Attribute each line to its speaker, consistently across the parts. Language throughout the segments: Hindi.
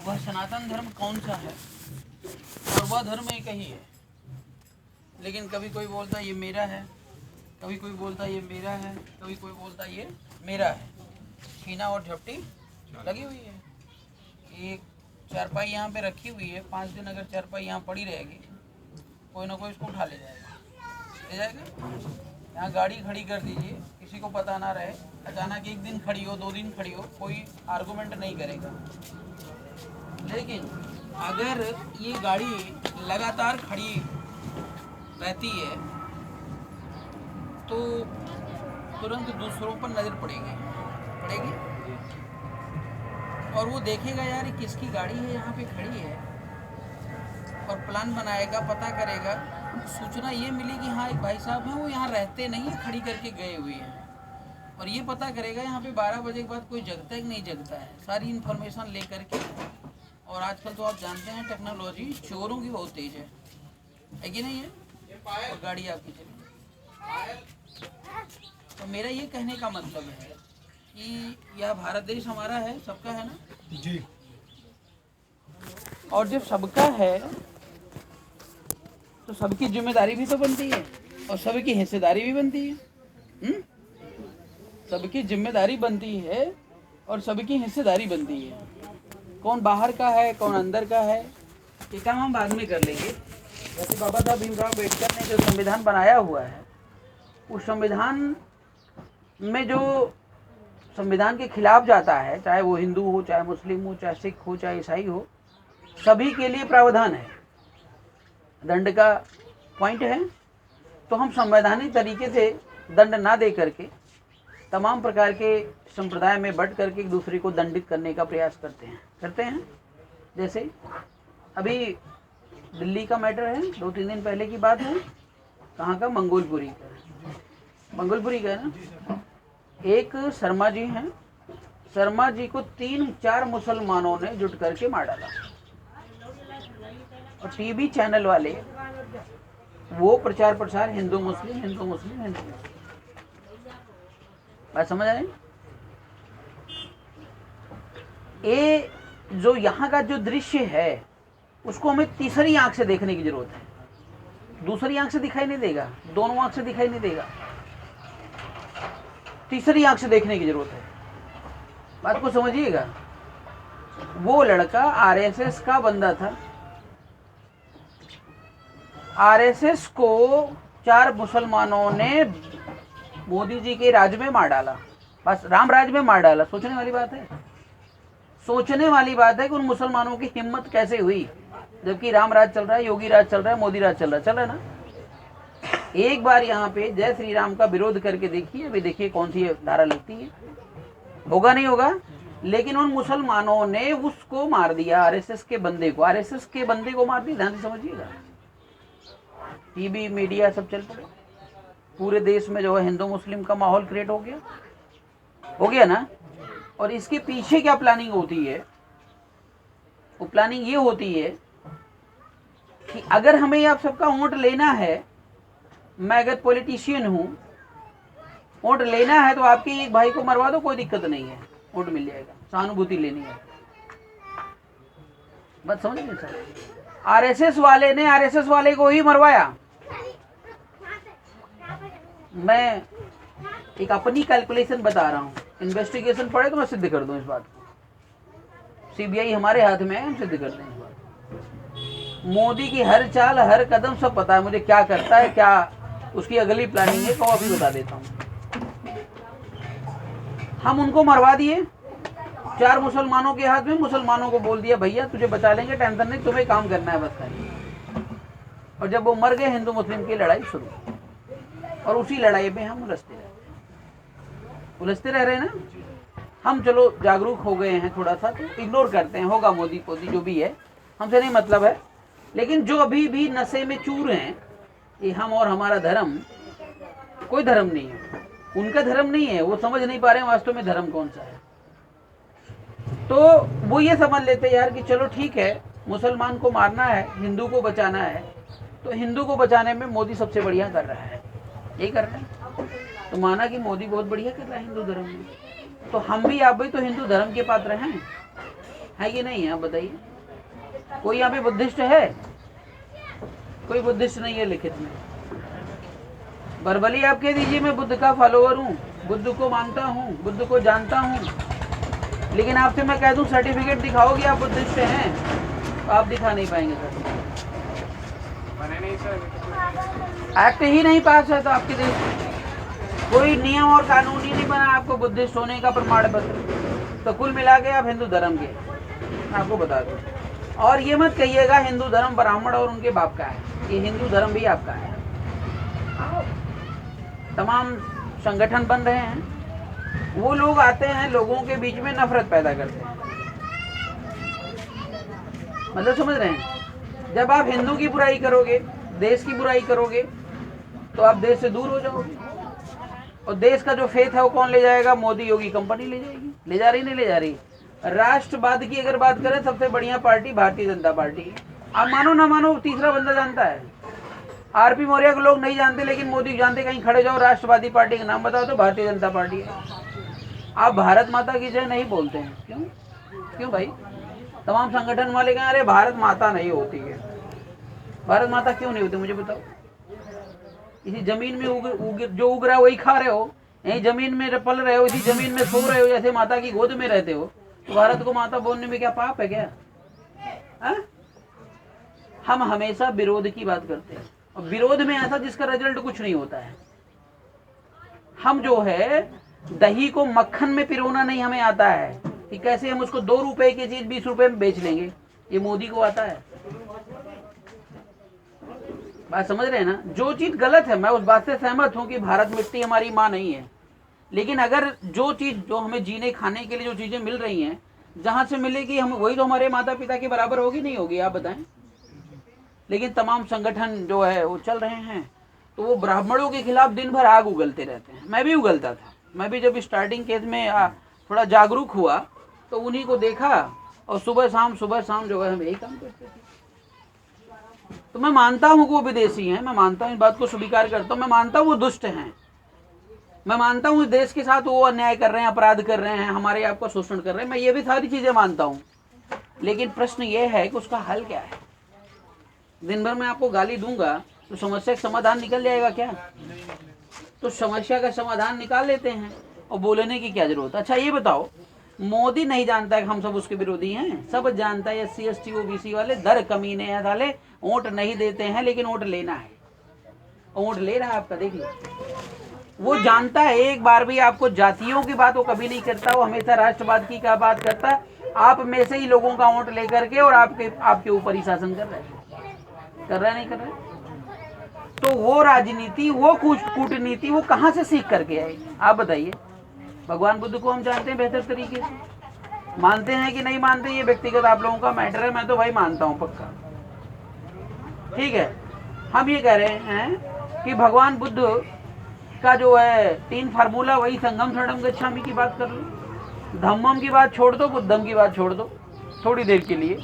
Speaker 1: वह सनातन धर्म कौन सा है, और वह धर्म एक ही है। लेकिन कभी कोई बोलता ये मेरा है, कभी कोई बोलता ये मेरा है, कभी कोई बोलता ये मेरा है। छीना और झपटी लगी हुई है। एक चारपाई यहाँ पे रखी हुई है, 5 दिन अगर चारपाई यहाँ पड़ी रहेगी, कोई ना कोई इसको उठा ले जाएगा। यहाँ गाड़ी खड़ी कर दीजिए, किसी को पता ना रहे, अचानक 1 दिन खड़ी हो, 2 दिन खड़ी हो, कोई आर्गूमेंट नहीं करेगा। लेकिन अगर ये गाड़ी लगातार खड़ी रहती है तो तुरंत दूसरों पर नज़र पड़ेगी, और वो देखेगा यार किसकी गाड़ी है यहाँ पे खड़ी है, और प्लान बनाएगा, पता करेगा, सूचना ये मिली कि हाँ एक भाई साहब हैं, वो यहाँ रहते नहीं है, खड़ी करके गए हुए हैं, और ये पता करेगा यहाँ पे 12 बजे के बाद कोई जगता है कि नहीं जगता है, सारी इन्फॉर्मेशन ले करके। और आजकल तो आप जानते हैं टेक्नोलॉजी चोरों की बहुत तेज है कि नहीं है, और गाड़ी आपकी चली। तो मेरा ये कहने का मतलब है कि यह भारत देश हमारा है, सबका है ना जी। और जब सबका है तो सबकी जिम्मेदारी भी तो बनती है, और सबकी हिस्सेदारी भी बनती है। सबकी जिम्मेदारी बनती है और सबकी हिस्सेदारी बनती है। कौन बाहर का है, कौन अंदर का है, ये काम हम बाद में कर लेंगे। जैसे बाबा साहब भीमराव अम्बेडकर ने जो संविधान बनाया हुआ है, उस संविधान में जो संविधान के खिलाफ जाता है, चाहे वो हिंदू हो, चाहे मुस्लिम हो, चाहे सिख हो, चाहे ईसाई हो, सभी के लिए प्रावधान है, दंड का पॉइंट है। तो हम संवैधानिक तरीके से दंड ना दे करके तमाम प्रकार के संप्रदाय में बंट करके एक दूसरे को दंडित करने का प्रयास करते हैं। जैसे अभी दिल्ली का मैटर है, 2-3 दिन पहले की बात है, कहाँ का, मंगोलपुरी का है ना। एक शर्मा जी हैं, शर्मा जी को 3-4 मुसलमानों ने जुट करके मार डाला, और टीवी चैनल वाले वो प्रचार प्रसार हिंदू मुस्लिम। बात समझ आ रही? ये जो यहाँ का जो दृश्य है उसको हमें तीसरी आंख से देखने की जरूरत है। दूसरी आंख से दिखाई नहीं देगा, दोनों आंख से दिखाई नहीं देगा, तीसरी आंख से देखने की जरूरत है। बात को समझिएगा। वो लड़का आरएसएस का बंदा था, आरएसएस को 4 मुसलमानों ने मोदी जी के राज में मार डाला, बस राम राज में मार डाला। सोचने वाली बात है, सोचने वाली बात है कि उन मुसलमानों की हिम्मत कैसे हुई, जबकि राम राज चल रहा है, योगी राज चल रहा है, मोदी राज चल रहा है ना। एक बार यहाँ पे जय श्री राम का विरोध करके देखिए, अभी देखिए कौन सी धारा लगती है, होगा नहीं होगा। लेकिन उन मुसलमानों ने उसको मार दिया, आरएसएस के बंदे को मार दिया। ध्यान से समझिएगा, टीवी मीडिया सब चल पड़े, पूरे देश में जो है हिंदू मुस्लिम का माहौल क्रिएट हो गया ना। और इसके पीछे क्या प्लानिंग होती है, वो प्लानिंग ये होती है कि अगर हमें आप सबका वोट लेना है, मैं अगर पॉलिटिशियन हूं, वोट लेना है तो आपके एक भाई को मरवा दो, कोई दिक्कत नहीं है, वोट मिल जाएगा, सहानुभूति लेनी है। बात समझ गए सर? आरएसएस वाले ने आरएसएस वाले को ही मरवाया। मैं एक अपनी कैलकुलेशन बता रहा हूं, इन्वेस्टिगेशन पड़े तो मैं सिद्ध कर दूं इस बात को। सीबीआई हमारे हाथ में है, हम सिद्ध कर दें इस बात। मोदी की हर चाल हर कदम सब पता है मुझे, क्या करता है, क्या उसकी अगली प्लानिंग है, तो अभी बता देता हूं। हम उनको मरवा दिए 4 मुसलमानों के हाथ में, मुसलमानों को बोल दिया भैया तुझे बचा लेंगे, टेंशन नहीं, तुम्हें काम करना है बस खाली। और जब वो मर गए, हिंदू मुस्लिम की लड़ाई शुरू, और उसी लड़ाई में हम उलझते रह रहे हैं ना। हम चलो जागरूक हो गए हैं थोड़ा सा, तो इग्नोर करते हैं, होगा मोदी जो भी है, हमसे नहीं मतलब है। लेकिन जो अभी भी नशे में चूर हैं, ये हम और हमारा धर्म कोई धर्म नहीं है, उनका धर्म नहीं है, वो समझ नहीं पा रहे हैं वास्तव में धर्म कौन सा है। तो वो ये समझ लेते यार कि चलो ठीक है, मुसलमान को मारना है, हिंदू को बचाना है, तो हिंदू को बचाने में मोदी सबसे बढ़िया कर रहा है, यही कर रहा है। तो माना कि मोदी बहुत बढ़िया कर रहा है हिंदू धर्म में, तो हम भी आप भी तो हिंदू धर्म के पात्र हैं, है कि नहीं है? आप बताइए, कोई यहाँ पे बुद्धिस्ट है? कोई बुद्धिस्ट नहीं है लिखित में। बरबली आप कह दीजिए मैं बुद्ध का फॉलोअर हूँ, बुद्ध को मानता हूँ, बुद्ध को जानता हूँ, लेकिन आपसे मैं कह दूँ सर्टिफिकेट दिखाओगे आप बुद्धिस्ट हैं, तो आप दिखा नहीं पाएंगे सर्टिफिकेट। एक्ट ही नहीं पास है तो आपके देश में कोई नियम और कानून ही नहीं बना आपको बुद्धिस्ट होने का प्रमाण पत्र। तो कुल मिला के आप हिंदू धर्म के, मैं आपको बता दूं। और ये मत कहिएगा हिंदू धर्म ब्राह्मण और उनके बाप का है, ये हिंदू धर्म भी आपका है। तमाम संगठन बन रहे हैं, वो लोग आते हैं लोगों के बीच में नफरत पैदा करते हैं। मतलब समझ रहे हैं? जब आप हिंदू की बुराई करोगे, देश की बुराई करोगे, तो आप देश से दूर हो जाओगे। और देश का जो फेथ है वो कौन ले जाएगा? मोदी योगी कंपनी ले जाएगी। ले जा रही नहीं ले जा रही? राष्ट्रवाद की अगर बात करें, सबसे बढ़िया पार्टी भारतीय जनता पार्टी है। आप मानो ना मानो, तीसरा बंदा जानता है। आरपी मौर्य को लोग नहीं जानते, लेकिन मोदी जानते। कहीं खड़े जाओ, राष्ट्रवादी पार्टी का नाम बताओ तो भारतीय जनता पार्टी है। आप भारत माता की जय नहीं बोलते हैं, क्यों? क्यों भाई? तमाम संगठन वाले कहें अरे भारत माता नहीं होती है। भारत माता क्यों नहीं होती मुझे बताओ? इसी जमीन में जो उग रहा है वही खा रहे हो, यही जमीन में पल रहे हो, इसी जमीन में सो रहे हो, जैसे माता की गोद में रहते हो। तो भारत को माता बोलने में क्या पाप है क्या? हा? हम हमेशा विरोध की बात करते हैं, और विरोध में ऐसा जिसका रिजल्ट कुछ नहीं होता है। हम जो है दही को मक्खन में पिरोना नहीं हमें आता है कि कैसे हम उसको 2 रुपए की चीज 20 रुपए में बेच लेंगे। ये मोदी को आता है। बात समझ रहे हैं ना? जो चीज गलत है मैं उस बात से सहमत हूं कि भारत मिट्टी हमारी माँ नहीं है, लेकिन अगर जो चीज जो हमें जीने खाने के लिए जो चीजें मिल रही हैं, जहां से मिलेगी हम वही तो हमारे माता पिता के बराबर होगी नहीं होगी? आप बताएं। लेकिन तमाम संगठन जो है वो चल रहे हैं, तो वो ब्राह्मणों के खिलाफ दिन भर आग उगलते रहते हैं। मैं भी उगलता था। मैं भी जब स्टार्टिंग केस में थोड़ा जागरूक हुआ तो उन्हीं को देखा, और सुबह शाम जो है हम यही काम करते थे। तो मैं मानता हूं कि वो विदेशी हैं, मैं मानता हूं, इस बात को स्वीकार करता हूं। मैं मानता हूं वो दुष्ट हैं, मैं मानता हूं देश के साथ वो अन्याय कर रहे हैं, अपराध कर रहे हैं, हमारे आपका शोषण कर रहे हैं। मैं ये भी सारी चीजें मानता हूं, लेकिन प्रश्न ये है कि उसका हल क्या है? दिन भर मैं आपको गाली दूंगा तो समस्या का समाधान निकल जाएगा क्या? तो समस्या का समाधान निकाल लेते हैं, और बोलने की क्या जरूरत? अच्छा ये बताओ, मोदी नहीं जानता है कि हम सब उसके विरोधी हैं? सब जानता है। SC ST OBC वाले दर कमीने हैं साले, वोट नहीं देते हैं लेकिन वोट लेना है। वोट ले रहा है आपका, देख लो। वो जानता है, एक बार भी आपको जातियों की बात वो कभी नहीं करता, वो हमेशा राष्ट्रवाद की क्या बात करता है। आप में से ही लोगों का वोट लेकर के और आपके ऊपर ही शासन कर रहे हैं। कर रहा है नहीं कर रहा है? तो वो राजनीति, वो कूटनीति वो कहां से सीख करके आए? आप बताइए। भगवान बुद्ध को हम जानते हैं बेहतर तरीके से, मानते हैं कि नहीं मानते ये व्यक्तिगत आप लोगों का मैटर है। मैं तो भाई मानता हूं पक्का, ठीक है। हम ये कह रहे हैं कि भगवान बुद्ध का जो है 3 फार्मूला, वही संगम शरणम गच्छामि की बात कर लो। धम्मम की बात छोड़ दो, बुद्धम की बात छोड़ दो थोड़ी देर के लिए।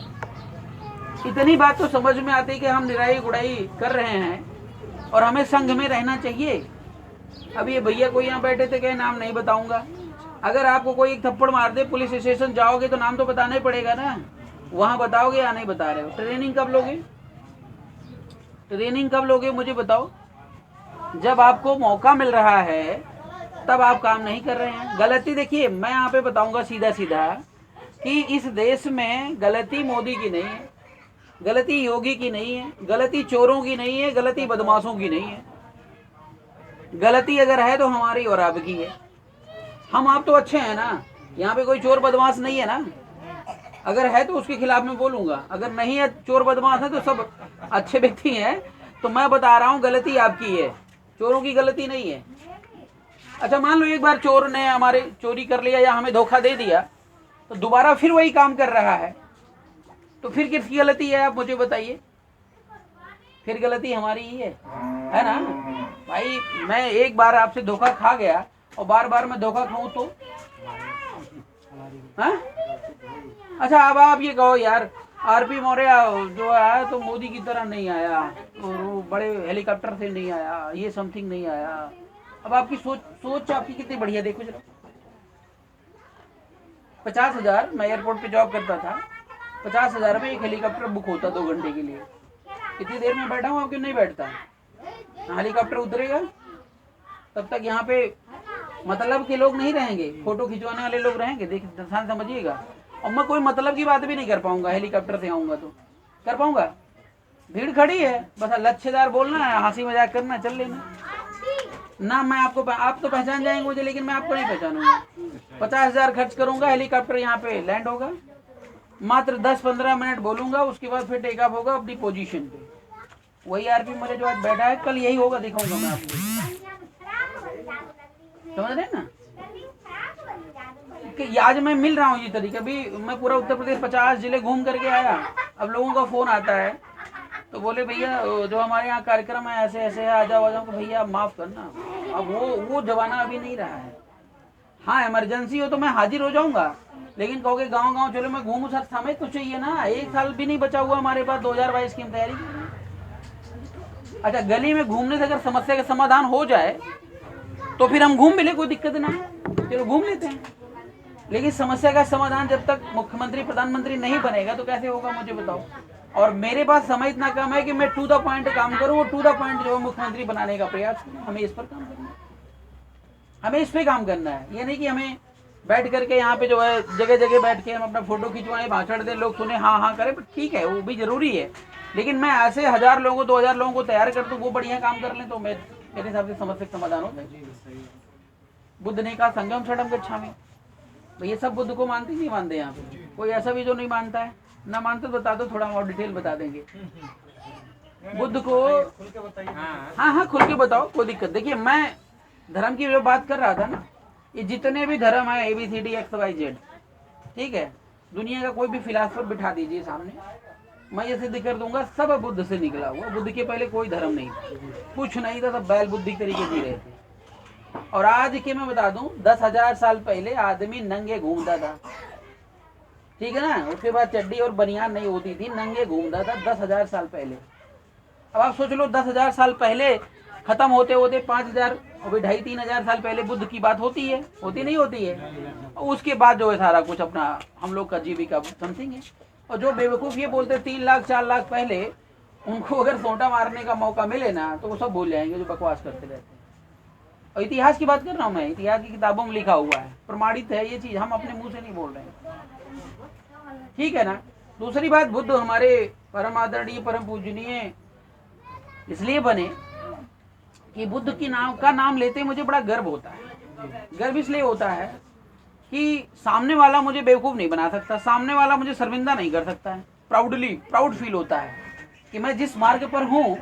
Speaker 1: इतनी बात तो समझ में आती है कि हम निराई गुड़ाई कर रहे हैं और हमें संघ में रहना चाहिए। अब ये भैया कोई यहाँ बैठे थे, कहे नाम नहीं बताऊंगा। अगर आपको कोई एक थप्पड़ मार दे, पुलिस स्टेशन जाओगे तो नाम तो बताना ही पड़ेगा ना। वहां बताओगे या नहीं बता रहे हो? ट्रेनिंग कब लोगे? ट्रेनिंग कब लोगे मुझे बताओ? जब आपको मौका मिल रहा है तब आप काम नहीं कर रहे हैं। गलती देखिए, मैं यहाँ पे बताऊंगा सीधा सीधा कि इस देश में गलती मोदी की नहीं है, गलती योगी की नहीं है, गलती चोरों की नहीं है, गलती बदमाशों की नहीं है। गलती अगर है तो हमारी और आपकी है। हम आप तो अच्छे हैं ना, यहाँ पे कोई चोर बदमाश नहीं है ना। अगर है तो उसके खिलाफ मैं बोलूंगा, अगर नहीं है चोर बदमाश है तो सब अच्छे व्यक्ति हैं। तो मैं बता रहा हूँ गलती आपकी है, चोरों की गलती नहीं है। अच्छा मान लो एक बार चोर ने हमारे चोरी कर लिया या हमें धोखा दे दिया, तो दोबारा फिर वही काम कर रहा है, तो फिर किसकी गलती है आप मुझे बताइए? फिर गलती हमारी ही है ना भाई। मैं एक बार आपसे धोखा खा गया और बार बार मैं धोखा खाऊं तो हाँ? अच्छा अब आप ये कहो यार, आरपी मौर्य जो आया तो मोदी की तरह नहीं आया, और वो बड़े हेलीकॉप्टर से नहीं आया, ये समथिंग नहीं आया। अब आपकी सोच आपकी कितनी बढ़िया, देखो जरा। 50,000, मैं एयरपोर्ट पे जॉब करता था, 50,000 में एक हेलीकॉप्टर बुक होता 2 घंटे के लिए। इतनी देर में बैठा हूँ, क्यों नहीं बैठता? हेलीकॉप्टर उतरेगा तब तक यहाँ पे मतलब के लोग नहीं रहेंगे, फोटो खिंचवाने वाले लोग रहेंगे, देख ध्यान समझिएगा। और मैं कोई मतलब की बात भी नहीं कर पाऊंगा, हेलीकॉप्टर से आऊंगा तो कर पाऊंगा? भीड़ खड़ी है, बस लच्छेदार बोलना है, हंसी मजाक करना, चल लेना ना। मैं आपको, आप तो पहचान जाएंगे मुझे, लेकिन मैं आपको नहीं पहचानूंगा। 50,000 खर्च करूंगा, हेलीकॉप्टर यहाँ पे लैंड होगा, मात्र 10-15 मिनट बोलूंगा, उसके बाद फिर टेक ऑफ होगा अपनी पोजीशन पे। वही आरपी मेरे जो आज बैठा है, कल यही होगा, दिखाऊंगा मैं आपको। समझ रहे हैं ना कि आज मैं मिल रहा हूँ इस तरीके। अभी मैं पूरा उत्तर प्रदेश 50 जिले घूम करके आया। अब लोगों का फोन आता है तो बोले भैया जो हमारे यहाँ कार्यक्रम है ऐसे ऐसे है, आ जाओ आ जाओ। तो भैया माफ करना, अब वो जमाना अभी नहीं रहा है। हाँ इमरजेंसी हो तो मैं हाजिर हो जाऊंगा, लेकिन कहोगे गांव गांव चलो मैं घूमूं, सर समय तो चाहिए ना। 1 साल भी नहीं बचा हुआ हमारे पास, 2022 की हम तैयारी कर रहे हैं। अच्छा गली में घूमने से अगर समस्या का समाधान हो जाए तो फिर हम घूम भी ले, कोई दिक्कत ना है, चलो घूम लेते हैं। लेकिन समस्या का समाधान जब तक मुख्यमंत्री प्रधानमंत्री नहीं बनेगा तो कैसे होगा मुझे बताओ। और मेरे पास समय इतना कम है कि मैं टू द पॉइंट काम करूं, और टू द पॉइंट जो है मुख्यमंत्री बनाने का प्रयास करूं। हमें इस पर काम करना है, हमें इस पे काम करना है। ये नहीं कि हमें बैठ करके यहाँ पे जो है जगह जगह बैठ के हम अपना फोटो खिंचवाएं, भाषण दें, लोग सुने, हाँ हाँ करें, ठीक है वो भी जरूरी है। लेकिन मैं ऐसे 1000 लोगों 2000 लोगों को तैयार कर दूं, वो बढ़िया काम कर लें, तो मेरे हिसाब से समस्या का समाधान हो जाए। बुद्ध ने कहा संगम सड़म गच्छामि। ये सब बुद्ध को मानते नहीं मानते? यहाँ पे कोई ऐसा भी जो नहीं मानता है? ना मानते तो बता दो, थोड़ा और डिटेल बता देंगे बुद्ध को। हाँ हाँ खुल के बताओ, कोई दिक्कत। देखिए मैं धर्म की जो बात कर रहा था ना, ये जितने भी धर्म है ABCD XYZ, ठीक है, दुनिया का कोई भी फिलासफर बिठा दीजिए सामने, मैं ये सिद्ध कर दूंगा सब बुद्ध से निकला हुआ। बुद्ध के पहले कोई धर्म नहीं था, कुछ नहीं था, सब बैल बुद्धि तरीके जी रहे थे। और आज के मैं बता दूं 10,000 साल पहले आदमी नंगे घूमता था, ठीक है ना। उसके बाद चड्डी और बनियान नहीं होती थी, नंगे घूमता था 10,000 साल पहले। अब आप सोच लो 10,000 साल पहले खत्म होते होते 5,000 और 2,500-3,000 साल पहले बुद्ध की बात होती है, होती नहीं होती है। उसके बाद जो है सारा कुछ अपना हम लोग का जीविका समथिंग है। और जो बेवकूफ ये बोलते 3 लाख 4 लाख पहले, उनको अगर सोटा मारने का मौका मिले ना तो वो सब भूल जाएंगे जो बकवास करते रहते हैं। और इतिहास की बात कर रहा हूँ मैं, इतिहास की किताबों में लिखा हुआ है, प्रमाणित है ये चीज, हम अपने मुंह से नहीं बोल रहे हैं, ठीक है ना। दूसरी बात, बुद्ध हमारे परम आदरणीय परम पूजनीय इसलिए बने कि बुद्ध की नाम लेते मुझे बड़ा गर्व होता है। गर्व इसलिए होता है कि सामने वाला मुझे बेवकूफ नहीं बना सकता, सामने वाला मुझे शर्मिंदा नहीं कर सकता है। प्राउड फील होता है कि मैं जिस मार्ग पर हूँ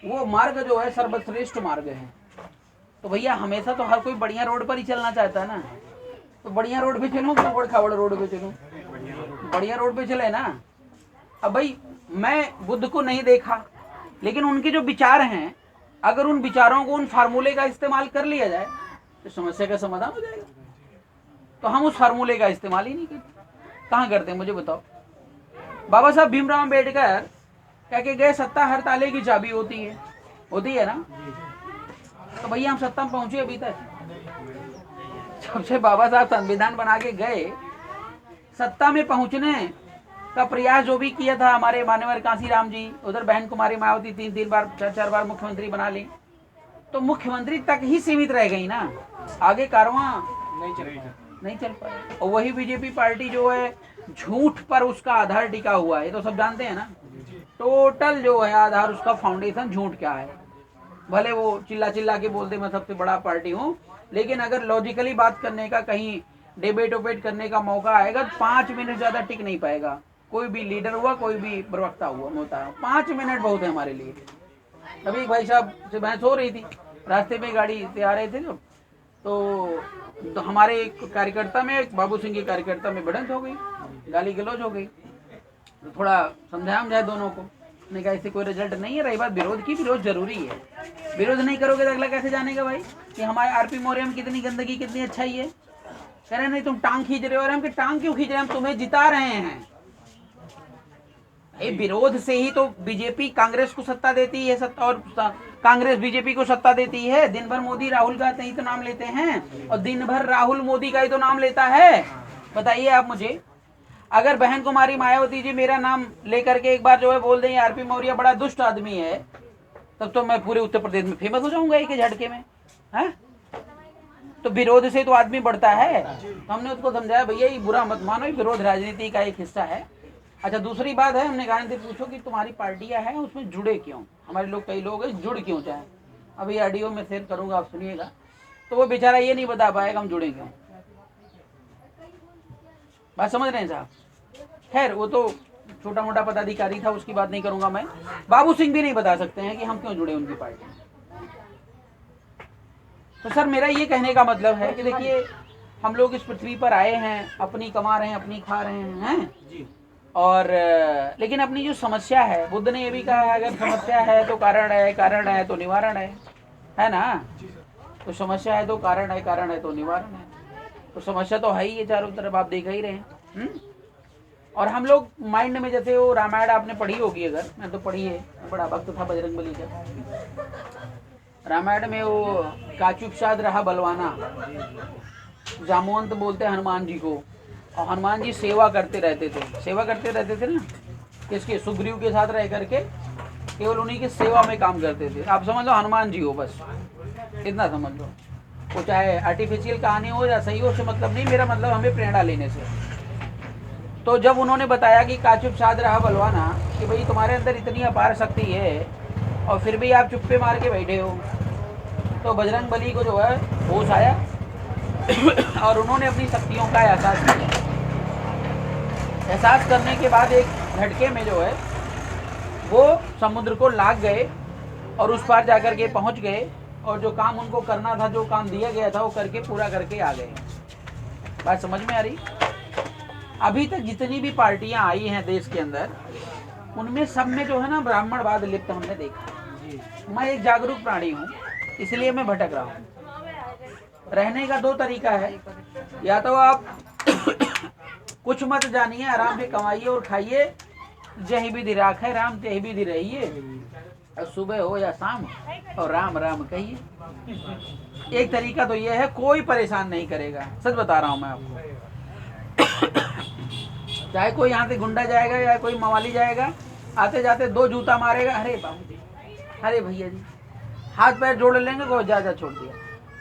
Speaker 1: वो मार्ग जो है सर्वश्रेष्ठ मार्ग है। तो भैया हमेशा तो हर कोई बढ़िया रोड पर ही चलना चाहता है ना, तो बढ़िया रोड पे चलूं, उबड़ खाबड़ रोड पे चलूं, बढ़िया रोड पे चले ना। अब भाई मैं बुद्ध को नहीं देखा, लेकिन उनके जो विचार हैं, अगर उन विचारों को, उन फार्मूले का इस्तेमाल कर लिया जाए तो समस्या का समाधान हो जाएगा। तो हम उस फार्मूले का इस्तेमाल ही नहीं करते। कहाँ करते हैं मुझे बताओ। बाबा साहब भीमराव अम्बेडकर कह के गए सत्ता हर ताले की चाबी होती है ना। तो भैया हम सत्ता में पहुंचे अभी तक? सबसे बाबा साहब संविधान बना के गए, सत्ता में पहुंचने का प्रयास जो भी किया था हमारे मान्यवर कांसीराम जी, उधर बहन कुमारी मायावती 3 बार 4 बार मुख्यमंत्री बना ली, तो मुख्यमंत्री तक ही सीमित रह गई ना, आगे कारवां नहीं चल पाया। और वही बीजेपी पार्टी जो है झूठ पर उसका आधार टिका हुआ है, ये तो सब जानते हैं ना। टोटल जो है आधार, उसका फाउंडेशन झूठ क्या है। भले वो चिल्ला चिल्ला के बोलते मैं सबसे बड़ा पार्टी हूँ, लेकिन अगर लॉजिकली बात करने का, कहीं डिबेट उबेट करने का मौका आएगा, 5 मिनट ज्यादा टिक नहीं पाएगा। कोई भी लीडर हुआ, कोई भी प्रवक्ता हुआ, होता है 5 मिनट बहुत है हमारे लिए। अभी भाई साहब से बहस हो रही थी, रास्ते में गाड़ी से आ रहे थे जो, तो हमारे एक कार्यकर्ता में, एक बाबू सिंह के कार्यकर्ता में भिड़ंत हो गई, गाली गलौज हो गई। तो थोड़ा समझाया दोनों को, ने कहा इससे कोई रिजल्ट नहीं है। रही बात विरोध की, विरोध जरूरी है। विरोध नहीं करोगे तो अगला कैसे जानेगा भाई कि हमारे आरपी मौर्य में कितनी गंदगी, कितनी अच्छाई है। कह रहे नहीं तुम टांग खींच रहे हो। हम कि टांग क्यों खींच रहे हैं, हम तुम्हें जिता रहे हैं। ये विरोध से ही तो बीजेपी कांग्रेस को सत्ता देती है, और कांग्रेस बीजेपी को सत्ता देती है। दिन भर मोदी राहुल का ही तो नाम लेते हैं, और दिन भर राहुल मोदी का ही तो नाम लेता है। बताइए आप मुझे, अगर बहन कुमारी मायावती जी मेरा नाम लेकर के एक बार जो है बोल दें आरपी मौर्य बड़ा दुष्ट आदमी है, तब तो मैं पूरे उत्तर प्रदेश में फेमस हो जाऊंगा एक झटके में, है? तो विरोध से तो आदमी बढ़ता है। तो हमने उसको समझाया भैया ये बुरा मत मानो, ये विरोध राजनीति का एक हिस्सा है। अच्छा दूसरी बात है, हमने कहा पूछो कि तुम्हारी पार्टियां हैं उसमें जुड़े क्यों, हमारे लोग कई लोग हैं जुड़ क्यों चाहे, अभी ऑडियो में शेयर करूंगा आप सुनिएगा। तो वो बेचारा ये नहीं बता पाएगा हम जुड़े क्यों। बात समझ रहे हैं साहब? खैर वो तो छोटा मोटा पदाधिकारी था, उसकी बात नहीं करूंगा मैं। बाबू सिंह भी नहीं बता सकते हैं कि हम क्यों जुड़े उनकी पार्टी। तो सर मेरा ये कहने का मतलब है कि देखिए हम लोग इस पृथ्वी पर आए हैं, अपनी कमा रहे हैं, अपनी खा रहे हैं जी। और लेकिन अपनी जो समस्या है, बुद्ध ने ये भी कहा है अगर समस्या है तो कारण है, कारण है तो निवारण है ना? तो समस्या है तो कारण है तो निवारण है। तो समस्या तो है ही है चारों तरफ, आप देख ही रहे हैं। और हम लोग माइंड में, जैसे वो रामायण आपने पढ़ी होगी, अगर मैं तो पढ़ी है, बड़ा भक्त था बजरंगबली का। रामायण में वो काचुपचाद रहा बलवाना, जामवंत बोलते हनुमान जी को, और हनुमान जी सेवा करते रहते थे ना, किसके? सुग्रीव के साथ रह करके केवल उन्हीं की सेवा में काम करते थे। आप समझ लो हनुमान जी हो, बस इतना समझ लो। वो चाहे आर्टिफिशियल कहानी हो या सही हो, उससे मतलब नहीं, मेरा मतलब हमें प्रेरणा लेने से। तो जब उन्होंने बताया कि काचुपचाद रहा बलवाना, कि भाई तुम्हारे अंदर इतनी अपार शक्ति है और फिर भी आप चुप्पे मार के बैठे हो, तो बजरंगबली को जो है होश आया और उन्होंने अपनी शक्तियों का एहसास किया। एहसास करने के बाद एक झटके में जो है वो समुद्र को लाग गए और उस पार जाकर के पहुंच गए, और जो काम उनको करना था, जो काम दिया गया था, वो करके पूरा करके आ गए। बात समझ में आ रही? अभी तक जितनी भी पार्टियां आई हैं देश के अंदर, उनमें सब में जो है ना ब्राह्मणवाद लिप्त हमने देखा। मैं एक जागरूक प्राणी हूँ, इसलिए मैं भटक रहा हूँ। रहने का दो तरीका है, या तो आप कुछ मत जानिए, आराम से कमाइए और खाइए, जही विधि राखे राम तही विधि रहिए, और सुबह हो या शाम और राम राम कहिए। एक तरीका तो ये है, कोई परेशान नहीं करेगा, सच बता रहा हूँ मैं आपको। चाहे कोई यहाँ से गुंडा जाएगा या कोई मवाली जाएगा, आते जाते दो जूता मारेगा, अरे बाबू जी, अरे भैया जी, हाथ पैर जोड़ लेंगे, को जा छोड़ दिया।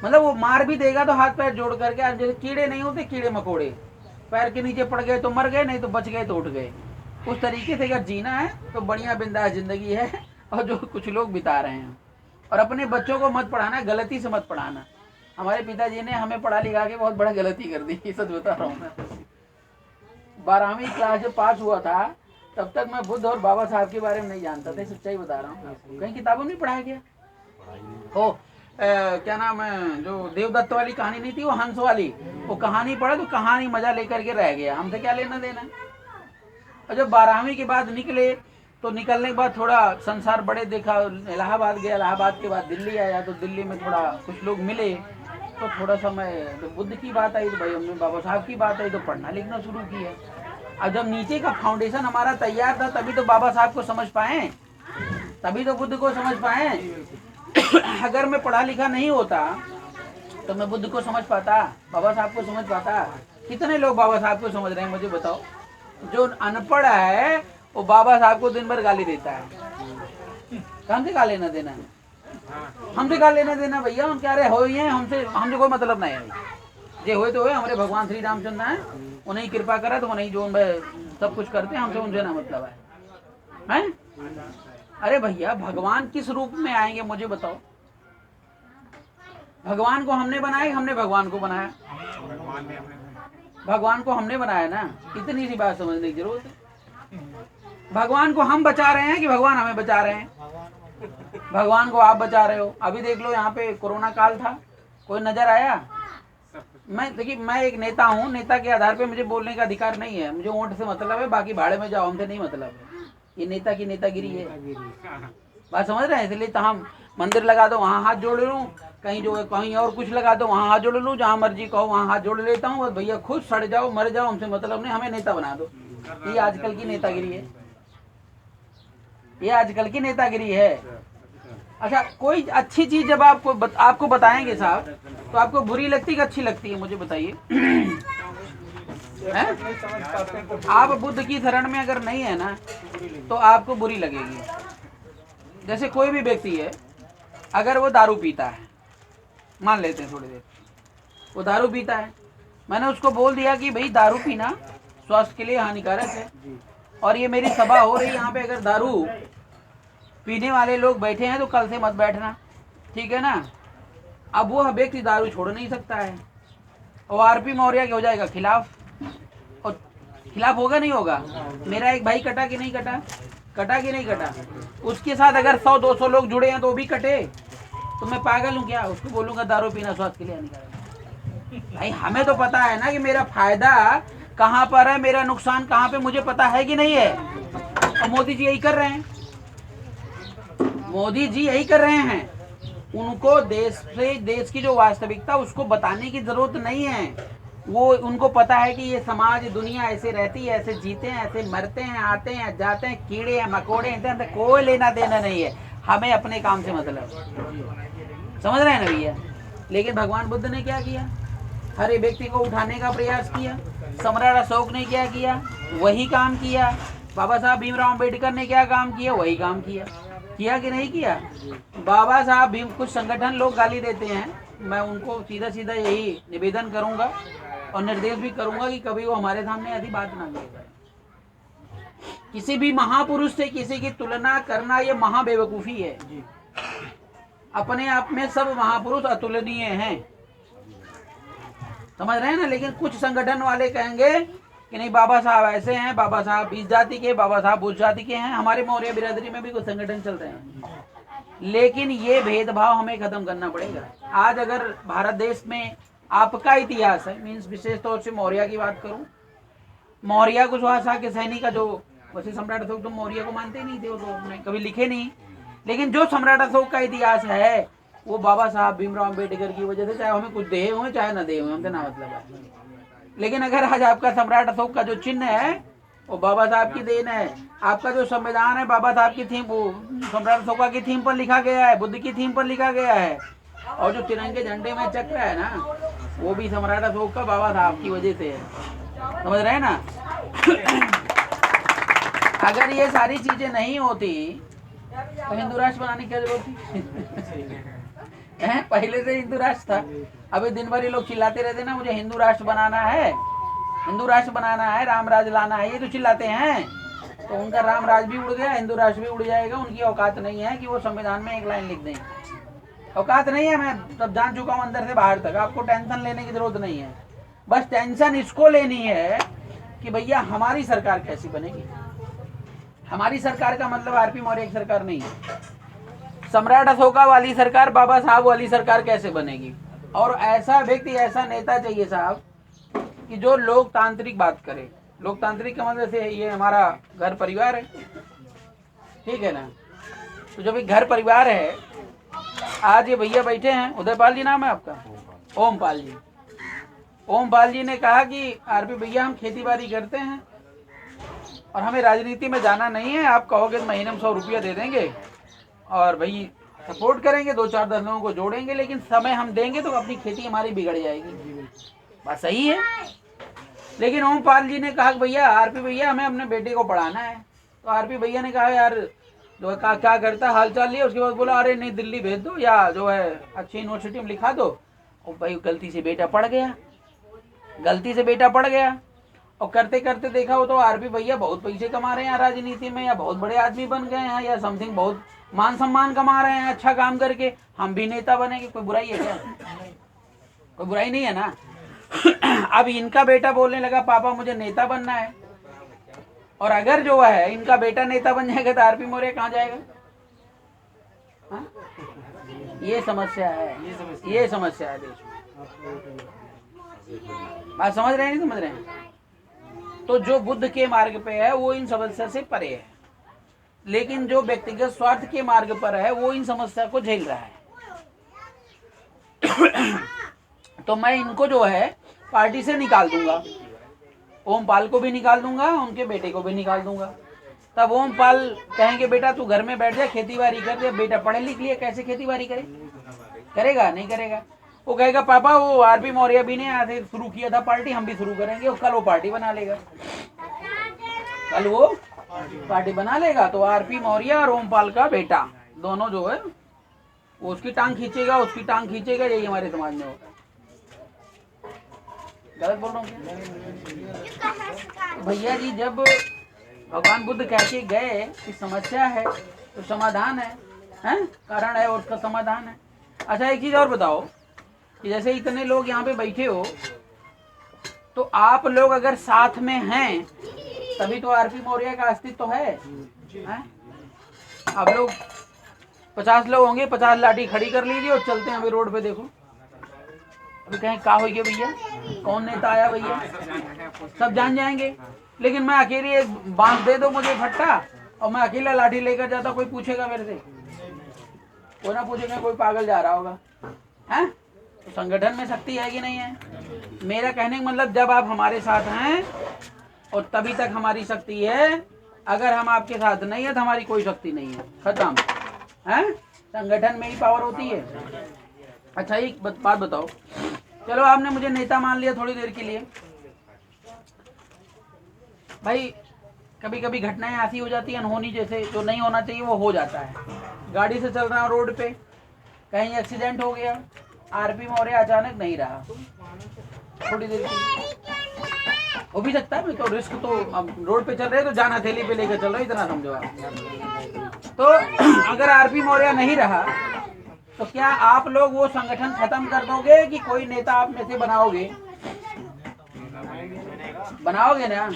Speaker 1: मतलब वो मार भी देगा तो हाथ पैर जोड़ करके, जैसे कीड़े नहीं होते, कीड़े मकोड़े पैर के नीचे पड़ गए तो मर गए, नहीं तो बच गए तो उठ गए। उस तरीके से अगर जीना है तो बढ़िया बिंदास जिंदगी है, और जो कुछ लोग बिता रहे हैं। और अपने बच्चों को मत पढ़ाना, गलती से मत पढ़ाना। हमारे पिताजी ने हमें पढ़ा लिखा के बहुत बड़ा गलती कर दी, सच बता रहा हूँ मैं। 12वीं क्लास जब पास हुआ था, तब तक मैं बुद्ध और बाबा साहब के बारे में नहीं जानता था, सच्चाई बता रहा हूँ। कहीं किताबों में पढ़ाया गया हो, क्या नाम है, जो देवदत्त वाली कहानी नहीं थी, वो हंस वाली, वो कहानी पढ़ा तो कहानी मजा लेकर के रह गया, हमसे क्या लेना देना। और जब 12वीं के बाद निकले, तो निकलने के बाद थोड़ा संसार बड़े देखा, इलाहाबाद गया, इलाहाबाद के बाद दिल्ली आया, तो दिल्ली में थोड़ा कुछ लोग मिले, तो थोड़ा सा मैं, तो बुद्ध की बात आई तो भाई हमने, बाबा साहब की बात आई तो पढ़ना लिखना शुरू किया। अब जब नीचे का फाउंडेशन हमारा तैयार था, तभी तो बाबा साहब को समझ पाए, तभी तो बुद्ध को समझ पाए। अगर मैं पढ़ा लिखा नहीं होता तो मैं बुद्ध को समझ पाता, बाबा साहब को समझ पाता? कितने लोग बाबा साहब को समझ रहे हैं मुझे बताओ? जो अनपढ़ है वो बाबा साहब को दिन भर गाली देता है, हमसे क्या लेना देना है? हमसे क्या लेना देना भैया? हम क्या रहे हो ही हैं, हमसे कोई मतलब नहीं है। जे हुए तो हुए, हमारे भगवान श्री रामचंद्र हैं, उन्हें कृपा करा तो उन्हें जो सब कुछ करते हैं, हमसे उनसे ना मतलब है? अरे भैया भगवान किस रूप में आएंगे मुझे बताओ? भगवान को हमने बनाया, हमने भगवान को बनाया? भगवान को हमने बनाया ना, इतनी सी बात समझने की जरूरत है। भगवान को हम बचा रहे हैं कि भगवान हमें बचा रहे हैं? भगवान को आप बचा रहे हो। अभी देख लो, यहाँ पे कोरोना काल था, कोई नजर आया? मैं देखिए, मैं एक नेता हूँ, नेता के आधार पे मुझे बोलने का अधिकार नहीं है, मुझे वोट से मतलब है, बाकी भाड़े में जाओ, हमसे नहीं मतलब है। ये नेता की नेतागिरी है, बात समझ रहे हैं? इसलिए तो हम मंदिर लगा दो वहाँ हाथ जोड़ लूँ, कहीं जो है कहीं और कुछ लगा दो वहाँ हाथ जोड़ लूँ, जहाँ मर्जी कहो वहाँ हाथ जोड़ लेता हूँ, बस भैया खुद सड़ जाओ मर जाओ, हमसे मतलब नहीं, हमें नेता बना दो। ये आजकल की नेतागिरी है, ये आजकल की नेतागिरी है। अच्छा, कोई अच्छी चीज जब आपको बताएंगे साहब, तो आपको बुरी लगती है कि अच्छी लगती है, मुझे बताइए। है? आप बुद्ध की शरण में अगर नहीं है ना तो आपको बुरी लगेगी। जैसे कोई भी व्यक्ति है, अगर वो दारू पीता है, मान लेते हैं थोड़ी देर, वो दारू पीता है, मैंने उसको बोल दिया कि भाई दारू पीना स्वास्थ्य के लिए हानिकारक है, और ये मेरी सभा हो रही है, यहाँ पे अगर दारू पीने वाले लोग बैठे हैं तो कल से मत बैठना, ठीक है ना। अब वो व्यक्ति दारू छोड़ नहीं सकता है, और आरपी मौर्य क्या हो जाएगा, खिलाफ। और खिलाफ होगा नहीं होगा? मेरा एक भाई कटा कि नहीं कटा, कटा कि नहीं कटा? उसके साथ अगर 100-200 लोग जुड़े हैं तो वो भी कटे, तो मैं पागल हूँ क्या? उसको बोलूंगा दारू पीना स्वास्थ्य के लिए हानिकारक। भाई हमें तो पता है ना कि मेरा फायदा कहाँ पर है, मेरा नुकसान कहाँ पे, मुझे पता है कि नहीं है। और मोदी जी यही कर रहे हैं, मोदी जी यही कर रहे हैं। उनको देश की जो वास्तविकता उसको बताने की जरूरत नहीं है। वो उनको पता है कि ये समाज दुनिया ऐसे रहती है, ऐसे जीते हैं, ऐसे मरते हैं, आते हैं जाते हैं, कीड़े हैं मकोड़े हैं, कोई लेना देना नहीं है, हमें अपने काम से मतलब। समझ रहे हैं ना भैया? लेकिन भगवान बुद्ध ने क्या किया? हर एक व्यक्ति को उठाने का प्रयास किया। सम्राट अशोक ने क्या किया? वही काम किया। बाबा साहब भीमराव अम्बेडकर ने क्या काम किया? वही काम किया। किया कि नहीं किया? बाबा साहब भीम, कुछ संगठन लोग गाली देते हैं, मैं उनको सीधा सीधा यही निवेदन करूंगा और निर्देश भी करूंगा कि कभी वो हमारे सामने ऐसी बात ना करें। किसी भी महापुरुष से किसी की तुलना करना ये महाबेवकूफी है। अपने आप में सब महापुरुष अतुलनीय हैं, समझ रहे हैं ना। लेकिन कुछ संगठन वाले कहेंगे कि नहीं बाबा साहब ऐसे हैं, बाबा साहब इस जाति के, बाबा साहब उस जाति के हैं। हमारे मौर्य बिरादरी में भी कुछ संगठन चल रहे हैं, लेकिन ये भेदभाव हमें खत्म करना पड़ेगा। आज अगर भारत देश में आपका इतिहास है, मीन्स विशेष तौर से मौर्य की बात करूं, मौर्य कुशवाहा के सैनिक का जो, वैसे सम्राट अशोक तो मौर्य को मानते नहीं थे, वो तो कभी लिखे नहीं, लेकिन जो सम्राट अशोक का इतिहास है वो बाबा साहब भीमराव अम्बेडकर की वजह से, चाहे हमें कुछ दे हुए चाहे ना दे हुए, हमसे ना मतलब है। लेकिन अगर आज आपका सम्राट अशोक का जो चिन्ह है वो बाबा साहब की देन है। आपका जो संविधान है बाबा साहब की थीम, वो सम्राट अशोक की थीम पर लिखा गया है, बुद्ध की थीम पर लिखा गया है। और जो तिरंगे झंडे में चक्र है ना, वो भी सम्राट अशोक का बाबा साहब की वजह से है। समझ रहे हैं ना? अगर ये सारी चीजें नहीं होती तो हिंदू राष्ट्र बनाने की क्या जरूरत थी? पहले से हिंदू राष्ट्र था। अभी दिन भर ये लोग चिल्लाते रहते ना, मुझे हिंदू राष्ट्र बनाना है, हिंदू राष्ट्र बनाना है, राम राज लाना है, ये तो चिल्लाते हैं। तो उनका राम राज भी उड़ गया, हिंदू राष्ट्र भी उड़ जाएगा। उनकी औकात नहीं है कि वो संविधान में एक लाइन लिख दें, औकात नहीं है। मैं सब जान चुका हूँ अंदर से बाहर तक। आपको टेंशन लेने की जरूरत नहीं है, बस टेंशन इसको लेनी है कि भैया हमारी सरकार कैसी बनेगी। हमारी सरकार का मतलब आरपी मौर्य की सरकार नहीं है, सम्राट अशोका वाली सरकार, बाबा साहब वाली सरकार कैसे बनेगी। और ऐसा व्यक्ति, ऐसा नेता चाहिए साहब कि जो लोकतांत्रिक बात करे। लोकतांत्रिक का मतलब से ये हमारा घर परिवार है, ठीक है ना। तो जब एक घर परिवार है, आज ये भैया बैठे हैं, उदयपाल जी नाम है आपका, ओमपाल जी। ओमपाल जी ने कहा कि आरपी भैया हम खेती बाड़ी करते हैं और हमें राजनीति में जाना नहीं है, आप कहोगे तो महीने में 100 रुपया दे देंगे और भाई सपोर्ट करेंगे, 2-4-10 लोगों को जोड़ेंगे, लेकिन समय हम देंगे तो अपनी खेती हमारी बिगड़ जाएगी। बात सही है। लेकिन ओमपाल जी ने कहा भैया आरपी भैया हमें अपने बेटे को पढ़ाना है। तो आरपी भैया ने कहा यार जो है क्या करता है, हाल चाल लिया। उसके बाद बोला अरे नहीं दिल्ली भेज दो या जो है अच्छी यूनिवर्सिटी में लिखा दो। और भाई गलती से बेटा पढ़ गया, गलती से बेटा पढ़ गया और करते करते देखा हो तो आरपी भैया बहुत पैसे कमा रहे हैं राजनीति में, या बहुत बड़े आदमी बन गए हैं, या समथिंग बहुत मान सम्मान कमा रहे हैं अच्छा काम करके। हम भी नेता बनेंगे, कोई बुराई है क्या? कोई बुराई नहीं है ना। अब इनका बेटा बोलने लगा पापा मुझे नेता बनना है, और अगर जो है इनका बेटा नेता बन जाएगा तो आरपी मौर्य कहाँ जाएगा? हा? ये समस्या है, ये समस्या है देश में। बात समझ रहे हैं नहीं समझ रहे हैं? तो जो बुद्ध के मार्ग पे है वो इन समस्या से परे है, लेकिन जो व्यक्तिगत स्वार्थ के मार्ग पर है वो इन समस्या को झेल रहा है। तो मैं इनको जो है पार्टी से निकाल दूंगा, ओमपाल को भी निकाल दूंगा, उनके बेटे को भी निकाल दूंगा। तब ओमपाल कहेंगे बेटा तू घर में बैठ जा, खेती बाड़ी कर दे। बेटा पढ़े लिख लिया, कैसे खेती बाड़ी करे? करेगा नहीं करेगा। वो कहेगा पापा वो आरपी मौर्य भी ने ऐसे शुरू किया था पार्टी, हम भी शुरू करेंगे, और कल वो पार्टी बना लेगा, कल वो पार्टी बना लेगा। तो आरपी मौर्य और ओमपाल का बेटा दोनों जो है वो उसकी टांग खींचेगा, उसकी टांग खींचेगा, यही हमारे समाज में होता है। गलत बोल रहा हूँ भैया जी? जब भगवान बुद्ध कह के गए कि समस्या है तो समाधान है, हैं? कारण है और उसका समाधान है। अच्छा एक चीज और बताओ कि जैसे इतने लोग यहाँ पे बैठे हो, तो आप लोग अगर साथ में हैं तभी तो आरपी मौर्य का अस्तित्व है, हैं? आप लोग 50 लोग होंगे, 50 लाठी खड़ी कर लीजिए और चलते हैं अभी रोड पे। देखो अभी कहीं का हो गया भैया, कौन नेता आया भैया, सब जान जाएंगे। लेकिन मैं अकेले एक बांस दे दो मुझे फट्टा और मैं अकेला लाठी लेकर जाता, कोई पूछेगा मेरे से? कोई ना पूछेगा, कोई पागल जा रहा होगा, हैं? तो संगठन में शक्ति है कि नहीं है? मेरा कहने का मतलब जब आप हमारे साथ हैं और तभी तक हमारी शक्ति है, अगर हम आपके साथ नहीं है तो हमारी कोई शक्ति नहीं है, खत्म, हैं? संगठन में ही पावर होती है। अच्छा एक बात बताओ, चलो आपने मुझे नेता मान लिया थोड़ी देर के लिए, भाई कभी कभी घटनाएं ऐसी हो जाती है अनहोनी, जैसे जो नहीं होना चाहिए वो हो जाता है। गाड़ी से चल रहा हूँ रोड पे, कहीं एक्सीडेंट हो गया, आरपी मौर्य अचानक नहीं रहा थोड़ी देर के लिए, हो भी सकता है। तो रिस्क तो अब रोड पे चल रहे तो जान हथेली पे लेकर चल रहे, इतना समझो आप। तो अगर आरपी मौर्य नहीं रहा तो क्या आप लोग वो संगठन खत्म कर दोगे कि कोई नेता आप में से बनाओगे? बनाओगे ना?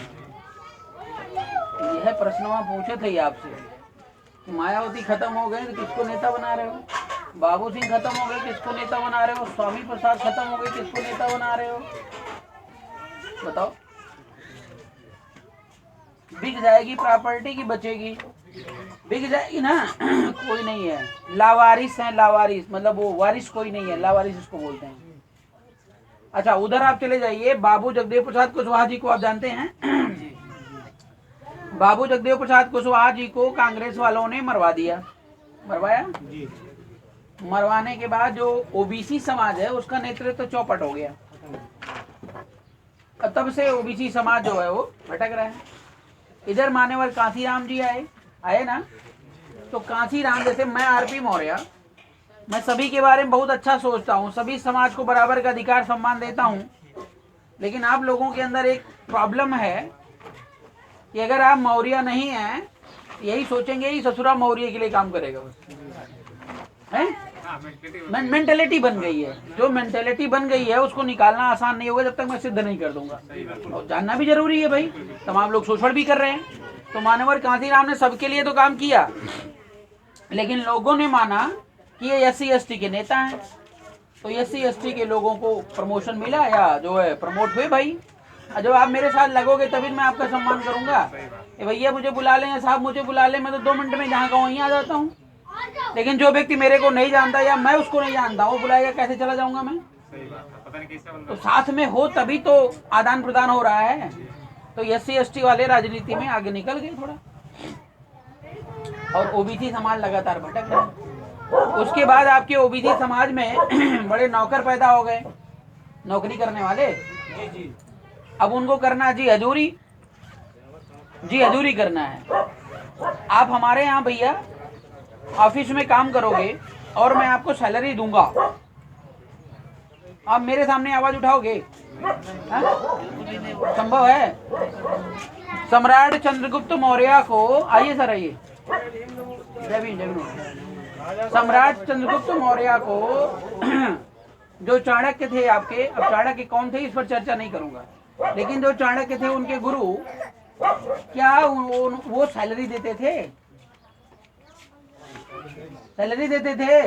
Speaker 1: यह प्रश्न वहां पूछे थे आपसे कि मायावती खत्म हो गए तो किसको नेता बना रहे हो, बाबू सिंह खत्म हो गए किसको नेता बना रहे हो, स्वामी प्रसाद खत्म हो गए किसको नेता बना रहे हो? बताओ, बिक जाएगी प्रॉपर्टी की बचेगी? बिक जाएगी ना। कोई नहीं है, लावारिस है, लावारिस मतलब वो वारिस कोई नहीं है, लावारिस इसको बोलते हैं। अच्छा उधर आप चले जाइए, बाबू जगदेव प्रसाद कुशवाहा जी को आप जानते हैं? बाबू जगदेव प्रसाद कुशवाहा जी को कांग्रेस वालों ने मरवा दिया, मरवाया जी। मरवाने के बाद जो ओबीसी समाज है उसका नेतृत्व तो चौपट हो गया, तब से ओबीसी समाज जो है वो भटक रहा है। इधर मान्यवर कांसीराम जी आए ना, तो कांसीराम जैसे मैं आरपी मौर्य, मैं सभी के बारे में बहुत अच्छा सोचता हूँ, सभी समाज को बराबर का अधिकार सम्मान देता हूँ, लेकिन आप लोगों के अंदर एक प्रॉब्लम है कि अगर आप मौर्य नहीं हैं यही सोचेंगे ही ससुरा मौर्य के लिए काम करेगा बस, है? मेंटेलिटी बन गई है, जो मेंटेलिटी बन गई है उसको निकालना आसान नहीं होगा जब तक मैं सिद्ध नहीं कर दूंगा। और जानना भी जरूरी है भाई, तमाम लोग शोषण भी कर रहे हैं। तो मानवर कांसीराम ने सबके लिए तो काम किया, लेकिन लोगों ने माना कि ये SC/ST के नेता हैं, तो SC/ST के लोगों को प्रमोशन मिला या जो है प्रमोट हुए। भाई जब आप मेरे साथ लगोगे तभी मैं आपका सम्मान करूंगा। भैया मुझे बुला लें या साहब मुझे बुला लें, मैं तो 2 मिनट में जहाँ कहूँ वहीं आ जाता हूँ। लेकिन जो व्यक्ति मेरे को नहीं जानता या मैं उसको नहीं जानता, वो बुलाएगा कैसे चला जाऊंगा मैं? तो साथ में हो तभी तो आदान प्रदान हो रहा है। तो SC/ST वाले राजनीति में आगे निकल गए थोड़ा, और ओबीसी समाज लगातार भटक रहा है। उसके बाद आपके ओबीसी समाज में बड़े नौकर पैदा हो गए, नौकरी करने वाले। अब उनको करना जी हजूरी करना है। आप हमारे यहाँ भैया ऑफिस में काम करोगे और मैं आपको सैलरी दूंगा, आप मेरे सामने आवाज उठाओगे? संभव है? सम्राट चंद्रगुप्त मौर्य को, आइए सर आइए, सम्राट चंद्रगुप्त मौर्य को जो चाणक्य थे आपके, अब चाणक्य कौन थे इस पर चर्चा नहीं करूंगा, लेकिन जो चाणक्य थे उनके गुरु, क्या वो सैलरी देते थे? सैलरी देते थे?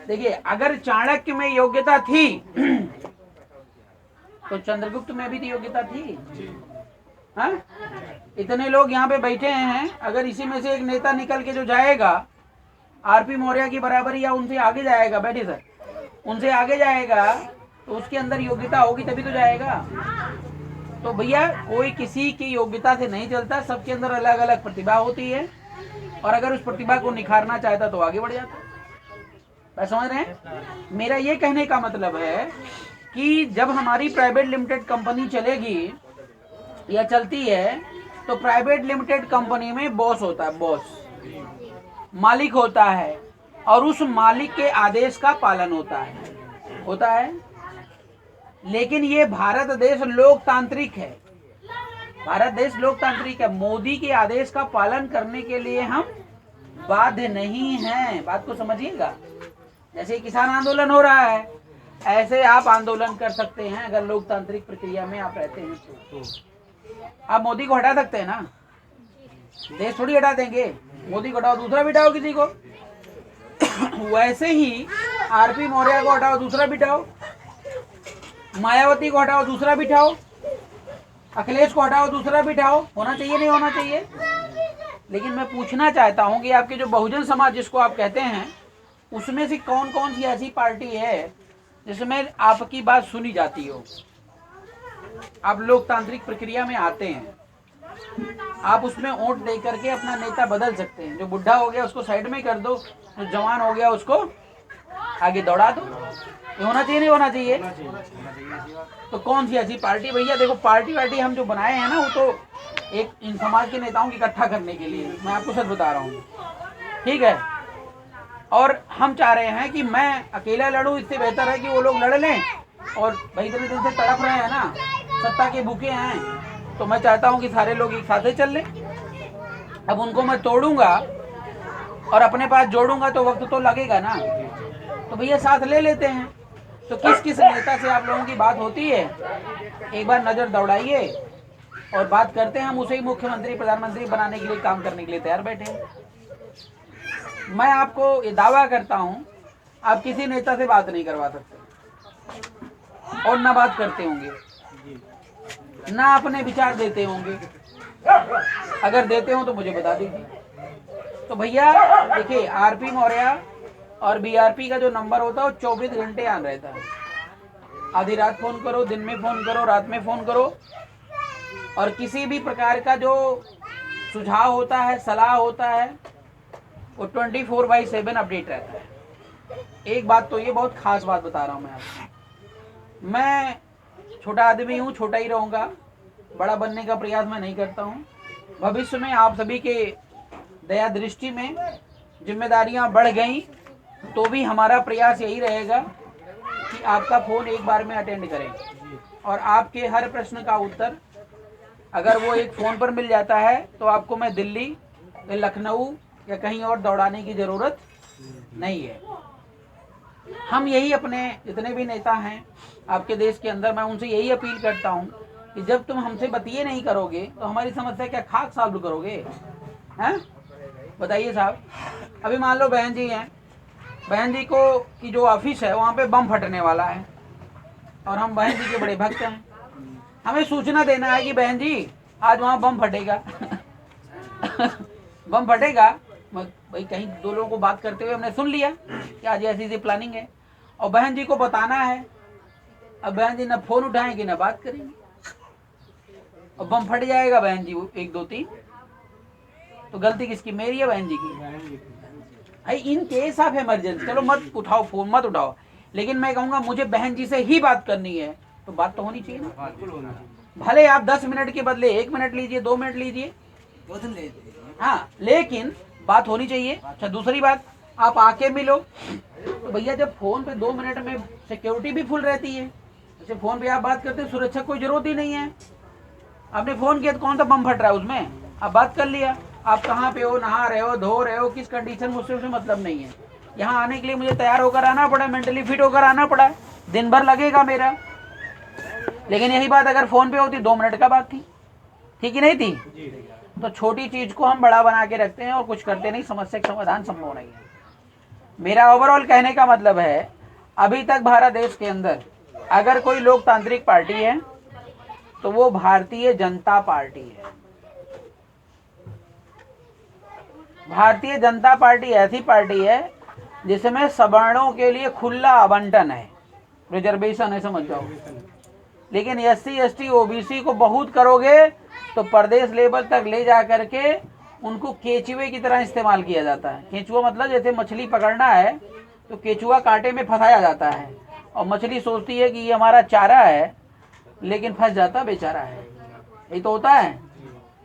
Speaker 1: देखिए अगर चाणक्य में योग्यता थी तो चंद्रगुप्त में भी तो योग्यता थी। हाँ, इतने लोग यहाँ पे बैठे हैं, अगर इसी में से एक नेता निकल के जो जाएगा आरपी मौर्य की बराबरी या उनसे आगे जाएगा, बैठे सर, उनसे आगे जाएगा तो उसके अंदर योग्यता होगी तभी तो जाएगा। तो भैया कोई किसी की योग्यता से नहीं चलता, सबके अंदर अलग अलग प्रतिभा होती है, और अगर उस प्रतिभा को निखारना चाहता तो आगे बढ़ जाता। समझ रहे हैं? मेरा ये कहने का मतलब है कि जब हमारी प्राइवेट लिमिटेड कंपनी चलेगी या चलती है तो प्राइवेट लिमिटेड कंपनी में बॉस होता है, बॉस मालिक होता है, और उस मालिक के आदेश का पालन होता है। लेकिन ये भारत देश लोकतांत्रिक है, भारत देश लोकतांत्रिक है। मोदी के आदेश का पालन करने के लिए हम बाध्य नहीं हैं, बात को समझिएगा। जैसे किसान आंदोलन हो रहा है, ऐसे आप आंदोलन कर सकते हैं अगर लोकतांत्रिक प्रक्रिया में आप रहते हैं तो। आप मोदी को हटा सकते हैं ना, देश थोड़ी हटा देंगे। मोदी को हटाओ दूसरा बिठाओ किसी को। वैसे ही आरपी मौर्य को हटाओ दूसरा बिठाओ, मायावती को हटाओ दूसरा बिठाओ, अखिलेश को हटाओ दूसरा बिठाओ। होना चाहिए नहीं होना चाहिए? लेकिन मैं पूछना चाहता हूं कि आपके जो बहुजन समाज जिसको आप कहते हैं, उसमें से कौन कौन सी ऐसी पार्टी है जिसमें आपकी बात सुनी जाती हो? आप लोकतांत्रिक प्रक्रिया में आते हैं, आप उसमें वोट दे करके अपना नेता बदल सकते हैं। जो बुढ़ा हो गया उसको साइड में कर दो, जो जवान हो गया उसको आगे दौड़ा दो। ये होना चाहिए नहीं होना चाहिए? तो कौन सी ऐसी पार्टी? भैया देखो, पार्टी हम जो बनाए हैं ना, वो तो एक इन समाज के नेताओं को इकट्ठा करने के लिए, मैं आपको सच बता रहा हूँ, ठीक है। और हम चाह रहे हैं कि मैं अकेला लड़ूं, इससे बेहतर है कि वो लोग लड़ लें। और भाई इतने दिन से तड़प रहे हैं ना, सत्ता के भूखे हैं, तो मैं चाहता हूं कि सारे लोग एक साथ चल लें। अब उनको मैं तोड़ूंगा और अपने पास जोड़ूंगा तो वक्त तो लगेगा ना, तो भैया साथ ले लेते हैं। तो किस किस नेता से आप लोगों की बात होती है, एक बार नजर दौड़ाइए और बात करते हैं। हम उसे ही मुख्यमंत्री प्रधानमंत्री बनाने के लिए काम करने के लिए तैयार बैठे हैं। मैं आपको ये दावा करता हूं, आप किसी नेता से बात नहीं करवा सकते और ना बात करते होंगे, ना अपने विचार देते होंगे। अगर देते हो तो मुझे बता दीजिए। तो भैया देखिए, आरपी मौर्य और बीआरपी का जो नंबर होता है वो 24 घंटे ऑन रहता है। आधी रात फोन करो, दिन में फोन करो, रात में फोन करो, और किसी भी प्रकार का जो सुझाव होता है, सलाह होता है, वो 24/7 अपडेट रहता है। एक बात तो ये बहुत खास बात बता रहा हूँ मैं आपको, मैं छोटा आदमी हूँ, छोटा ही रहूँगा, बड़ा बनने का प्रयास मैं नहीं करता हूँ। भविष्य में आप सभी के दया दृष्टि में जिम्मेदारियां बढ़ गई तो भी हमारा प्रयास यही रहेगा कि आपका फोन एक बार में अटेंड करें, और आपके हर प्रश्न का उत्तर अगर वो एक फ़ोन पर मिल जाता है तो आपको मैं दिल्ली या लखनऊ या कहीं और दौड़ाने की ज़रूरत नहीं है। हम यही अपने जितने भी नेता हैं आपके देश के अंदर, मैं उनसे यही अपील करता हूं कि जब तुम हमसे बतिए नहीं करोगे तो हमारी समस्या क्या खाक सॉल्व करोगे? हैं, बताइए साहब। अभी मान लो बहन जी हैं, बहन जी को की जो ऑफिस है वहाँ पे बम फटने वाला है, और हम बहन जी के बड़े भक्त हैं। हमें सूचना देना है कि बहन जी आज वहाँ बम फटेगा बम फटेगा। भाई कहीं दो लोगों को बात करते हुए हमने सुन लिया कि आज ऐसी ऐसी प्लानिंग है, और बहन जी को बताना है। अब बहन जी ना फोन उठाएंगे ना बात करेंगे, और बम फट जाएगा बहन जी 1 2 3, तो गलती किसकी, मेरी है बहन जी की? भाई इन केस ऑफ इमरजेंसी चलो मत उठाओ, फोन मत उठाओ, लेकिन मैं कहूँगा मुझे बहन जी से ही बात करनी है, तो बात तो होनी चाहिए ना। भले आप 10 मिनट के बदले 1 मिनट लीजिए, 2 मिनट लीजिए, हाँ, लेकिन बात होनी चाहिए। अच्छा, दूसरी बात, आप आके मिलो, तो भैया जब फोन पे 2 मिनट में सिक्योरिटी भी फुल रहती है, जैसे फोन पे आप बात करते हैं, सुरक्षा कोई जरूरत ही नहीं है। आपने फोन किया तो कौन सा बम फट रहा है उसमें, आप बात कर लिया। आप कहाँ पे हो, नहा रहे हो, धो रहे हो, किस कंडीशन, मुझसे उसे मतलब नहीं है। यहाँ आने के लिए मुझे तैयार होकर आना पड़ा, मेंटली फिट होकर आना पड़ा, दिन भर लगेगा मेरा। लेकिन यही बात अगर फोन पे होती 2 मिनट का बात थी, ठीक ही नहीं थी? तो छोटी चीज को हम बड़ा बना के रखते हैं और कुछ करते नहीं, समस्या का समाधान संभव नहीं है। मेरा ओवरऑल कहने का मतलब है, अभी तक भारत देश के अंदर अगर कोई लोकतांत्रिक पार्टी है तो वो भारतीय जनता पार्टी है। भारतीय जनता पार्टी ऐसी पार्टी है जिसमें सवर्णों के लिए खुला आवंटन है, रिजर्वेशन है, समझ जाओ। लेकिन SC ST OBC को बहुत करोगे तो प्रदेश लेवल तक ले जा करके उनको केचुए की तरह इस्तेमाल किया जाता है। केचुआ मतलब जैसे मछली पकड़ना है तो केचुआ कांटे में फंसाया जाता है और मछली सोचती है कि ये हमारा चारा है, लेकिन फंस जाता बेचारा है। यही तो होता है।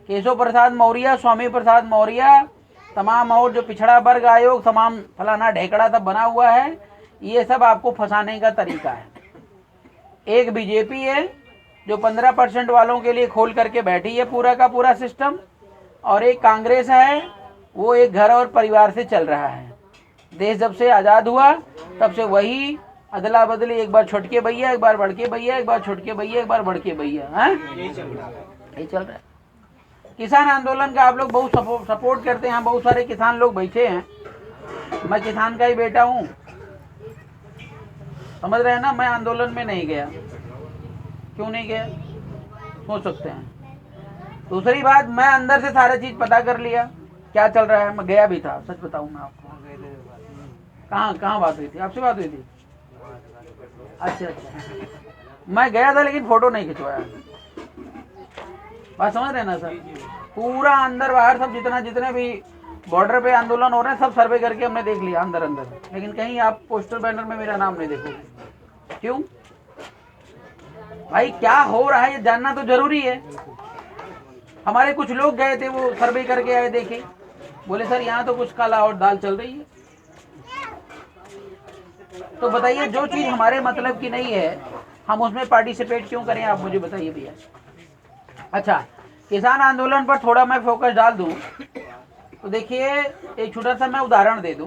Speaker 1: केशव प्रसाद मौर्य, स्वामी प्रसाद मौर्य, तमाम और जो पिछड़ा वर्ग आयोग, तमाम फलाना ढेकड़ा सब बना हुआ है, ये सब आपको फंसाने का तरीका है। एक बीजेपी है जो 15% वालों के लिए खोल करके बैठी है पूरा का पूरा सिस्टम, और एक कांग्रेस है वो एक घर और परिवार से चल रहा है। देश जब से आज़ाद हुआ तब से वही अदला बदली, एक बार छोटके भैया, एक बार बड़के भैया, एक बार छोटके भैया, एक बार बड़के भैया, हैं यही चल रहा है। किसान आंदोलन का आप लोग बहुत सपोर्ट करते हैं। यहाँ बहुत सारे किसान लोग बैठे हैं, मैं किसान का ही बेटा हूँ, समझ रहे हैं ना। मैं आंदोलन में नहीं गया, क्यों नहीं गया सोच सकते हैं। दूसरी बात, मैं अंदर से सारा चीज पता कर लिया क्या चल रहा है। मैं गया भी था, सच बताऊं मैं आपको। कहाँ बात हुई थी? आपसे बात हुई थी? अच्छा, मैं गया था लेकिन फोटो नहीं खिंचवाया। बात समझ रहे हैं ना सर? पूरा अंदर बाहर सब जितने भी बॉर्डर पे आंदोलन हो रहे हैं सब सर्वे करके हमने देख लिया अंदर, लेकिन कहीं आप पोस्टर बैनर में मेरा नाम नहीं देखोगे। क्यों भाई? क्या हो रहा है ये जानना तो जरूरी है। हमारे कुछ लोग गए थे, वो सर्वे करके आए, देखे, बोले सर यहाँ तो कुछ काला और दाल चल रही है। तो बताइए, जो चीज हमारे मतलब की नहीं है हम उसमें पार्टिसिपेट क्यों करें? आप मुझे बताइए भैया। अच्छा, किसान आंदोलन पर थोड़ा मैं फोकस डाल दूं तो देखिए, एक छोटा सा मैं उदाहरण दे दूं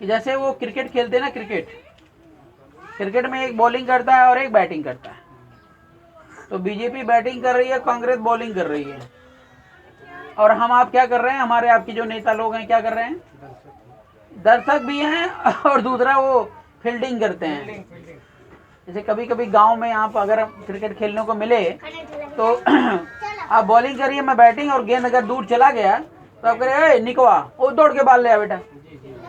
Speaker 1: कि जैसे वो क्रिकेट खेलते हैं ना, क्रिकेट में एक बॉलिंग करता है और एक बैटिंग करता है। तो बीजेपी बैटिंग कर रही है, कांग्रेस बॉलिंग कर रही है, और हम आप क्या कर रहे हैं? हमारे आपके जो नेता लोग हैं क्या कर रहे हैं? दर्शक भी हैं और दूसरा वो फील्डिंग करते हैं। जैसे कभी कभी गांव में आप अगर क्रिकेट खेलने को मिले तो आप बॉलिंग करिए, मैं बैटिंग, और गेंद अगर दूर चला गया तो आप करें निकवा, वो दौड़ के बाल ले आ बेटा।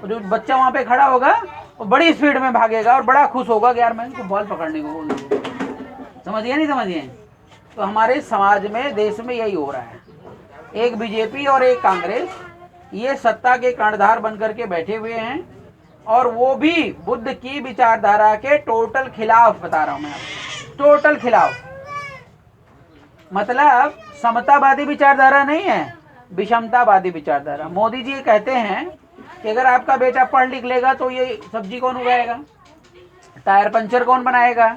Speaker 1: जो बच्चा वहां पे खड़ा होगा वो बड़ी स्पीड में भागेगा और बड़ा खुश होगा कि यार मैं इनको बॉल पकड़ने को बोल दूँ। समझिए नहीं समझिए? तो हमारे समाज में, देश में यही हो रहा है। एक बीजेपी और एक कांग्रेस ये सत्ता के कर्णधार बन करके बैठे हुए हैं, और वो भी बुद्ध की विचारधारा के टोटल खिलाफ। बता रहा हूं मैं आपको, टोटल खिलाफ। मतलब समतावादी विचारधारा नहीं है, विषमतावादी विचारधारा। मोदी जी कहते हैं कि अगर आपका बेटा पढ़ लिख लेगा तो ये सब्जी कौन उगाएगा, टायर पंचर कौन बनाएगा,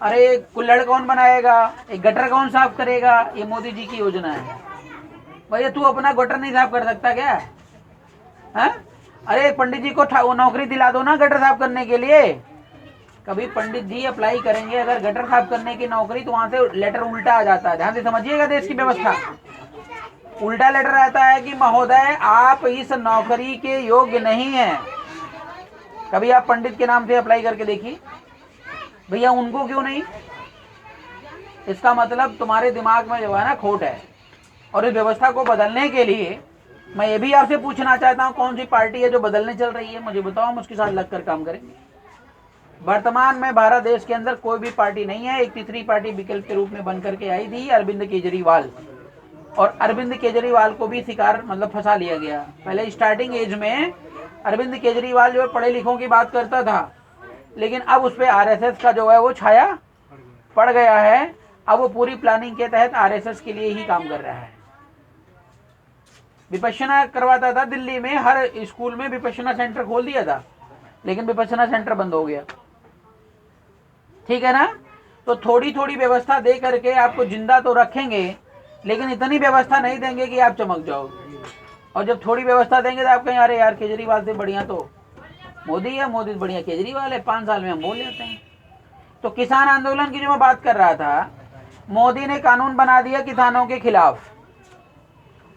Speaker 1: अरे कुल्हड़ कौन बनाएगा, एक गटर कौन साफ करेगा। ये मोदी जी की योजना है। भैया तू अपना गटर नहीं साफ कर सकता क्या? है? अरे पंडित जी को नौकरी दिला दो ना गटर साफ करने के लिए। कभी पंडित जी अप्लाई करेंगे अगर गटर साफ करने की नौकरी, तो वहां से लेटर उल्टा आ जाता है। ध्यान से समझिएगा, देश की व्यवस्था उल्टा लेटर आता है कि महोदय आप इस नौकरी के योग्य नहीं है। कभी आप पंडित के नाम से अप्लाई करके देखिए, भैया उनको क्यों नहीं? इसका मतलब तुम्हारे दिमाग में जो है ना खोट है। और इस व्यवस्था को बदलने के लिए मैं ये भी आपसे पूछना चाहता हूँ, कौन सी पार्टी है जो बदलने चल रही है? मुझे बताओ, हम उसके साथ लगकर काम करेंगे। वर्तमान में भारत देश के अंदर कोई भी पार्टी नहीं है। एक तीसरी पार्टी विकल्प के रूप में बन करके आई थी, अरविंद केजरीवाल, और अरविंद केजरीवाल को भी शिकार मतलब फंसा लिया गया। पहले स्टार्टिंग एज में अरविंद केजरीवाल जो पढ़े लिखों की बात करता था, लेकिन अब उस पर आरएसएस का जो है वो छाया पड़ गया है। अब वो पूरी प्लानिंग के तहत आरएसएस के लिए ही काम कर रहा है। विपश्यना करवाता था दिल्ली में, हर स्कूल में विपश्यना सेंटर खोल दिया था, लेकिन विपश्यना सेंटर बंद हो गया। ठीक है ना? तो थोड़ी थोड़ी व्यवस्था दे करके आपको जिंदा तो रखेंगे, लेकिन इतनी व्यवस्था नहीं देंगे कि आप चमक जाओगे। और जब थोड़ी व्यवस्था देंगे तो आप कहें अरे यार केजरीवाल से बढ़िया तो मोदी है, मोदी से बढ़िया केजरीवाल है, 5 साल में हम बोल लेते हैं। तो किसान आंदोलन की जो मैं बात कर रहा था, मोदी ने कानून बना दिया किसानों के खिलाफ,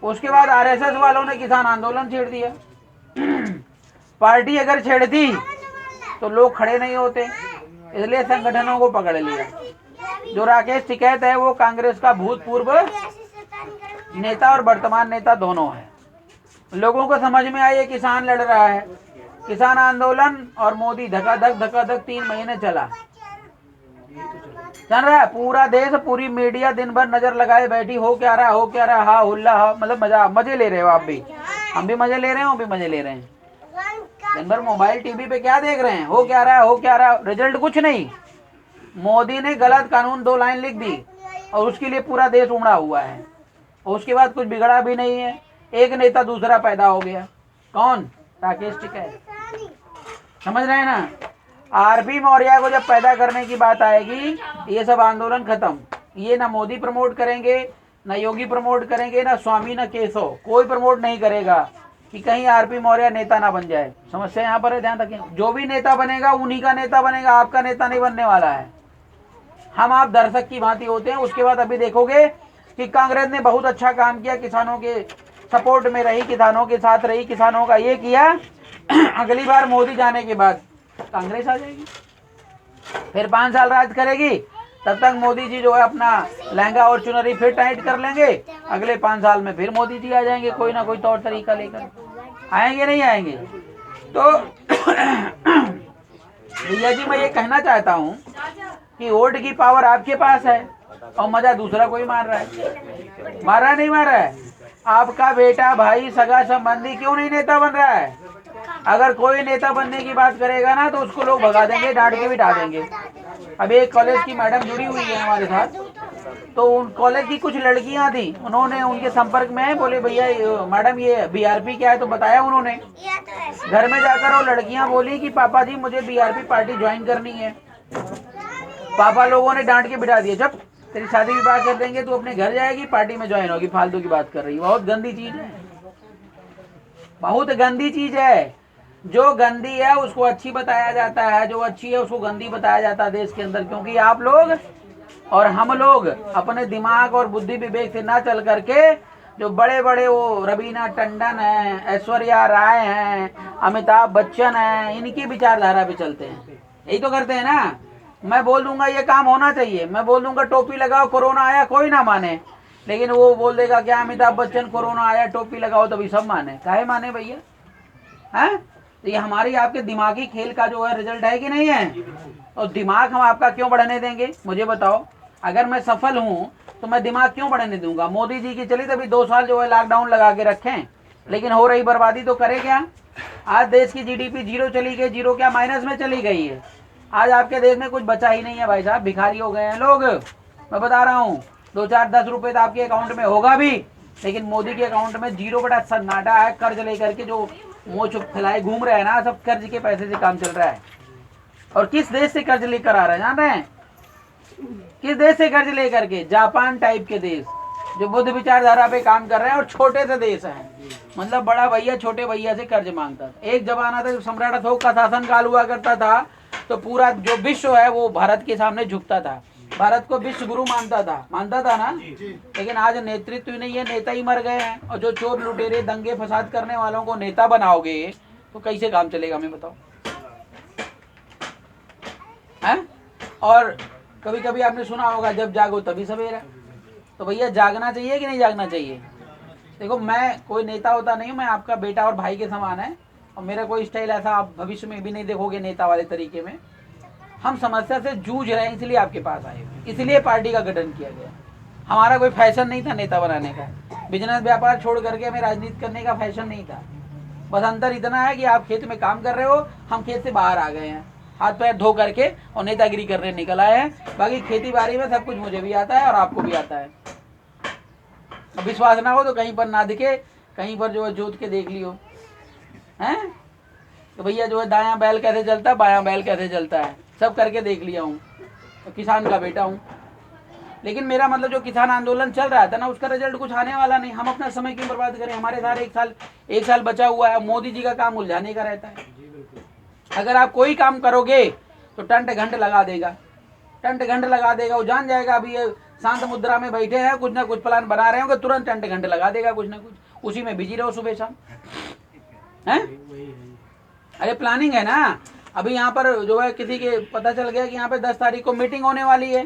Speaker 1: उसके बाद आरएसएस वालों ने किसान आंदोलन छेड़ दिया। पार्टी अगर छेड़ती तो लोग खड़े नहीं होते, इसलिए संगठनों को पकड़ लिया। जो राकेश टिकैत है वो कांग्रेस का भूतपूर्व नेता और वर्तमान नेता दोनों है। लोगों को समझ में आई किसान लड़ रहा है। किसान आंदोलन और मोदी धकाधक 3 महीने चला। चल रहा है पूरा देश, पूरी मीडिया दिन भर नजर लगाए बैठी, हो क्या रहा है, हो क्या रहा है, हा हुल्ला हा, मतलब मजे ले रहे हो आप भी, हम भी मजे ले रहे हैं, वो भी मजे ले रहे हैं। दिन भर मोबाइल टीवी पे क्या देख रहे हैं, हो क्या रहा है, हो क्या रहा है, रिजल्ट कुछ नहीं। मोदी ने गलत कानून 2 लाइन लिख दी और उसके लिए पूरा देश उमड़ा हुआ है, और उसके बाद कुछ बिगड़ा भी नहीं है। एक नेता दूसरा पैदा हो गया, कौन? राकेश टिकैत। समझ रहे हैं ना? आरपी मौर्य को जब पैदा करने की बात आएगी, ये सब आंदोलन खत्म। ये ना मोदी प्रमोट करेंगे, ना योगी प्रमोट करेंगे, ना स्वामी, ना केशव, कोई प्रमोट नहीं करेगा कि कहीं आरपी मौर्य नेता ना बन जाए। समस्या यहाँ पर है, ध्यान रखें। जो भी नेता बनेगा उन्हीं का नेता बनेगा, आपका नेता नहीं बनने वाला है। हम आप दर्शक की भांति होते हैं। उसके बाद अभी देखोगे कि कांग्रेस ने बहुत अच्छा काम किया, किसानों के सपोर्ट में रही, किसानों के साथ रही, किसानों का ये किया। अगली बार मोदी जाने के बाद कांग्रेस आ जाएगी, फिर 5 साल राज करेगी। तब तक मोदी जी जो है अपना लहंगा और चुनरी फिर टाइट कर लेंगे। अगले 5 साल में फिर मोदी जी आ जाएंगे, कोई ना कोई तौर तरीका लेकर। आएंगे नहीं आएंगे? तो भैया जी मैं ये कहना चाहता हूँ कि वोट की पावर आपके पास है और मजा दूसरा कोई मार रहा है। मार रहा नहीं मार रहा है? आपका बेटा, भाई, सगा संबंधी क्यों नहीं नेता बन रहा है? अगर कोई नेता बनने की बात करेगा ना तो उसको लोग भगा देंगे, डांट के बिठा देंगे। अब एक कॉलेज की मैडम जुड़ी हुई है हमारे साथ, तो उन कॉलेज की कुछ लड़कियां थी, उन्होंने उनके संपर्क में है, बोले भैया मैडम ये बीआरपी क्या है, तो बताया उन्होंने। घर में जाकर वो लड़कियां बोली कि पापा जी मुझे बीआरपी पार्टी ज्वाइन करनी है। पापा लोगों ने डांट के बिठा दिया, जब तेरी शादी विवाह कर देंगे, तू अपने घर जाएगी, पार्टी में ज्वाइन होगी, फालतू की बात कर रही है। बहुत गंदी चीज है, बहुत गंदी चीज है। जो गंदी है उसको अच्छी बताया जाता है, जो अच्छी है उसको गंदी बताया जाता है देश के अंदर। क्योंकि आप लोग और हम लोग अपने दिमाग और बुद्धि विवेक से ना चल करके जो बड़े बड़े वो रवीना टंडन है, ऐश्वर्या राय हैं, अमिताभ बच्चन हैं, इनकी विचारधारा पे चलते हैं। यही तो करते हैं ना। मैं बोल दूंगा ये काम होना चाहिए, मैं बोल दूंगा टोपी लगाओ, कोरोना आया, कोई ना माने, लेकिन वो बोल देगा क्या अमिताभ बच्चन कोरोना आया टोपी लगाओ तभी सब माने। काहे माने भैया? हैं? तो ये हमारी आपके दिमागी खेल का जो है रिजल्ट है कि नहीं है? और दिमाग हम आपका क्यों बढ़ने देंगे, मुझे बताओ। अगर मैं सफल हूँ तो मैं दिमाग क्यों बढ़ने दूंगा? मोदी जी की चली तभी 2 साल जो है लॉकडाउन लगा के रखें, लेकिन हो रही बर्बादी तो करे क्या? आज देश की जीडीपी 0 चली गई, 0 क्या माइनस में चली गई है। आज आपके देश में कुछ बचा ही नहीं है भाई साहब, भिखारी हो गए हैं लोग। मैं बता रहा हूँ 2, 4, 10 रुपए तो आपके अकाउंट में होगा भी, लेकिन मोदी के अकाउंट में 0 बटा सन्नाटा है। कर्ज लेकर के जो मोच फैलाए घूम रहे हैं ना, सब कर्ज के पैसे से काम चल रहा है। और किस देश से कर्ज लेकर आ रहा है जान रहे हैं? किस देश से कर्ज लेकर के? जापान टाइप के देश जो बुद्ध विचारधारा पे काम कर रहे हैं और छोटे से देश हैं। मतलब बड़ा भैया छोटे भैया से कर्ज मांगता था। एक जमाना था जब सम्राट अशोक का शासन काल हुआ करता था, तो पूरा जो विश्व है वो भारत के सामने झुकता था, भारत को विश्व गुरु मानता था ना। लेकिन आज नेतृत्व ही नहीं है, नेता ही मर गए हैं। और जो चोर लुटेरे दंगे फसाद करने वालों को नेता बनाओगे तो कैसे काम चलेगा, हमें बताओ हैं? और कभी कभी आपने सुना होगा जब जागो तभी सवेरा। तो भैया जागना चाहिए कि नहीं जागना चाहिए? देखो मैं कोई नेता होता नहीं हूँ, मैं आपका बेटा और भाई के समान है, और मेरा कोई स्टाइल ऐसा आप भविष्य में भी नहीं देखोगे नेता वाले तरीके में। हम समस्या से जूझ रहे हैं, इसलिए आपके पास आए, इसलिए पार्टी का गठन किया गया। हमारा कोई फैशन नहीं था नेता बनाने का, बिजनेस व्यापार छोड़ करके हमें राजनीति करने का फैशन नहीं था। बस अंतर इतना है कि आप खेत में काम कर रहे हो, हम खेत से बाहर आ गए हैं, हाथ पैर धो करके और नेतागिरी करने निकल आए हैं। बाकी खेती बाड़ी में सब कुछ मुझे भी आता है और आपको भी आता है। अब विश्वास ना हो तो कहीं पर ना दिखे, कहीं पर जो है जोत के देख लियो हैं। तो भैया जो है दायां बैल कैसे चलता है, बायां बैल कैसे चलता है, सब करके देख लिया हूँ। तो किसान का बेटा हूँ। लेकिन मेरा मतलब जो किसान आंदोलन चल रहा था ना, उसका रिजल्ट कुछ आने वाला नहीं। हम अपना समय क्यों बर्बाद करें? हमारे सारे एक साल बचा हुआ है। मोदी जी का काम उलझाने का रहता है। अगर आप कोई काम करोगे तो टंट घंट लगा देगा, टंट घंट लगा देगा। वो जान जाएगा अभी ये शांत मुद्रा में बैठे हैं, कुछ ना कुछ प्लान बना रहे होंगे, तुरंत टंट घंट लगा देगा कुछ ना कुछ, उसी में बिजी रहो सुबह शाम हैं। अरे प्लानिंग है ना। अभी यहाँ पर जो है किसी के पता चल गया कि यहाँ पे 10 तारीख को मीटिंग होने वाली है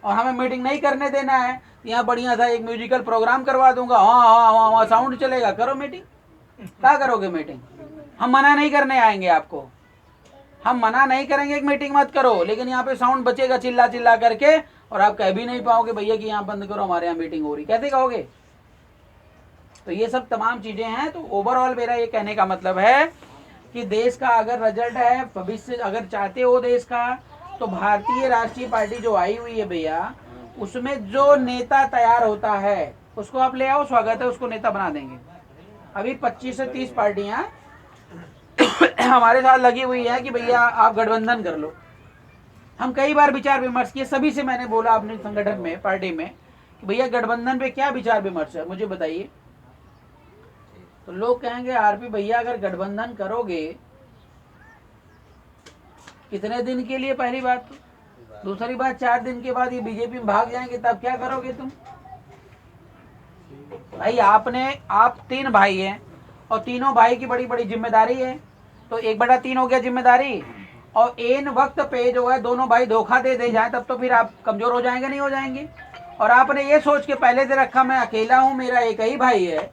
Speaker 1: और हमें मीटिंग नहीं करने देना है। यहाँ बढ़िया सा एक म्यूजिकल प्रोग्राम करवा दूंगा, हाँ साउंड चलेगा, करो मीटिंग। क्या करोगे मीटिंग? हम मना नहीं करने आएंगे आपको, हम मना नहीं करेंगे कि मीटिंग मत करो, लेकिन यहाँ पे साउंड बचेगा चिल्ला चिल्ला करके, और आप कह भी नहीं पाओगे भैया कि यहाँ बंद करो, हमारे यहाँ मीटिंग हो रही, कैसे कहोगे? तो ये सब तमाम चीजें हैं। तो ओवरऑल मेरा ये कहने का मतलब है कि देश का अगर रिजल्ट है, भविष्य अगर चाहते हो देश का, तो भारतीय राष्ट्रीय पार्टी जो आई हुई है भैया, उसमें जो नेता तैयार होता है उसको आप ले आओ, स्वागत है, उसको नेता बना देंगे। अभी 25 से 30 पार्टियां हमारे साथ लगी हुई है कि भैया आप गठबंधन कर लो। हम कई बार विचार विमर्श किए, सभी से मैंने बोला अपने संगठन में, पार्टी में, कि भैया गठबंधन पे क्या विचार विमर्श है, मुझे बताइए। तो लोग कहेंगे आरपी भैया अगर गठबंधन करोगे कितने दिन के लिए, पहली बात। दूसरी बात, 4 दिन के बाद ये बीजेपी में भाग जाएंगे, तब क्या करोगे तुम? भाई आप 3 भाई हैं और तीनों भाई की बड़ी बड़ी जिम्मेदारी है, तो 1/3 हो गया जिम्मेदारी, और एन वक्त पे जो है दोनों भाई धोखा दे जाए, तब तो फिर आप कमजोर हो जाएंगे, नहीं हो जाएंगे? और आपने ये सोच के पहले से रखा मैं अकेला हूं, मेरा एक ही भाई है,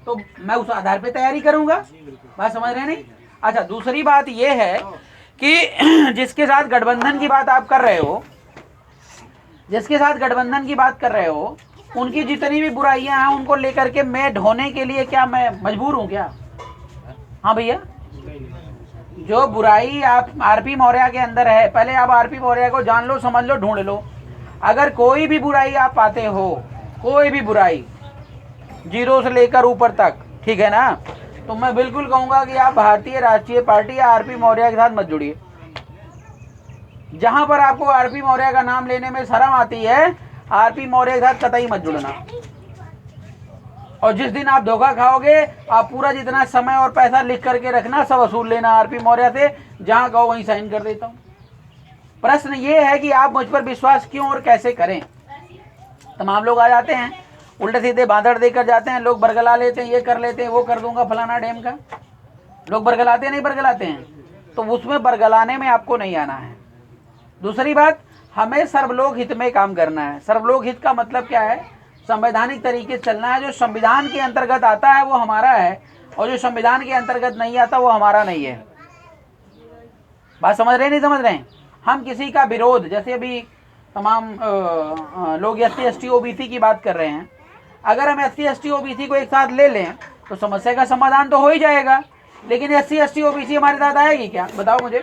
Speaker 1: तो मैं उस आधार पे तैयारी करूंगा। बात समझ रहे नहीं? अच्छा, दूसरी बात ये है कि जिसके साथ गठबंधन की बात आप कर रहे हो, जिसके साथ गठबंधन की बात कर रहे हो, उनकी जितनी भी बुराइयां हैं उनको लेकर के मैं ढोने के लिए क्या मैं मजबूर हूं क्या? हाँ भैया, जो बुराई आप आरपी मौर्य के अंदर है, पहले आप आरपी मौर्य को जान लो, समझ लो, ढूंढ लो। अगर कोई भी बुराई आप पाते हो, कोई भी बुराई 0 से लेकर ऊपर तक, ठीक है ना, तो मैं बिल्कुल कहूंगा कि आप भारतीय राष्ट्रीय पार्टी या आरपी मौर्य के साथ मत जुड़िए। जहां पर आपको आरपी मौर्य का नाम लेने में शर्म आती है, आरपी मौर्य के साथ कतई मत जुड़ना। और जिस दिन आप धोखा खाओगे, आप पूरा जितना समय और पैसा लिख करके रखना, सब वसूल लेना आरपी मौर्य से, जहां कहो वहीं साइन कर देता हूं। प्रश्न ये है कि आप मुझ पर विश्वास क्यों और कैसे करें। तमाम लोग आ जाते हैं, उल्टे सीधे बांधड़ देकर जाते हैं, लोग बरगला लेते हैं, ये कर लेते हैं, वो कर दूंगा फलाना डैम का। लोग बरगलाते हैं, नहीं बरगलाते हैं, तो उसमें बरगलाने में आपको नहीं आना है। दूसरी बात, हमें सर्वलोक हित में काम करना है। सर्वलोक हित का मतलब क्या है? संवैधानिक तरीके से चलना है। जो संविधान के अंतर्गत आता है वो हमारा है, और जो संविधान के अंतर्गत नहीं आता वो हमारा नहीं है। बात समझ रहे नहीं समझ रहे हैं? हम किसी का विरोध, जैसे अभी तमाम लोग SC ST OBC की बात कर रहे हैं, अगर हम SC ST OBC को एक साथ ले लें तो समस्या का समाधान तो हो ही जाएगा। लेकिन SC ST OBC हमारे साथ आएगी क्या? बताओ मुझे।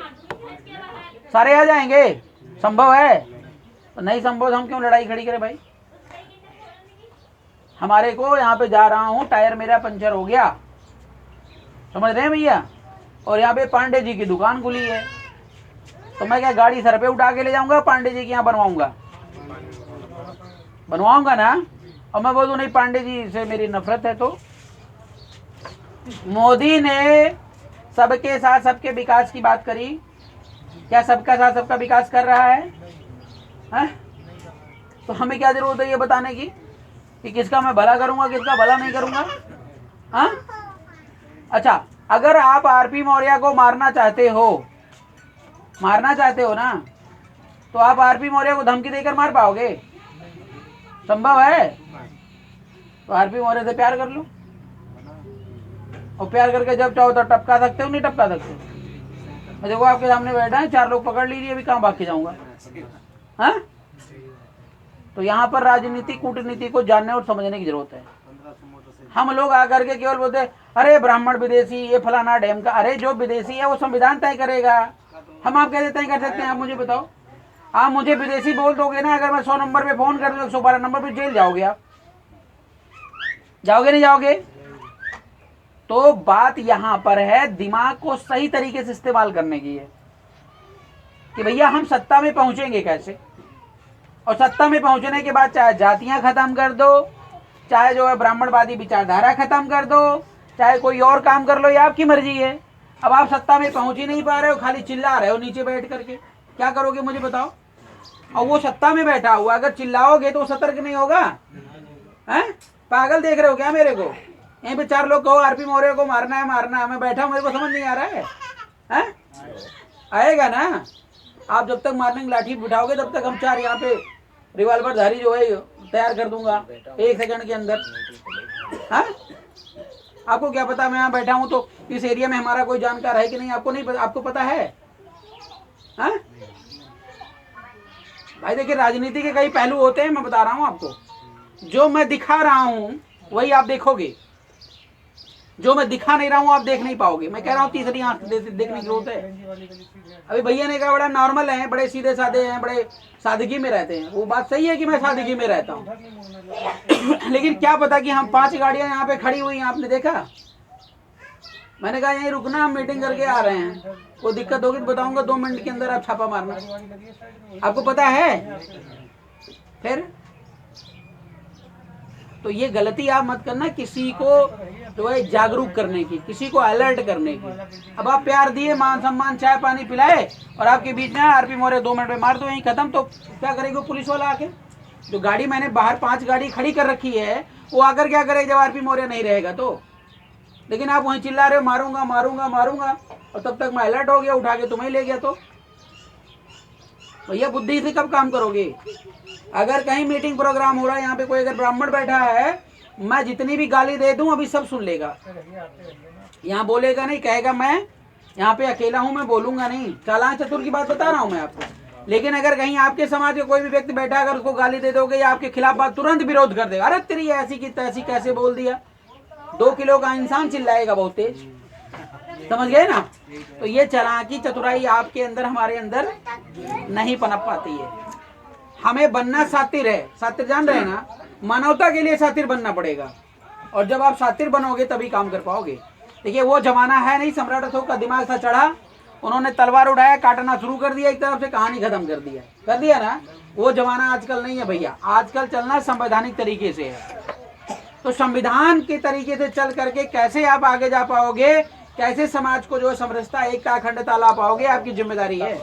Speaker 1: सारे आ जाएंगे? संभव है? तो नहीं संभव, हम क्यों लड़ाई खड़ी करें भाई? हमारे को यहाँ पे जा रहा हूँ, टायर मेरा पंचर हो गया, समझ रहे हैं भैया, और यहाँ पे पांडे जी की दुकान खुली है, तो मैं क्या गाड़ी सर पे उठा के ले जाऊंगा, पांडे जी के यहाँ बनवाऊंगा ना? और मैं बोलूँ नहीं पांडे जी से मेरी नफरत है, तो मोदी ने सबके साथ सबके विकास की बात करी, क्या सबका साथ सबका विकास कर रहा है? तो हमें क्या जरूरत है ये बताने की कि किसका मैं भला करूंगा, किसका भला नहीं करूंगा? हाँ? अच्छा, अगर आप आरपी मौर्य को मारना चाहते हो ना, तो आप आरपी मौर्य को धमकी देकर मार पाओगे? संभव है? तो आरपी मौर्य से प्यार कर लो, और प्यार करके जब चाहो तो टपका सकते हो, नहीं टपका सकते? देखो आपके सामने बैठा है, 4 लोग पकड़ लीजिए, अभी कहाँ भाग के जाऊंगा? हाँ? तो यहाँ पर राजनीति कूटनीति को जानने और समझने की जरूरत है। हम लोग आकर के केवल बोलते अरे ब्राह्मण विदेशी, ये फलाना डैम का, अरे जो विदेशी है वो संविधान तय करेगा, हम आप कैसे तय कर सकते हैं? आप मुझे बताओ। आप मुझे विदेशी बोल दोगे ना, अगर मैं 100 नंबर पे फोन कर दूं, 112 नंबर पे जेल जाओगे आप, जाओगे नहीं जाओगे? तो बात यहां पर है दिमाग को सही तरीके से इस्तेमाल करने की है कि भैया हम सत्ता में पहुंचेंगे कैसे, और सत्ता में पहुंचने के बाद चाहे जातियां खत्म कर दो, चाहे जो है ब्राह्मणवादी विचारधारा खत्म कर दो, चाहे कोई और काम कर लो, ये आपकी मर्जी है। अब आप सत्ता में पहुंच ही नहीं पा रहे हो, खाली चिल्ला रहे हो नीचे बैठ करके, क्या करोगे मुझे बताओ? और वो सत्ता में बैठा हुआ, अगर चिल्लाओगे तो सतर्क नहीं होगा? हैं? पागल देख रहे हो क्या मेरे को? यहीं पे 4 लोग कहो आरपी मौर्य को मारना है, मैं बैठा हूं, मेरे को समझ नहीं आ रहा है? हैं? आएगा ना? आप जब तक मारने की लाठी बिठाओगे तब तक हम 4 यहाँ पे रिवॉल्वर धारी जो है तैयार कर दूंगा 1 सेकंड के अंदर। हाँ? आपको क्या पता मैं यहाँ बैठा हूँ तो इस एरिया में हमारा कोई जानकार है कि नहीं? आपको नहीं पता? आपको पता है? हाँ भाई देखिए, राजनीति के कई पहलू होते हैं, मैं बता रहा हूं आपको। जो मैं दिखा रहा हूं वही आप देखोगे, जो मैं दिखा नहीं रहा हूं आप देख नहीं पाओगे। मैं कह रहा हूं तीसरी आंख देखने की जरूरत है। अभी भैया ने कहा बड़ा नॉर्मल है, बड़े सीधे साधे हैं, बड़े सादगी में रहते हैं। वो बात सही है कि मैं सादगी में रहता हूं लेकिन क्या पता कि हम 5 गाड़ियां यहाँ पे खड़ी हुई हैं, आपने देखा। मैंने कहा यहीं रुकना, हम मीटिंग करके आ रहे हैं, कोई दिक्कत होगी तो बताऊंगा, 2 मिनट के अंदर आप छापा मारना। आपको पता है फिर तो ये गलती आप मत करना किसी को जो है जागरूक करने की, किसी को अलर्ट करने की। अब आप प्यार दिए, मान सम्मान, चाय पानी पिलाए और आपके बीच में आरपी मौर्य 2 मिनट में मार दो, यहीं खत्म, तो क्या करेगा पुलिस वाला आके? जो गाड़ी मैंने बाहर 5 गाड़ी खड़ी कर रखी है वो आकर क्या करेगा जब आरपी मौर्य नहीं रहेगा तो? लेकिन आप वहीं चिल्ला रहे हो मारूंगा मारूंगा मारूंगा, और तब तक मैं अलर्ट हो गया, उठा के तुम्हें ले गया। तो भैया बुद्धि से कब काम करोगे? अगर कहीं मीटिंग प्रोग्राम हो रहा है, यहाँ पे कोई अगर ब्राह्मण बैठा है, मैं जितनी भी गाली दे दूं अभी सब सुन लेगा। यहाँ बोलेगा नहीं, कहेगा मैं यहाँ पे अकेला हूं, मैं बोलूंगा नहीं। चालाक चतुर की बात बता रहा हूं मैं आपको। लेकिन अगर कहीं आपके समाज के कोई भी व्यक्ति बैठा, अगर उसको गाली दे दोगे या आपके खिलाफ बात, तुरंत विरोध कर देगा। अरे तेरी ऐसी की तैसी कैसे बोल दिया? 2 किलो का इंसान चिल्लाएगा बहुत तेज, समझ गए ना? तो ये चालाकी चतुराई आपके अंदर, हमारे अंदर नहीं पनप पाती है। हमें बनना सातिर है। सातिर जान रहे हैं ना? मानवता के लिए सातिर बनना पड़ेगा, और जब आप सातिर बनोगे तभी काम कर पाओगे। देखिए वो जमाना है नहीं, सम्राट अशोक का दिमाग था चढ़ा, उन्होंने तलवार उठाया, काटना शुरू कर दिया, एक तरफ से कहानी खत्म कर दिया ना। वो जमाना आजकल नहीं है भैया, आजकल चलना संवैधानिक तरीके से है। तो संविधान के तरीके से चल करके कैसे आप आगे जा पाओगे, कैसे समाज को जो समरसता, एकता, अखंडता ला पाओगे, आपकी जिम्मेदारी है।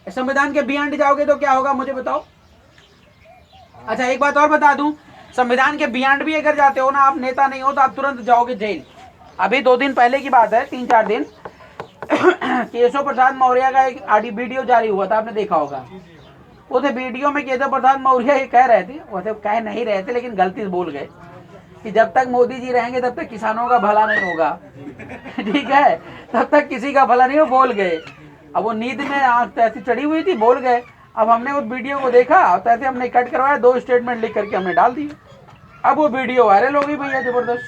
Speaker 1: संविधान के बियॉन्ड जाओगे तो क्या होगा मुझे बताओ? अच्छा एक बात और बता दूं, संविधान के बियॉन्ड भी अगर जाते हो ना, आप नेता नहीं हो तो आप तुरंत जाओगे जेल। अभी 2 दिन पहले की बात है, 3-4 दिन केशव प्रसाद मौर्य का एक ऑडियो वीडियो जारी हुआ था, आपने देखा होगा। उस वीडियो में केशव प्रसाद मौर्य ये कह रहे थे, वैसे कह नहीं रहे थे लेकिन गलती से बोल गए, कि जब तक मोदी जी रहेंगे तब तक किसानों का भला नहीं होगा ठीक है, तब तक किसी का भला नहीं हो, बोल गए। अब वो नींद में आंख ऐसी चढ़ी हुई थी, बोल गए। अब हमने उस वीडियो को देखा तो ऐसे हमने कट करवाया, 2 स्टेटमेंट लिख करके हमने डाल दिए। अब वो वीडियो वायरल हो गई भैया, जबरदस्त।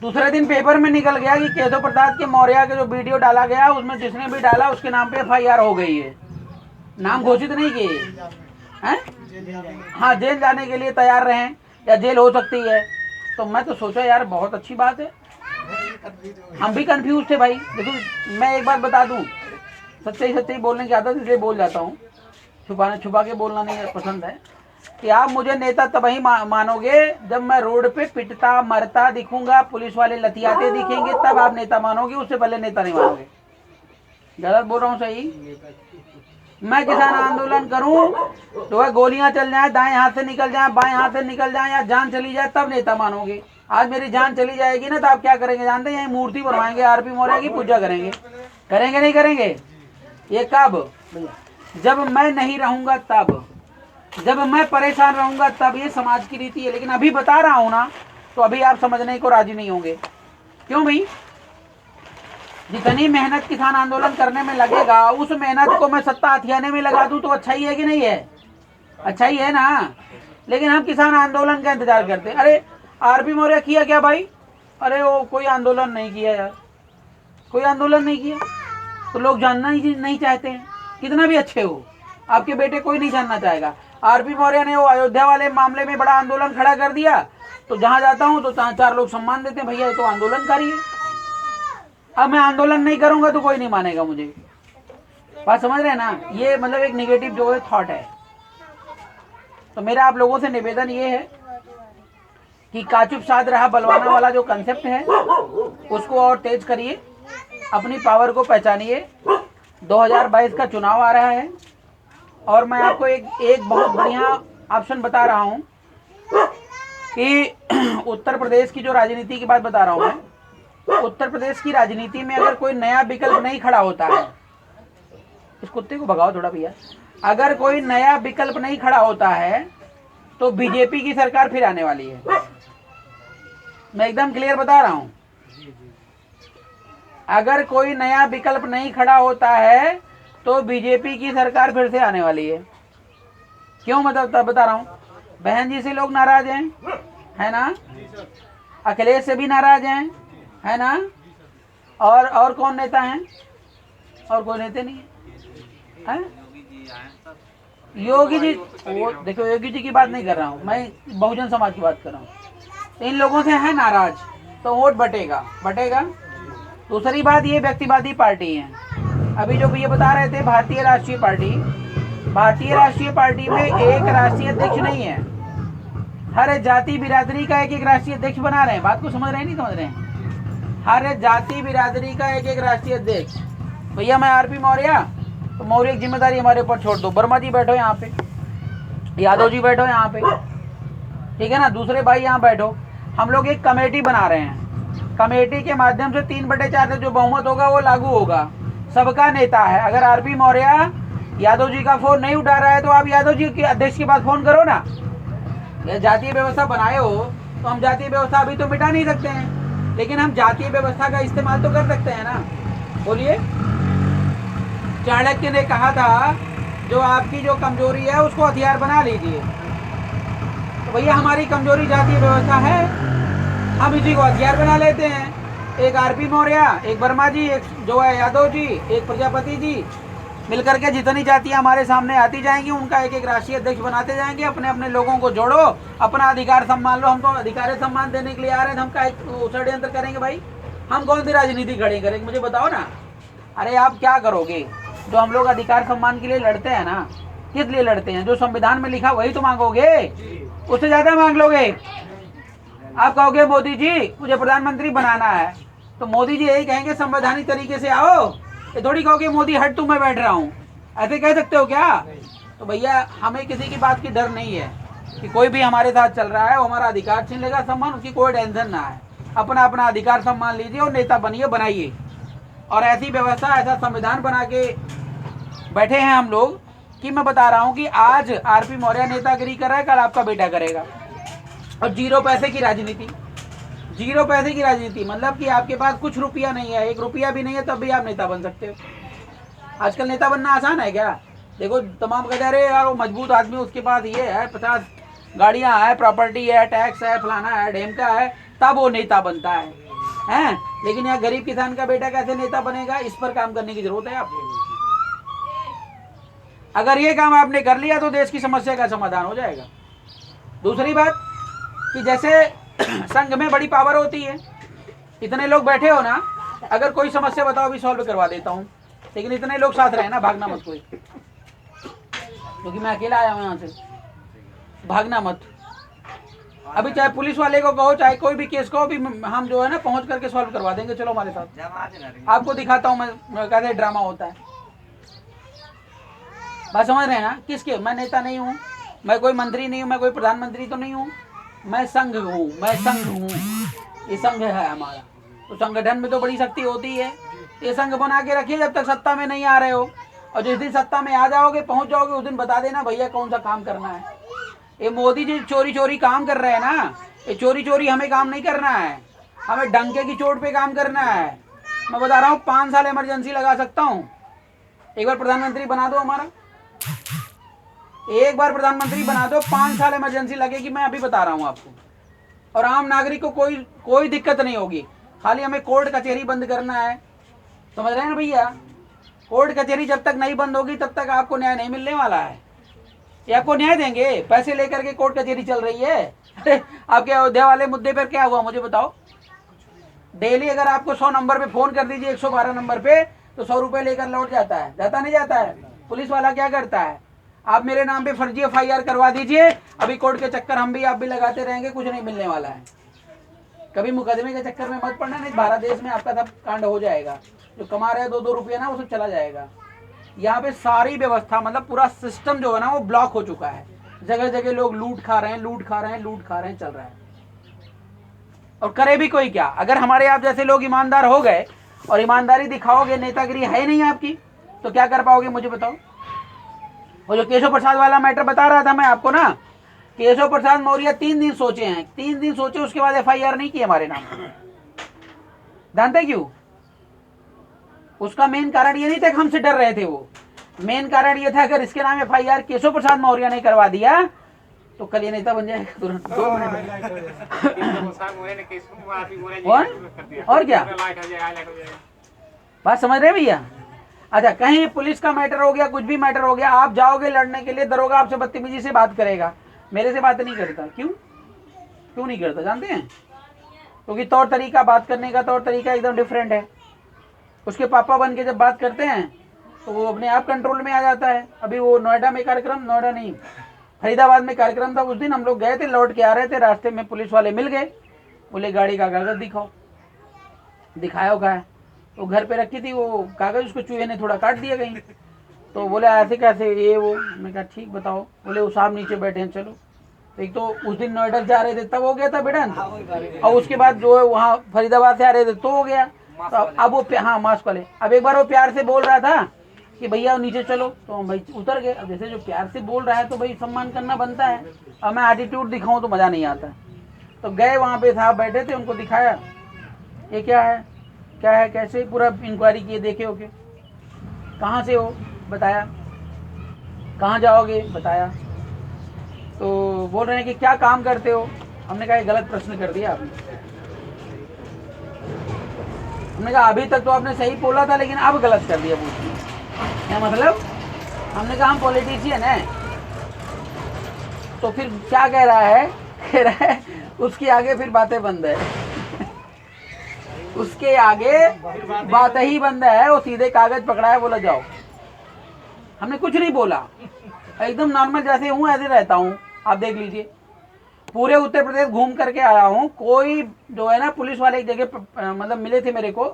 Speaker 1: दूसरे दिन पेपर में निकल गया कि केशव प्रसाद के मौर्य के जो वीडियो डाला गया उसमें जिसने भी डाला उसके नाम पे FIR हो गई है। नाम घोषित नहीं किए हैं, हाँ जेल जाने के लिए तैयार रहे या जेल हो सकती है। तो मैं तो सोचा यार बहुत अच्छी बात है, हम भी कंफ्यूज थे भाई। देखो मैं एक बात बता दूं, सच्चाई बोलने की आदत इसलिए बोल जाता हूँ, छुपा के बोलना नहीं पसंद है। कि आप मुझे नेता तभी मानोगे जब मैं रोड पे पिटता मरता दिखूंगा, पुलिस वाले लतियाते दिखेंगे, तब आप नेता मानोगे, उससे पहले नेता नहीं मानोगे। गलत बोल रहा हूँ सही? मैं किसान आंदोलन करूं तो वह गोलियां चल जाए, दाएं हाथ से निकल जाए, बाएं हाथ से निकल जाए, या जान चली जाए, तब नेता मानोगे। आज मेरी जान चली जाएगी ना तो आप क्या करेंगे जानते हैं? यही मूर्ति बनवाएंगे, आरपी मौर्य की पूजा करेंगे। करेंगे नहीं करेंगे? ये कब? जब मैं नहीं रहूंगा तब, जब मैं परेशान रहूंगा तब। ये समाज की रीति है। लेकिन अभी बता रहा हूं ना, तो अभी आप समझने को राजी नहीं होंगे। क्यों भाई? जितनी मेहनत किसान आंदोलन करने में लगेगा, उस मेहनत को मैं सत्ता हथियाने में लगा दूं तो अच्छा ही है कि नहीं है? अच्छा ही है ना। लेकिन हम किसान आंदोलन का इंतजार करते हैं। अरे आरपी मौर्य किया क्या भाई? अरे वो कोई आंदोलन नहीं किया यार, कोई आंदोलन नहीं किया। तो लोग जानना ही नहीं चाहते हैं, कितना भी अच्छे हो। आपके बेटे कोई नहीं जानना चाहेगा। आरपी मौर्य ने वो अयोध्या वाले मामले में बड़ा आंदोलन खड़ा कर दिया, तो जहां जाता हूं तो 4 लोग सम्मान देते हैं, भैया ये तो आंदोलनकारी है। अब मैं आंदोलन नहीं करूंगा तो कोई नहीं मानेगा मुझे। बात समझ रहे हैं ना? ये मतलब एक निगेटिव जो है थॉट है। तो मेरा आप लोगों से निवेदन ये है कि काचुप साध रहा बलवाना वाला जो कंसेप्ट है उसको और तेज करिए, अपनी पावर को पहचानिए। 2022 का चुनाव आ रहा है और मैं आपको एक बहुत बढ़िया ऑप्शन बता रहा हूं कि उत्तर प्रदेश की जो राजनीति की बात बता रहा हूं मैं, उत्तर प्रदेश की राजनीति में अगर कोई नया विकल्प नहीं खड़ा होता है, इस कुत्ते को भगाओ थोड़ा भैया, अगर कोई नया विकल्प नहीं खड़ा होता है तो बीजेपी की सरकार फिर आने वाली है। मैं एकदम क्लियर बता रहा हूं। अगर कोई नया विकल्प नहीं खड़ा होता है तो बीजेपी की सरकार फिर से आने वाली है। क्यों मतलब बता रहा हूँ, बहन जी से लोग नाराज हैं, है ना, अखिलेश से भी नाराज हैं, है ना, और कौन नेता हैं, और कोई नेता नहीं है, योगी जी, वो देखो योगी जी की बात नहीं कर रहा हूँ मैं, बहुजन समाज की बात कर रहा हूँ। इन लोगों से है नाराज तो वोट बटेगा बटेगा। दूसरी बात, ये व्यक्तिवादी पार्टी है। अभी जो ये बता रहे थे भारतीय राष्ट्रीय पार्टी, भारतीय राष्ट्रीय पार्टी में एक राष्ट्रीय अध्यक्ष नहीं है, हर जाति बिरादरी का एक एक राष्ट्रीय अध्यक्ष बना रहे हैं। बात को समझ रहे हैं नहीं समझ रहे हैं, हर जाति बिरादरी का एक एक राष्ट्रीय अध्यक्ष। भैया मैं आरपी मौर्य, तो मौर्य की जिम्मेदारी हमारे ऊपर छोड़ दो, वर्मा जी बैठो यहाँ पे, यादव जी बैठो यहाँ पे, ठीक है ना, दूसरे भाई यहाँ बैठो। हम लोग एक कमेटी बना रहे हैं, कमेटी के माध्यम से 3/4 से जो बहुमत होगा वो लागू होगा। सबका नेता है। अगर आरपी मौर्य यादव जी का फोन नहीं उठा रहा है तो आप यादव जी के अध्यक्ष के पास फोन करो ना। ये जातीय व्यवस्था बनाए हो तो हम जातीय व्यवस्था अभी तो मिटा नहीं सकते हैं, लेकिन हम जातीय व्यवस्था का इस्तेमाल तो कर सकते हैं ना। बोलिए, चाणक्य ने कहा था जो आपकी जो कमजोरी है उसको हथियार बना लीजिए। तो भैया हमारी कमजोरी जातीय व्यवस्था है, हम इसी को हथियार बना लेते हैं। एक आरपी मौर्य, एक वर्मा जी, एक जो है यादव जी, एक प्रजापति जी, मिलकर के जितनी जातियां हमारे सामने आती जाएंगी उनका एक एक राष्ट्रीय अध्यक्ष बनाते जाएंगे। अपने अपने लोगों को जोड़ो, अपना अधिकार सम्मान लो। हम तो अधिकार सम्मान देने के लिए आ रहे हैं, हम क्या षड्यंत्र करेंगे भाई? हम कौन सी राजनीति खड़ी करेंगे, मुझे बताओ ना। अरे आप क्या करोगे? जो हम लोग अधिकार सम्मान के लिए लड़ते हैं ना, किस लिए लड़ते हैं? जो संविधान में लिखा वही तो मांगोगे, उससे ज्यादा मांग लोगे। आप कहोगे मोदी जी मुझे प्रधानमंत्री बनाना है, तो मोदी जी यही कहेंगे संवैधानिक तरीके से आओ। ये थोड़ी कहोगे मोदी हट तू मैं बैठ रहा हूँ, ऐसे कह सकते हो क्या? तो भैया हमें किसी की बात की डर नहीं है कि कोई भी हमारे साथ चल रहा है वो हमारा अधिकार छीन लेगा, सम्मान, उसकी कोई टेंशन ना है। अपना अपना अधिकार सम्मान लीजिए और नेता बनिए, बनाइए। और ऐसी व्यवस्था, ऐसा संविधान बना के बैठे हैं हम लोग कि मैं बता रहा हूँ कि आज आरपी मौर्य नेतागिरी कर रहा है, कल आपका बेटा करेगा। और 0 पैसे की राजनीति, 0 पैसे की राजनीति मतलब कि आपके पास कुछ रुपया नहीं है, 1 रुपया भी नहीं है, तब भी आप नेता बन सकते हो। आजकल नेता बनना आसान है क्या? देखो तमाम कहते अरे यार वो मजबूत आदमी, उसके पास ये है, 50 गाड़ियां है, प्रॉपर्टी है, टैक्स है, फलाना है, ढेमका है, तब वो नेता बनता है। लेकिन यहाँ गरीब किसान का बेटा कैसे नेता बनेगा? इस पर काम करने की जरूरत है आपको। अगर ये काम आपने कर लिया तो देश की समस्या का समाधान हो जाएगा। दूसरी बात कि जैसे संघ में बड़ी पावर होती है, इतने लोग बैठे हो ना, अगर कोई समस्या बताओ भी सॉल्व करवा देता हूँ, लेकिन इतने लोग साथ रहे ना, भागना मत कोई, क्योंकि मैं अकेला आया हूँ यहाँ से, भागना मत। अभी चाहे पुलिस वाले को कहो, चाहे कोई भी केस कहो, भी हम जो है ना पहुंच करके सॉल्व करवा देंगे। चलो हमारे साथ, आपको दिखाता हूँ मैं कैसे ड्रामा होता है। बात समझ रहे हैं ना? किसके? मैं नेता नहीं हूँ, मैं कोई मंत्री नहीं हूँ, मैं कोई प्रधानमंत्री तो नहीं हूँ, मैं संघ हूँ, मैं संघ हूँ। ये संघ है हमारा, तो संगठन में तो बड़ी शक्ति होती है। ये संघ बना के रखिए जब तक सत्ता में नहीं आ रहे हो, और जिस दिन सत्ता में आ जाओगे, पहुंच जाओगे, उस दिन बता देना भैया कौन सा काम करना है। ये मोदी जी चोरी चोरी काम कर रहे हैं ना, ये चोरी चोरी हमें काम नहीं करना है, हमें डंके की चोट पे काम करना है। मैं बता रहा हूँ 5 साल इमरजेंसी लगा सकता हूँ। एक बार प्रधानमंत्री बना दो हमारा, एक बार प्रधानमंत्री बना दो, 5 साल इमरजेंसी लगेगी, मैं अभी बता रहा हूँ आपको। और आम नागरिक को कोई दिक्कत नहीं होगी। खाली हमें कोर्ट कचहरी बंद करना है, समझ रहे हैं ना भैया? कोर्ट कचहरी जब तक नहीं बंद होगी तब तक आपको न्याय नहीं मिलने वाला है। ये आपको न्याय देंगे? पैसे लेकर के कोर्ट कचहरी चल रही है। अरे आपके अयोध्या वाले मुद्दे पर क्या हुआ मुझे बताओ? डेली अगर आपको 100 नंबर पे फोन कर दीजिए, 112 नंबर पे, तो 100 रुपए लेकर लौट जाता है, जाता नहीं जाता है? पुलिस वाला क्या करता है? आप मेरे नाम पे फर्जी FIR करवा दीजिए, अभी कोर्ट के चक्कर हम भी आप भी लगाते रहेंगे, कुछ नहीं मिलने वाला है। कभी मुकदमे के चक्कर में मत पड़ना, नहीं भारत देश में आपका सब कांड हो जाएगा। जो कमा रहे हैं 2-2 रुपये ना, वो सब चला जाएगा। यहाँ पे सारी व्यवस्था मतलब पूरा सिस्टम जो है ना वो ब्लॉक हो चुका है। जगह जगह लोग लूट खा रहे हैं, लूट खा रहे हैं, लूट खा रहे हैं, चल रहा है। और करे भी कोई क्या? अगर हमारे आप जैसे लोग ईमानदार हो गए और ईमानदारी दिखाओगे, नेतागिरी है नहीं आपकी, तो क्या कर पाओगे मुझे बताओ? वो जो केशव प्रसाद वाला मैटर बता रहा था मैं आपको ना, केशव प्रसाद मौर्य 3 दिन सोचे हैं, 3 दिन सोचे, उसके बाद FIR नहीं की हमारे नाम। जानते क्यों? उसका मेन कारण ये नहीं था कि हमसे डर रहे थे, वो मेन कारण ये था अगर इसके नाम FIR केशव प्रसाद मौर्य ने करवा दिया तो कल ये नेता बन जाएगा तुरंत 2 मिनट और क्या बात समझ रहे हैं भैया। अच्छा, कहीं पुलिस का मैटर हो गया, कुछ भी मैटर हो गया, आप जाओगे लड़ने के लिए, दरोगा आपसे बदतमीजी से बात करेगा, मेरे से बात नहीं करता। क्यों नहीं करता जानते हैं? क्योंकि तौर तरीका, बात करने का तौर तरीका एकदम डिफरेंट है। उसके पापा बन के जब बात करते हैं तो वो अपने आप कंट्रोल में आ जाता है। अभी वो नोएडा में कार्यक्रम, नोएडा नहीं फरीदाबाद में कार्यक्रम था, उस दिन हम लोग गए थे, लौट के आ रहे थे, रास्ते में पुलिस वाले मिल गए, बोले गाड़ी का कागज दिखाओ। दिखाया का है तो घर पे रखी थी वो कागज, उसको चूहे ने थोड़ा काट दिया कहीं, तो बोले ऐसे कैसे ये वो। मैंने कहा ठीक बताओ। बोले वो साहब नीचे बैठे हैं चलो। एक तो उस दिन नोएडा जा रहे थे तब हो गया था बेटा, और उसके बाद जो है वहाँ फरीदाबाद से आ रहे थे तो हो गया। तो अब वो हाँ मास्क वाले, अब एक बार वो प्यार से बोल रहा था कि भैया नीचे चलो, तो हम भाई उतर गए। अब जैसे जो प्यार से बोल रहा है तो भाई सम्मान करना बनता है। अब मैं एटीट्यूड दिखाऊं तो मज़ा नहीं आता। तो गए वहाँ पे साहब बैठे थे, उनको दिखाया ये क्या है कैसे, पूरा इंक्वायरी किए, देखे ओके, कहाँ से हो बताया, कहाँ जाओगे बताया। तो बोल रहे हैं कि क्या काम करते हो। हमने कहा गलत प्रश्न कर दिया आपने। हमने कहा अभी तक तो आपने सही बोला था लेकिन अब गलत कर दिया पूछिए क्या मतलब। हमने कहा हम पॉलिटिशियन हैं। तो फिर क्या कह रहा है, कह रहा है उसके आगे फिर बातें बंद है उसके आगे बात ही बंद है। वो सीधे कागज पकड़ा है, बोला जाओ। हमने कुछ नहीं बोला, एकदम नॉर्मल जैसे हूँ ऐसे रहता हूँ, आप देख लीजिए। पूरे उत्तर प्रदेश घूम करके आया हूँ। कोई जो है ना पुलिस वाले एक जगह मतलब मिले थे मेरे को,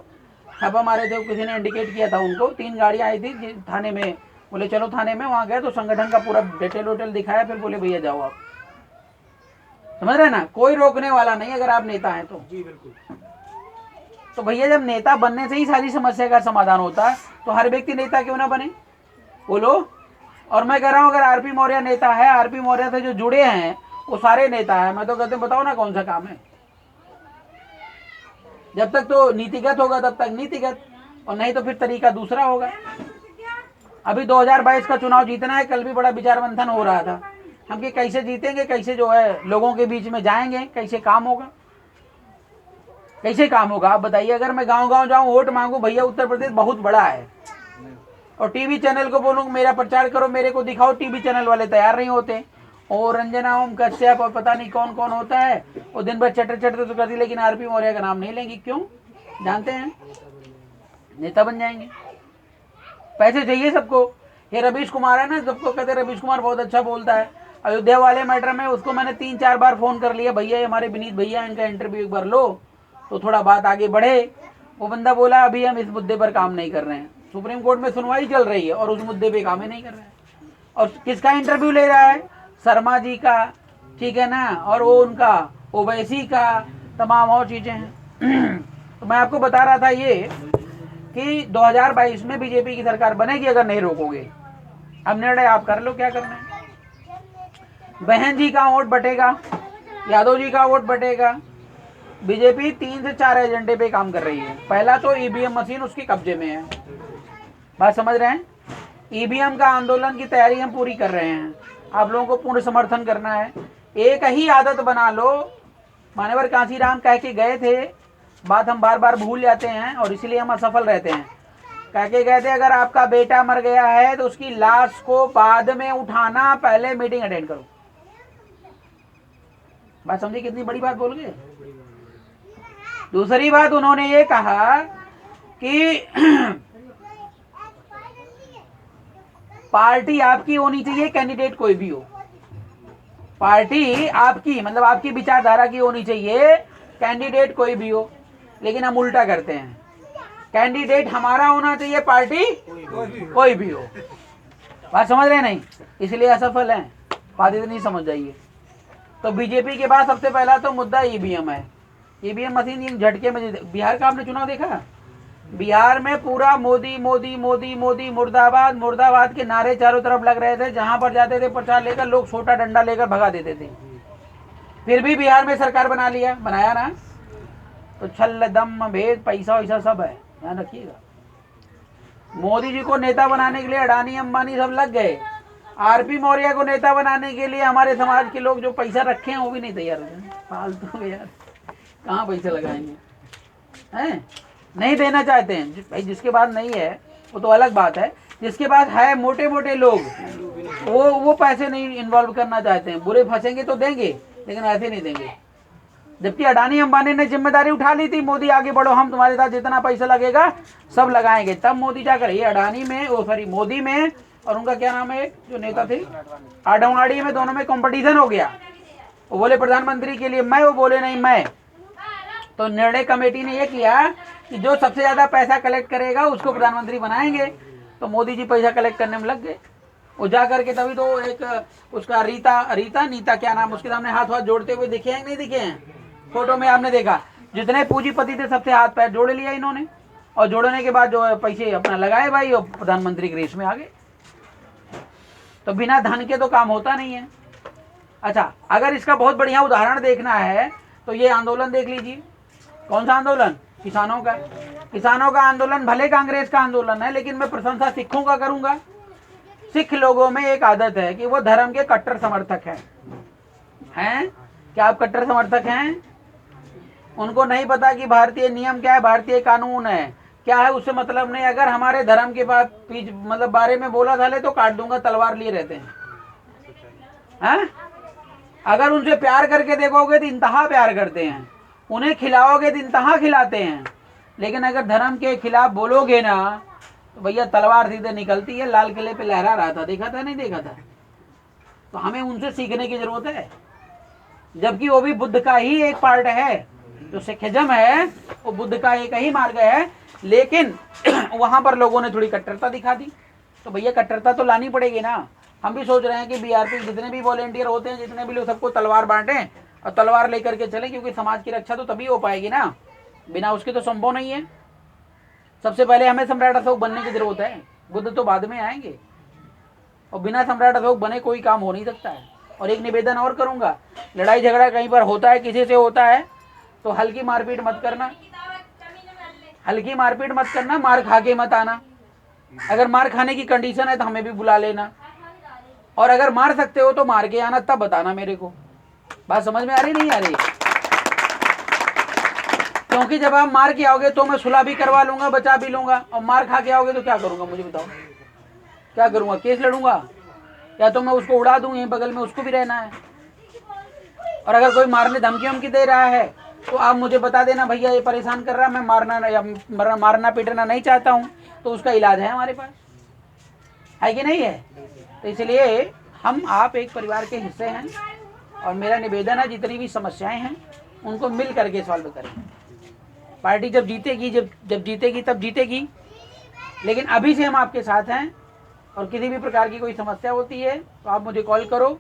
Speaker 1: छापा मारे थे, किसी ने इंडिकेट किया था उनको। 3 गाड़ियाँ आई थी थाने में, बोले चलो थाने में। वहाँ गए तो संगठन का पूरा डिटेल वोटेल दिखाया, फिर बोले भैया जाओ आप। समझ रहे ना, कोई रोकने वाला नहीं अगर आप नेता हैं तो। जी बिल्कुल। तो भैया जब नेता बनने से ही सारी समस्या का समाधान होता है तो हर व्यक्ति नेता क्यों ना बने, बोलो। और मैं कह रहा हूँ अगर आरपी मौर्य नेता है, आरपी मौर्य से जो जुड़े हैं वो सारे नेता है। मैं तो कहते हैं बताओ ना कौन सा काम है। जब तक तो नीतिगत होगा तब तक नीतिगत, और नहीं तो फिर तरीका दूसरा होगा। अभी 2022 का चुनाव जीतना है, कल भी बड़ा विचार मंथन हो रहा था हम कि कैसे जीतेंगे, कैसे जो है लोगों के बीच में जाएंगे, कैसे काम होगा, कैसे काम होगा। आप बताइए, अगर मैं गांव गांव जाऊं वोट मांगू, भैया उत्तर प्रदेश बहुत बड़ा है, और टीवी चैनल को बोलूँ मेरा प्रचार करो, मेरे को दिखाओ, टीवी चैनल वाले तैयार नहीं होते। और रंजना ओम कश्यप और पता नहीं कौन कौन होता है, वो दिन भर चटर चटर तो करती, लेकिन आरपी मौर्य का नाम नहीं लेंगी। क्यों? जानते हैं नेता बन जाएंगे, पैसे चाहिए सबको। ये रवीश कुमार है ना, सबको कहते हैं रवीश कुमार बहुत अच्छा बोलता है। अयोध्या वाले मैटर में उसको मैंने 3-4 बार फोन कर लिया, भैया हमारे विनीत भैया इनका इंटरव्यू एक बार लो तो थोड़ा बात आगे बढ़े। वो बंदा बोला अभी हम इस मुद्दे पर काम नहीं कर रहे हैं, सुप्रीम कोर्ट में सुनवाई चल रही है और उस मुद्दे पे काम ही नहीं कर रहे हैं। और किसका इंटरव्यू ले रहा है? शर्मा जी का, ठीक है ना, और वो उनका ओवैसी का, तमाम और चीजें हैं। तो मैं आपको बता रहा था ये कि 2022 में बीजेपी की सरकार बनेगी अगर नहीं रोकोगे। अब निर्णय आप कर लो क्या करना है। बहन जी का वोट बटेगा, यादव जी का वोट बटेगा। बीजेपी 3 से 4 एजेंडे पे काम कर रही है। पहला तो ईवीएम मशीन उसके कब्जे में है, बात समझ रहे हैं। ईवीएम का आंदोलन की तैयारी हम पूरी कर रहे हैं, आप लोगों को पूर्ण समर्थन करना है। एक ही आदत बना लो, मान्यवर कांशीराम कह के गए थे, बात हम बार बार भूल जाते हैं और इसलिए हम असफल रहते हैं। कह के गए थे अगर आपका बेटा मर गया है तो उसकी लाश को बाद में उठाना, पहले मीटिंग अटेंड करो। बात समझी कितनी बड़ी बात बोल गए। दूसरी बात उन्होंने ये कहा कि पार्टी आपकी होनी चाहिए, कैंडिडेट कोई भी हो। पार्टी आपकी मतलब आपकी विचारधारा की होनी चाहिए, कैंडिडेट कोई भी हो। लेकिन हम उल्टा करते हैं, कैंडिडेट हमारा होना चाहिए, पार्टी कोई भी हो। बात समझ रहे नहीं, इसलिए असफल हैं। बात इतनी समझ जाइए। तो बीजेपी के बाद सबसे पहला तो मुद्दा ईवीएम है। ईवीएम मशीन इन झटके में, बिहार का आपने चुनाव देखा? बिहार में पूरा मोदी मोदी मोदी मोदी, मुर्दाबाद मुर्दाबाद के नारे चारों तरफ लग रहे थे। जहां पर जाते थे प्रचार लेकर, लोग छोटा डंडा लेकर भगा देते थे। फिर भी बिहार में सरकार बनाया ना। तो छल दम भेद पैसा वैसा सब है, ध्यान रखिएगा। मोदी जी को नेता बनाने के लिए अडानी अंबानी सब लग गए, आरपी मौर्य को नेता बनाने के लिए हमारे समाज के लोग जो पैसा रखे हैं वो भी नहीं तैयार होते। फालतू यार, कहाँ पैसे लगाएंगे, हैं? नहीं देना चाहते हैं भाई। जिसके पास नहीं है वो तो अलग बात है, जिसके पास है मोटे मोटे लोग वो पैसे नहीं इन्वॉल्व करना चाहते हैं। बुरे फंसेंगे तो देंगे, लेकिन ऐसे नहीं देंगे। जबकि अडानी अंबानी ने जिम्मेदारी उठा ली थी, मोदी आगे बढ़ो, हम तुम्हारे साथ जितना पैसा लगेगा सब लगाएंगे। तब मोदी जाकर ये अडानी में, वो सॉरी मोदी में और उनका क्या नाम है जो नेता थे आडवाणी में, दोनों में कंपटीशन हो गया। वो बोले प्रधानमंत्री के लिए मैं, वो बोले नहीं मैं। तो निर्णय कमेटी ने ये किया कि जो सबसे ज्यादा पैसा कलेक्ट करेगा उसको प्रधानमंत्री बनाएंगे। तो मोदी जी पैसा कलेक्ट करने में लग गए। वो जा करके तभी तो एक उसका नीता क्या नाम, उसके सामने हाथ जोड़ते हुए दिखे हैं नहीं दिखे हैं? फोटो में आपने देखा, जितने पूंजीपति थे सबसे हाथ पैर जोड़ लिया इन्होंने, और जोड़ने के बाद जो है पैसे अपना लगाए भाई, और प्रधानमंत्री के रेस में आ गए। तो बिना धन के तो काम होता नहीं है। अच्छा, अगर इसका बहुत बढ़िया उदाहरण देखना है तो ये आंदोलन देख लीजिए। कौन सा आंदोलन? किसानों का। किसानों का आंदोलन भले कांग्रेस का आंदोलन है, लेकिन मैं प्रशंसा सिखों का करूंगा। सिख लोगों में एक आदत है कि वो धर्म के कट्टर समर्थक हैं। क्या आप कट्टर समर्थक हैं? उनको नहीं पता कि भारतीय नियम क्या है, भारतीय कानून है क्या है, उससे मतलब नहीं। अगर हमारे धर्म के बाद मतलब बारे में बोला था तो काट दूंगा, तलवार लिए रहते हैं। अगर उनसे प्यार करके देखोगे तो इंतहा प्यार करते हैं, उन्हें खिलाओगे तो इंतहा खिलाते हैं। लेकिन अगर धर्म के खिलाफ बोलोगे ना तो भैया तलवार सीधे निकलती है। लाल किले पे लहरा रहा था, देखा था नहीं देखा था? तो हमें उनसे सीखने की जरूरत है, जबकि वो भी बुद्ध का ही एक पार्ट है। जो सिखिज्म है वो बुद्ध का एक ही मार्ग है, लेकिन वहां पर लोगों ने थोड़ी कट्टरता दिखा दी। तो भैया कट्टरता तो लानी पड़ेगी ना। हम भी सोच रहे हैं कि बीआरपी जितने भी वॉलेंटियर होते हैं, जितने भी लोग, सबको तलवार बांटें और तलवार लेकर के चलें, क्योंकि समाज की रक्षा तो तभी हो पाएगी ना, बिना उसके तो संभव नहीं है। सबसे पहले हमें सम्राट अशोक बनने की जरूरत है, बुद्ध तो बाद में आएंगे, और बिना सम्राट अशोक बने कोई काम हो नहीं सकता है। और एक निवेदन और करूंगा, लड़ाई झगड़ा कहीं पर होता है, किसी से होता है, तो हल्की मारपीट मत करना, हल्की मारपीट मत करना, मार खा के मत आना। अगर मार खाने की कंडीशन है तो हमें भी बुला लेना, और अगर मार सकते हो तो मार के आना, तब बताना मेरे को। बात समझ में आ रही नहीं आ रही? क्योंकि जब आप मार के आओगे तो मैं सुलह भी करवा लूंगा, बचा भी लूंगा, और मार खा के आओगे तो क्या करूंगा मुझे बताओ? क्या करूंगा? केस लड़ूंगा, या तो मैं उसको उड़ा दूं, यहीं बगल में उसको भी रहना है। और अगर कोई मारने धमकी दे रहा है तो आप मुझे बता देना, भैया ये परेशान कर रहा है, मैं मारना पीटना नहीं चाहता हूं, तो उसका इलाज है हमारे पास, है कि नहीं है? तो इसलिए हम आप एक परिवार के हिस्से हैं, और मेरा निवेदन है जितनी भी समस्याएं हैं उनको मिल करके सॉल्व करें। पार्टी जब जीतेगी, जब जीतेगी तब जीतेगी, लेकिन अभी से हम आपके साथ हैं। और किसी भी प्रकार की कोई समस्या होती है तो आप मुझे कॉल करो,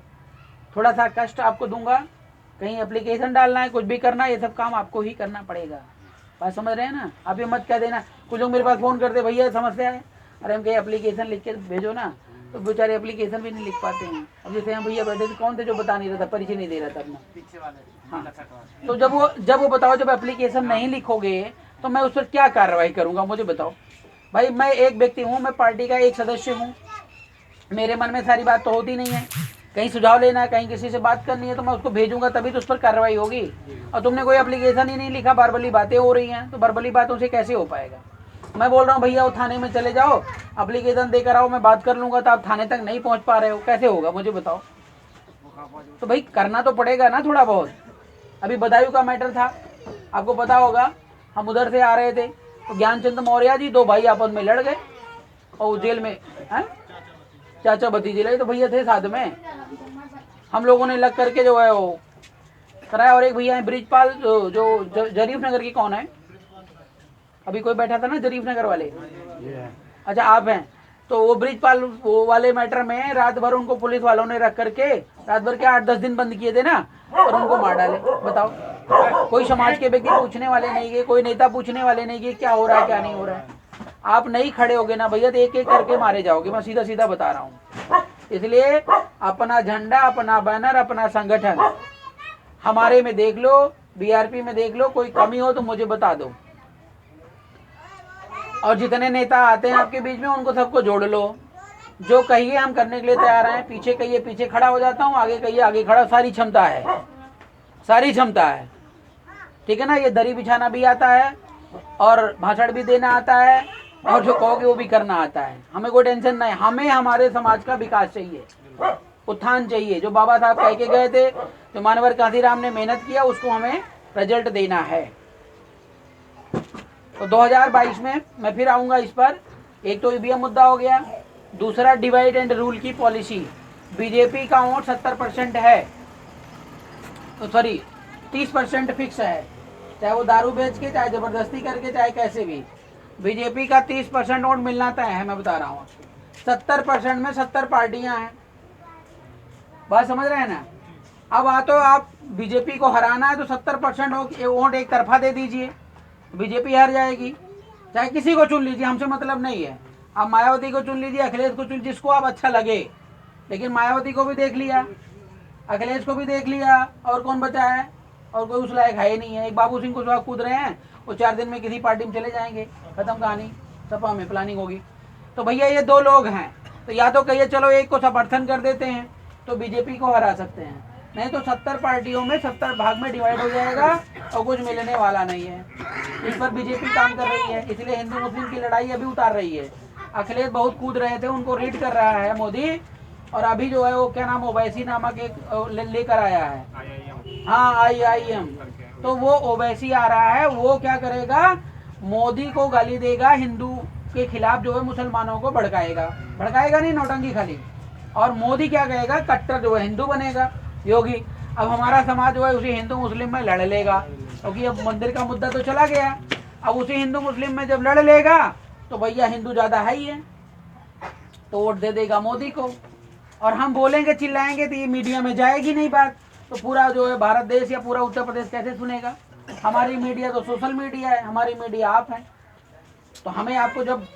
Speaker 1: थोड़ा सा कष्ट आपको दूंगा, कहीं एप्लीकेशन डालना है, कुछ भी करना है, ये सब काम आपको ही करना पड़ेगा। बात समझ रहे हैं ना? आप ये मत कह देना, कुछ लोग मेरे पास फ़ोन करते, भैया समस्या है, अरे हम कहीं एप्लीकेशन लिख के भेजो ना, तो बेचारे एप्लीकेशन भी नहीं लिख पाते हैं। अब जैसे हम भैया बैठे थे, कौन थे जो बता नहीं रहा था, परिचय नहीं दे रहा था अपना, पीछे वाले। हाँ, तो जब वो बताओ, जब एप्लीकेशन नहीं लिखोगे तो मैं उस पर क्या कार्रवाई करूँगा मुझे बताओ। भाई मैं एक व्यक्ति हूँ, मैं पार्टी का एक सदस्य हूँ, मेरे मन में सारी बात तो होती नहीं है। कहीं सुझाव लेना है, कहीं किसी से बात करनी है, तो मैं उसको भेजूंगा, तभी तो उस पर कार्रवाई होगी। और तुमने कोई एप्लीकेशन ही नहीं लिखा, बर्बली बातें हो रही हैं, तो बर्बली बातों से कैसे हो पाएगा? मैं बोल रहा हूँ भैया वो थाने में चले जाओ, एप्लीकेशन देकर आओ, मैं बात कर लूंगा, तो आप थाने तक नहीं पहुँच पा रहे हो, कैसे होगा मुझे बताओ? तो भाई करना तो पड़ेगा ना थोड़ा बहुत। अभी बदायूं का मैटर था, आपको पता होगा, हम उधर से आ रहे थे तो ज्ञानचंद मौर्य जी, दो भाई आपस में लड़ गए और जेल में है, चाचा भतीजे लगे, तो भैया थे साथ में, हम लोगों ने लग करके जो है वो कराया। और एक भैया है ब्रिजपाल, जो जरीफ नगर की, कौन है अभी कोई बैठा था ना जरीफ नगर वाले, अच्छा आप हैं, तो वो ब्रिजपाल वो वाले मैटर में रात भर उनको पुलिस वालों ने रख करके, रात भर क्या 8-10 दिन बंद किए थे ना, और उनको मार डाले। बताओ, कोई समाज के व्यक्ति पूछने वाले नहीं गए, कोई नेता पूछने वाले नहीं गए क्या हो रहा है क्या नहीं हो रहा है। आप नहीं खड़े होगे ना भैया तो एक एक करके मारे जाओगे, मैं सीधा सीधा बता रहा हूँ। इसलिए अपना झंडा, अपना बैनर, अपना संगठन हमारे में देख लो, बीआरपी में देख लो, कोई कमी हो तो मुझे बता दो। और जितने नेता आते हैं आपके बीच में उनको सबको जोड़ लो, जो कहिए हम करने के लिए तैयार हैं। पीछे कहिए पीछे खड़ा हो जाता हूँ, आगे कहिए आगे खड़ा, सारी क्षमता है, सारी क्षमता है, ठीक है ना। ये दरी बिछाना भी आता है और भाषण भी देना आता है और जो कहोगे वो भी करना आता है। हमें कोई टेंशन नहीं, हमें हमारे समाज का विकास चाहिए, उत्थान चाहिए। जो बाबा साहब कह के गए थे, जो मानवर कांसीराम ने मेहनत किया, उसको हमें रिजल्ट देना है। तो 2022 में मैं फिर आऊंगा इस पर। एक तो ईवीएम मुद्दा हो गया, दूसरा डिवाइड एंड रूल की पॉलिसी। बीजेपी का वोट 70% है, तो सॉरी 30% फिक्स है, चाहे वो दारू बेच के, चाहे जबरदस्ती करके, चाहे कैसे भी। बीजेपी का 30% वोट मिलना तय है, मैं बता रहा हूँ। 70% में 70 पार्टियां हैं, बात समझ रहे हैं ना। अब तो आप बीजेपी को हराना है तो 70% वोट एक तरफा दे दीजिए, बीजेपी हार जाएगी। चाहे किसी को चुन लीजिए, हमसे मतलब नहीं है। आप मायावती को चुन लीजिए, अखिलेश को चुन, जिसको आप अच्छा लगे। लेकिन मायावती को भी देख लिया, अखिलेश को भी देख लिया, और कौन बचा है? और कोई उस लायक है ही नहीं है। एक बाबू सिंह कुशवाहा कूद रहे हैं, वो 4 दिन में किसी पार्टी में चले जाएंगे, खत्म कहानी, सपा में प्लानिंग होगी। तो भैया ये 2 लोग हैं, तो या तो कहिए चलो एक को समर्थन कर देते हैं तो बीजेपी को हरा सकते हैं, नहीं तो 70 पार्टियों में 70 भाग में डिवाइड हो जाएगा और कुछ मिलने वाला नहीं है। इस पर बीजेपी काम कर रही है, इसलिए हिंदू मुस्लिम की लड़ाई अभी उतार रही है। अखिलेश बहुत कूद रहे थे, उनको रीड कर रहा है मोदी, और अभी जो है वो क्या नाम, ओवैसी नामक एक लेकर आया है, हाँ IIM। तो वो ओवैसी आ रहा है, वो क्या करेगा, मोदी को गाली देगा, हिंदू के खिलाफ जो है मुसलमानों को भड़काएगा, भड़काएगा नहीं, नौटंकी खाली। और मोदी क्या कहेगा, कट्टर जो है हिंदू बनेगा, योगी। अब हमारा समाज जो है उसी हिंदू मुस्लिम में लड़ लेगा, क्योंकि अब मंदिर का मुद्दा तो चला गया। अब उसी हिंदू मुस्लिम में जब लड़ लेगा तो भैया हिंदू ज्यादा है ही है, तो वोट दे देगा मोदी को। और हम बोलेंगे चिल्लाएंगे तो ये मीडिया में जाएगी नहीं बात, तो पूरा जो है भारत देश या पूरा उत्तर प्रदेश कैसे सुनेगा? हमारी मीडिया तो सोशल मीडिया है, हमारी मीडिया आप है। तो हमें आपको जब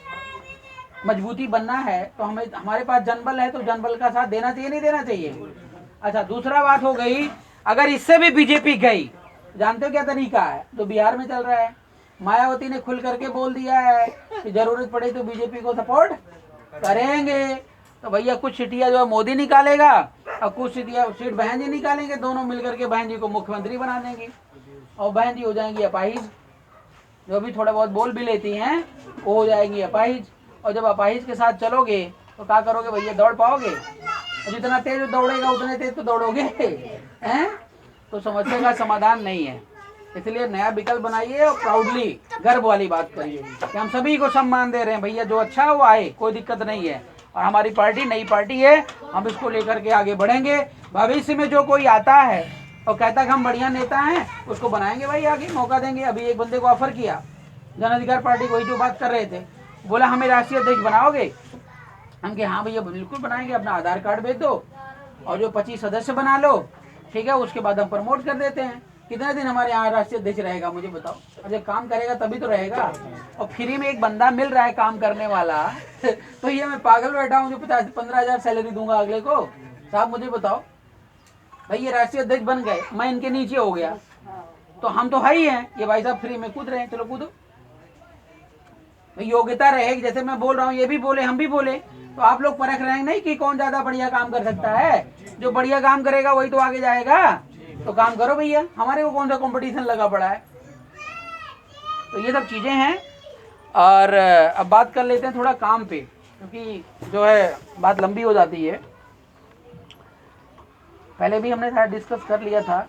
Speaker 1: मजबूती बनना है तो हमें, हमारे पास जनबल है तो जनबल का साथ देना चाहिए, नहीं देना चाहिए? अच्छा, दूसरा बात हो गई, अगर इससे भी बीजेपी गई, जानते हो क्या तरीका है जो बिहार में चल रहा है? मायावती ने खुल करके बोल दिया है कि जरूरत पड़े तो बीजेपी को सपोर्ट करेंगे। तो भैया कुछ सीटियां जो है मोदी निकालेगा और कुछ सीट बहन जी निकालेंगे, दोनों मिलकर के बहन जी को मुख्यमंत्री बना देंगे और बहन जी हो जाएंगी अपाहिज। जो भी थोड़ा बहुत बोल भी लेती हैं वो हो जाएंगी अपाहिज। और जब अपाहिज के साथ चलोगे तो क्या करोगे भैया, दौड़ पाओगे? जितना तेज दौड़ेगा उतने तेज तो दौड़ोगे हैं? तो समस्या का समाधान नहीं है। इसलिए नया विकल्प बनाइए और प्राउडली गर्व वाली बात करिए कि हम सभी को सम्मान दे रहे हैं, भैया जो अच्छा है वो आए, कोई दिक्कत नहीं है। और हमारी पार्टी नई पार्टी है, हम इसको लेकर के आगे बढ़ेंगे। भविष्य में जो कोई आता है और कहता है कि हम बढ़िया नेता हैं, उसको बनाएंगे भाई, आगे मौका देंगे। अभी एक बंदे को ऑफर किया, जन अधिकार पार्टी को, जो बात कर रहे थे, बोला हमें राष्ट्रीय अध्यक्ष बनाओगे? हम कहे हाँ भैया बिल्कुल बनाएंगे, अपना आधार कार्ड भेज दो और जो 25 सदस्य बना लो, ठीक है, उसके बाद हम प्रमोट कर देते हैं। कितने दिन हमारे यहाँ राष्ट्रीय अध्यक्ष रहेगा मुझे बताओ? और जब काम करेगा तभी तो रहेगा। और फ्री में एक बंदा मिल रहा है काम करने वाला तो ये मैं पागल बैठा हूँ जो 15 हजार सैलरी दूंगा अगले को? साहब मुझे बताओ भाई, ये राष्ट्रीय अध्यक्ष बन गए, मैं इनके नीचे हो गया, तो हम तो है ही हैं, ये भाई साहब फ्री में कूद रहे हैं, चलो कूदो। योग्यता रहे, जैसे मैं बोल रहा हूँ ये भी बोले, हम भी बोले, तो आप लोग परख रहे हैं नहीं कि कौन ज्यादा बढ़िया काम कर सकता है। जो बढ़िया काम करेगा वही तो आगे जाएगा। तो काम करो भैया, हमारे को कौन सा कंपटीशन लगा पड़ा है? तो ये सब चीजें हैं। और अब बात कर लेते हैं थोड़ा काम पे, क्योंकि जो है बात लंबी हो जाती है। पहले भी हमने सारा डिस्कस कर लिया था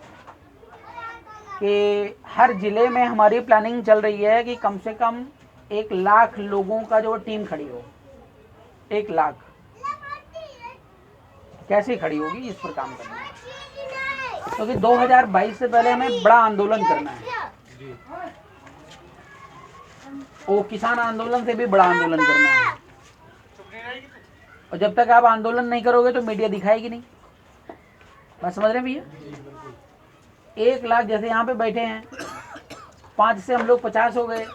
Speaker 1: कि हर जिले में हमारी प्लानिंग चल रही है कि कम से कम 1 लाख लोगों का जो टीम खड़ी हो। 1 लाख कैसे खड़ी होगी, इस पर काम करना है, क्योंकि 2022 से पहले हमें बड़ा आंदोलन करना है। वो किसान आंदोलन से भी बड़ा आंदोलन करना है। और जब तक आप आंदोलन नहीं करोगे तो मीडिया दिखाएगी नहीं। बात समझ रहे हैं भैया? 1 लाख, जैसे यहाँ पे बैठे हैं, 5 से हम लोग 50 हो गए,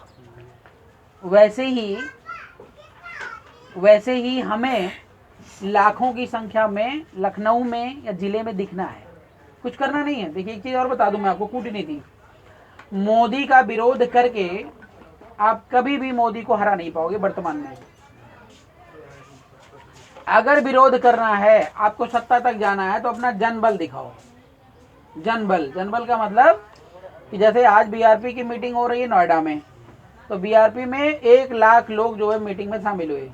Speaker 1: वैसे ही हमें लाखों की संख्या में लखनऊ में या जिले में दिखना है। कुछ करना नहीं है। देखिए एक चीज और बता दूं मैं आपको, कूटनीति, मोदी का विरोध करके आप कभी भी मोदी को हरा नहीं पाओगे वर्तमान में। अगर विरोध करना है, आपको सत्ता तक जाना है, तो अपना जनबल दिखाओ। जनबल, जनबल का मतलब कि जैसे आज बीआरपी की मीटिंग हो रही है नोएडा में, तो बीआरपी में 1 लाख लोग जो है मीटिंग में शामिल हुए।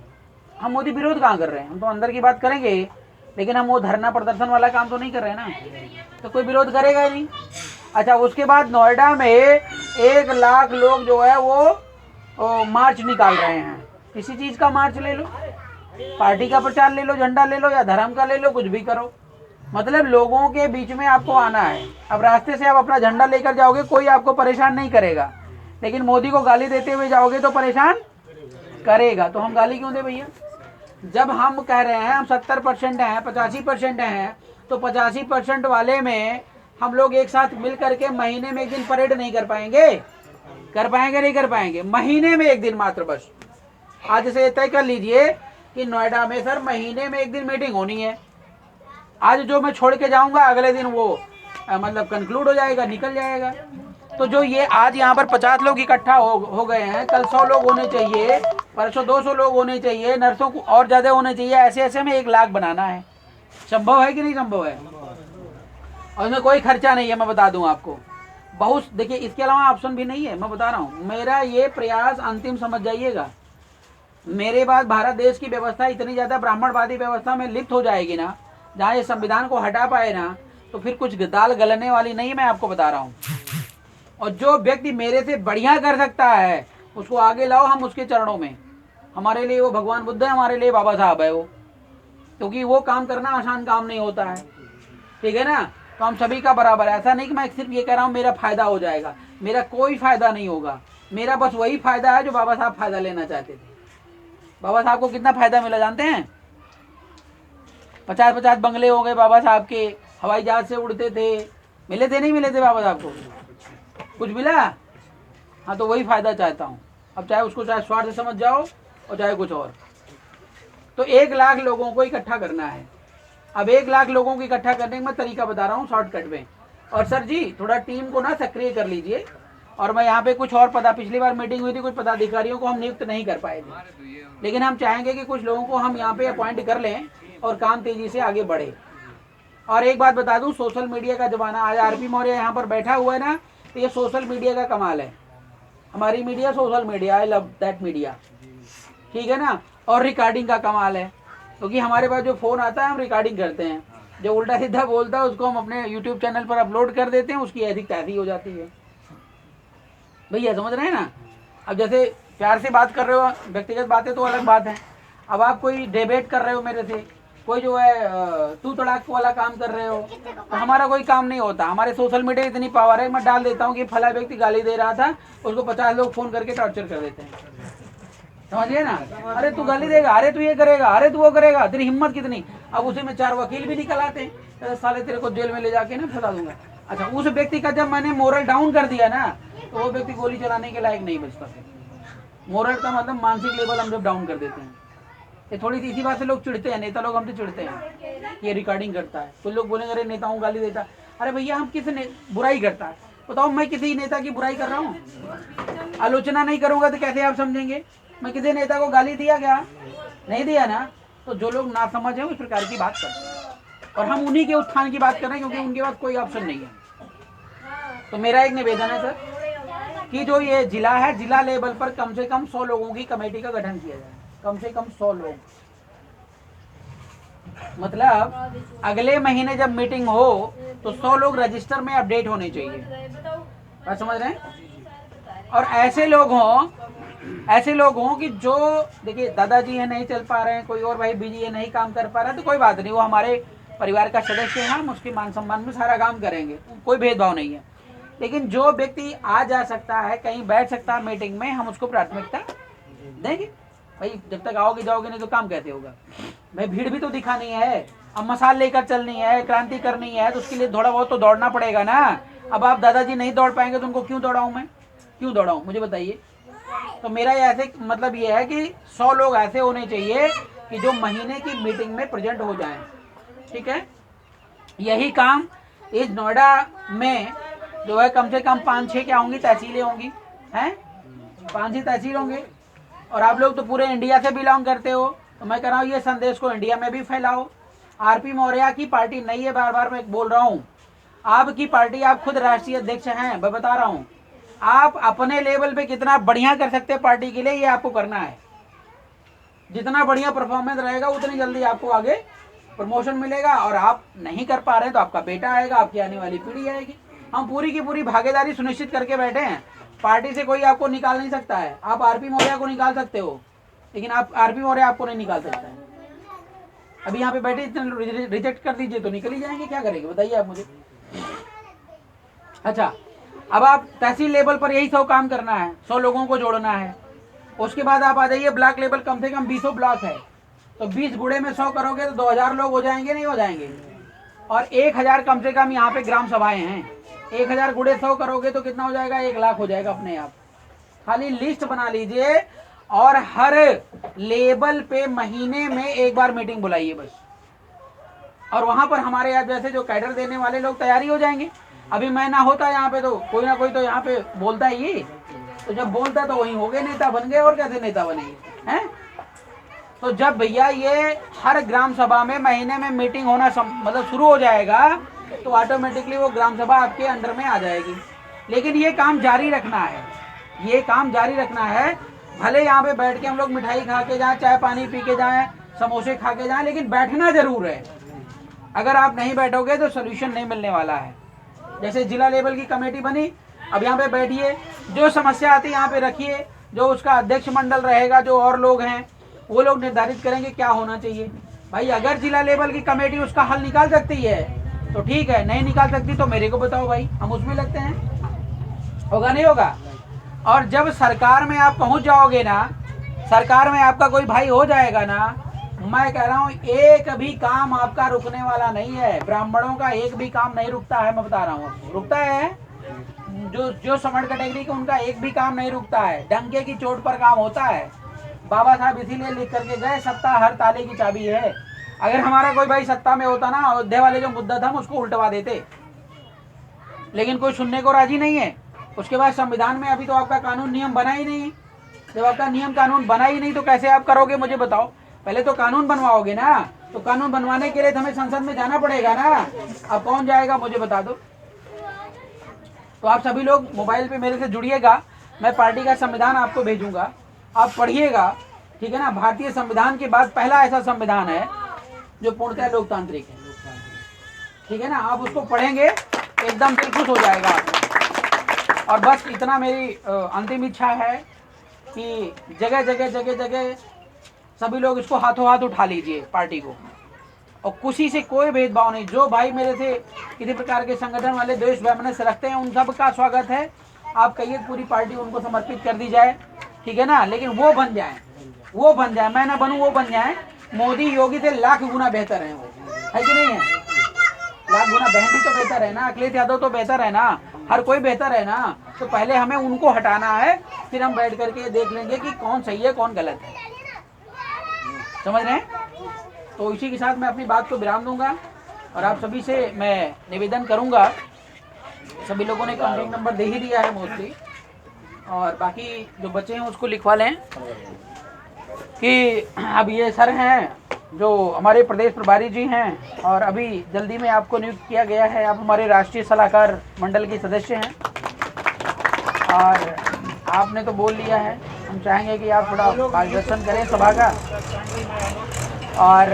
Speaker 1: हम मोदी विरोध कहाँ कर रहे हैं? हम तो अंदर की बात करेंगे, लेकिन हम वो धरना प्रदर्शन वाला काम तो नहीं कर रहे हैं ना, तो कोई विरोध करेगा ही नहीं। अच्छा, उसके बाद नोएडा में 1 लाख लोग जो है वो मार्च निकाल रहे हैं। किसी चीज का मार्च ले लो, पार्टी का प्रचार ले लो, झंडा ले लो या धर्म का ले लो, कुछ भी करो, मतलब लोगों के बीच में आपको आना है। अब रास्ते से आप अपना झंडा लेकर जाओगे, कोई आपको परेशान नहीं करेगा, लेकिन मोदी को गाली देते हुए जाओगे तो परेशान करेगा। तो हम गाली क्यों दे भैया? जब हम कह रहे हैं हम 70% हैं, 85% हैं, तो 85% वाले में हम लोग एक साथ मिल करके महीने में 1 दिन परेड नहीं कर पाएंगे? कर पाएंगे नहीं कर पाएंगे? महीने में 1 दिन मात्र, बस आज से तय कर लीजिए कि नोएडा में सर महीने में 1 दिन मीटिंग होनी है। आज जो मैं छोड़ के जाऊंगा अगले दिन वो मतलब कंक्लूड हो जाएगा, निकल जाएगा। तो जो ये आज यहाँ पर 50 लोग इकट्ठा हो गए हैं, कल 100 लोग होने चाहिए, परसों 200 लोग होने चाहिए, नर्सों को और ज्यादा होने चाहिए, ऐसे ऐसे में 1 लाख बनाना है। संभव है कि नहीं संभव है? और इसमें कोई खर्चा नहीं है, मैं बता दूं आपको। बहुत देखिए, इसके अलावा ऑप्शन भी नहीं है, मैं बता रहा हूँ। मेरा ये प्रयास अंतिम समझ जाइएगा। मेरे बाद भारत देश की व्यवस्था इतनी ज्यादा ब्राह्मणवादी व्यवस्था में लिप्त हो जाएगी ना, जहाँ ये संविधान को हटा पाए ना, तो फिर कुछ दाल गलने वाली नहीं, मैं आपको बता रहा हूँ। और जो व्यक्ति मेरे से बढ़िया कर सकता है उसको आगे लाओ, हम उसके चरणों में। हमारे लिए वो भगवान बुद्ध है, हमारे लिए बाबा साहब है वो, क्योंकि वो काम करना आसान काम नहीं होता है, ठीक है ना। तो हम सभी का बराबर है। ऐसा नहीं कि मैं सिर्फ ये कह रहा हूँ मेरा फायदा हो जाएगा, मेरा कोई फायदा नहीं होगा। मेरा बस वही फायदा है जो बाबा साहब फायदा लेना चाहते थे। बाबा साहब को कितना फायदा मिला जानते हैं? 50-50 बंगले हो गए बाबा साहब के, हवाई जहाज से उड़ते थे, मिले थे नहीं मिले थे बाबा साहब को? कुछ मिला? हाँ, तो वही फायदा चाहता हूँ। अब चाहे उसको चाहे स्वार्थ समझ जाओ और चाहे कुछ और। तो 1 लाख लोगों को इकट्ठा करना है। अब 1 लाख लोगों को इकट्ठा करने का मैं तरीका बता रहा हूँ शॉर्टकट में। और सर जी थोड़ा टीम को ना सक्रिय कर लीजिए। और मैं यहाँ पे कुछ और पिछली बार मीटिंग हुई थी, कुछ पदाधिकारियों को हम नियुक्त नहीं कर पाए थे, लेकिन हम चाहेंगे कि कुछ लोगों को हम यहाँ पे अपॉइंट कर लें और काम तेजी से आगे बढ़े। और एक बात बता दूं, सोशल मीडिया का जमाना, आज आरपी मौर्य यहाँ पर बैठा हुआ है ना, तो ये सोशल मीडिया का कमाल है। हमारी media social media, I love that media, ठीक है ना। और रिकॉर्डिंग का कमाल है, क्योंकि हमारे पास जो फोन आता है हम रिकॉर्डिंग करते हैं, जो उल्टा सीधा बोलता है उसको हम अपने यूट्यूब चैनल पर अपलोड कर देते हैं, उसकी ऐसी तैसी हो जाती है। भैया समझ रहे हैं ना। अब जैसे प्यार से बात कर रहे हो, व्यक्तिगत बातें तो अलग बात है। अब आप कोई डिबेट कर रहे हो मेरे से, कोई जो है तू तड़ाक वाला काम कर रहे हो, तो हमारा कोई काम नहीं होता। हमारे सोशल मीडिया इतनी पावर है, मैं डाल देता हूँ कि फला व्यक्ति गाली दे रहा था, उसको 50 लोग फोन करके टॉर्चर कर देते हैं, समझिए ना। अरे तू गाली देगा, अरे तू ये करेगा, अरे तू वो करेगा, तेरी हिम्मत कितनी। अब उसी में 4 वकील भी निकल आते हैं, साले तेरे को जेल में ले जाके ना फंसा दूंगा। अच्छा, उस व्यक्ति का जब मैंने मोरल डाउन कर दिया ना, तो वो व्यक्ति गोली चलाने के लायक नहीं बचता। मोरल का मतलब मानसिक लेवल हम जब डाउन कर देते हैं। ये थोड़ी सी इसी बात से लोग चिढ़ते हैं, नेता लोग हमसे चिढ़ते हैं, ये रिकॉर्डिंग करता है। कुछ लोग बोलेंगे अरे नेताओं गाली देता है। अरे भैया हम किस बुराई करता है बताओ? मैं किसी नेता की बुराई कर रहा हूँ? आलोचना नहीं करूंगा तो कैसे आप समझेंगे? मैं किसी नेता को गाली दिया क्या? नहीं दिया ना। तो जो लोग ना समझ है उस प्रकार की बात करते हैं, और हम उन्हीं के उत्थान की बात कर रहे हैं, क्योंकि उनके पास कोई ऑप्शन नहीं है। तो मेरा एक निवेदन है सर कि जो ये जिला है, जिला लेवल पर कम से कम 100 लोगों की कमेटी का गठन किया जाए। कम से कम 100 लोग, मतलब अगले महीने जब मीटिंग हो तो 100 लोग रजिस्टर में अपडेट होने चाहिए, बात समझ रहे हैं। और ऐसे लोग हों कि जो देखिए दादाजी है नहीं चल पा रहे हैं, कोई और भाई बिजी है नहीं काम कर पा रहा है, तो कोई बात नहीं, वो हमारे परिवार का सदस्य है, हम उसके मान सम्मान में सारा काम करेंगे, कोई भेदभाव नहीं है। लेकिन जो व्यक्ति आ जा सकता है, कहीं बैठ सकता है मीटिंग में, हम उसको प्राथमिकता देंगे। भाई जब तक आओगे जाओगे नहीं तो काम कैसे होगा? भाई भीड़ भी तो दिखानी है, अब मसाल लेकर चलनी है, क्रांति करनी है, तो उसके लिए थोड़ा बहुत तो दौड़ना पड़ेगा ना। अब आप दादाजी नहीं दौड़ पाएंगे तो उनको क्यों दौड़ाऊं मैं? क्यों दौड़ाऊं मुझे बताइए। तो मेरा ऐसे मतलब ये है कि 100 लोग ऐसे होने चाहिए कि जो महीने की मीटिंग में प्रेजेंट हो जाएं, ठीक है। यही काम इस नोएडा में जो है कम से कम 5-6 क्या होंगी तहसीलें होंगी हैं, 5 ही तहसील होंगे, और आप लोग तो पूरे इंडिया से बिलोंग करते हो, तो मैं कह रहा हूँ ये संदेश को इंडिया में भी फैलाओ। आरपी मौर्य की पार्टी नहीं है, बार बार मैं बोल रहा हूँ, आपकी पार्टी, आप खुद राष्ट्रीय अध्यक्ष हैं, मैं बता रहा हूँ, आप अपने लेवल पे कितना बढ़िया कर सकते हैं पार्टी के लिए, ये आपको करना है। जितना बढ़िया परफॉर्मेंस रहेगा उतनी जल्दी आपको आगे प्रमोशन मिलेगा, और आप नहीं कर पा रहे हैं तो आपका बेटा आएगा, आपकी आने वाली पीढ़ी आएगी। हम पूरी की पूरी भागीदारी सुनिश्चित करके बैठे हैं, पार्टी से कोई आपको निकाल नहीं सकता है। आप आरपी मौर्य को निकाल सकते हो, लेकिन आप आरपी मौर्य आपको नहीं निकाल सकता है। अभी यहाँ पे बैठे इतने रिजेक्ट कर दीजिए तो निकल ही जाएंगे, क्या करेंगे बताइए आप मुझे। अच्छा, अब आप तहसील लेवल पर यही 100 काम करना है, 100 लोगों को जोड़ना है। उसके बाद आप आ जाइए ब्लॉक लेवल, कम से कम 20 ब्लॉक है, तो 20 गुड़े में 100 करोगे तो 2000 लोग हो जाएंगे, नहीं हो जाएंगे। और 1000 कम से कम यहाँ पे ग्राम सभाएं हैं, 1000 गुड़े 100 करोगे तो कितना हो जाएगा, 1 लाख हो जाएगा अपने आप। खाली लिस्ट बना लीजिए और हर लेवल पे महीने में एक बार मीटिंग बुलाइए बस, और वहां पर हमारे यहाँ जैसे जो कैडर देने वाले लोग तैयारी हो जाएंगे। अभी मैं ना होता यहाँ पे तो कोई ना कोई तो यहाँ पे बोलता ही, तो जब बोलता तो वहीं हो गए, नेता बन गए, और कैसे नेता बनेंगे हैं। तो जब भैया ये हर ग्राम सभा में महीने में मीटिंग होना मतलब शुरू हो जाएगा, तो ऑटोमेटिकली वो ग्राम सभा आपके अंडर में आ जाएगी। लेकिन ये काम जारी रखना है, ये काम जारी रखना है। भले यहाँ पे बैठ के हम लोग मिठाई खा के जाएं, चाय पानी पी के जाएं, समोसे खा के जाएं, लेकिन बैठना जरूर है। अगर आप नहीं बैठोगे तो सोल्यूशन नहीं मिलने वाला है। जैसे जिला लेवल की कमेटी बनी, अब यहाँ पे बैठिए, जो समस्या आती है यहाँ पे रखिए, जो उसका अध्यक्ष मंडल रहेगा, जो और लोग हैं वो लोग निर्धारित करेंगे क्या होना चाहिए। भाई अगर जिला लेवल की कमेटी उसका हल निकाल सकती है तो ठीक है, नहीं निकाल सकती तो मेरे को बताओ भाई, हम उसमें लगते हैं। होगा नहीं होगा। और जब सरकार में आप पहुंच जाओगे ना, सरकार में आपका कोई भाई हो जाएगा ना, मैं कह रहा हूँ एक भी काम आपका रुकने वाला नहीं है। ब्राह्मणों का एक भी काम नहीं रुकता है, मैं बता रहा हूँ। रुकता है जो समर्थ कैटेगरी का, उनका एक भी काम नहीं रुकता है। डंके की चोट पर काम होता है। बाबा साहब इसीलिए लिख करके गए, सत्ता हर ताले की चाबी है। अगर हमारा कोई भाई सत्ता में होता ना, अयोध्या वाले जो मुद्दा था हम उसको उल्टवा देते, लेकिन कोई सुनने को राजी नहीं है। उसके बाद संविधान में अभी तो आपका कानून नियम बना ही नहीं। जब आपका नियम कानून बना ही नहीं तो कैसे आप करोगे मुझे बताओ। पहले तो कानून बनवाओगे ना, तो कानून बनवाने के लिए हमें संसद में जाना पड़ेगा ना। अब कौन जाएगा मुझे बता दो। तो आप सभी लोग मोबाइल पे मेरे से जुड़िएगा, मैं पार्टी का संविधान आपको भेजूंगा, आप पढ़िएगा, ठीक है ना। भारतीय संविधान के बाद पहला ऐसा संविधान है जो पूर्णतः लोकतांत्रिक है, ठीक है ना। आप उसको पढ़ेंगे एकदम दिल खुश हो जाएगा आपको। और बस इतना मेरी अंतिम इच्छा है कि जगह जगह जगह जगह सभी लोग इसको हाथों हाथ उठा लीजिए पार्टी को, और खुशी से कोई भेदभाव नहीं। जो भाई मेरे से किसी प्रकार के संगठन वाले द्वेष वैमनस्य से रखते हैं उन सब का स्वागत है। आप कहिए पूरी पार्टी उनको समर्पित कर दी जाए, ठीक है ना। लेकिन वो बन जाए, वो बन जाए, मैं ना बनूं, वो बन जाए। मोदी योगी से लाख गुना बेहतर है, वो है कि नहीं है। लाख गुना बहन भी तो बेहतर है ना, अखिलेश यादव तो बेहतर है ना, हर कोई बेहतर है ना। तो पहले हमें उनको हटाना है, फिर हम बैठ करके देख लेंगे कि कौन सही है कौन गलत है, समझ रहे हैं। तो इसी के साथ मैं अपनी बात को विराम दूंगा, और आप सभी से मैं निवेदन करूंगा, सभी लोगों ने कॉन्टैक्ट नंबर दे ही दिया है मोस्टली, और बाकी जो बच्चे हैं उसको लिखवा लें कि अब ये सर हैं जो हमारे प्रदेश प्रभारी जी हैं, और अभी जल्दी में आपको नियुक्त किया गया है। आप हमारे राष्ट्रीय सलाहकार मंडल के सदस्य हैं, और आपने तो बोल लिया है, हम चाहेंगे कि आप थोड़ा मार्गदर्शन करें सभा का। और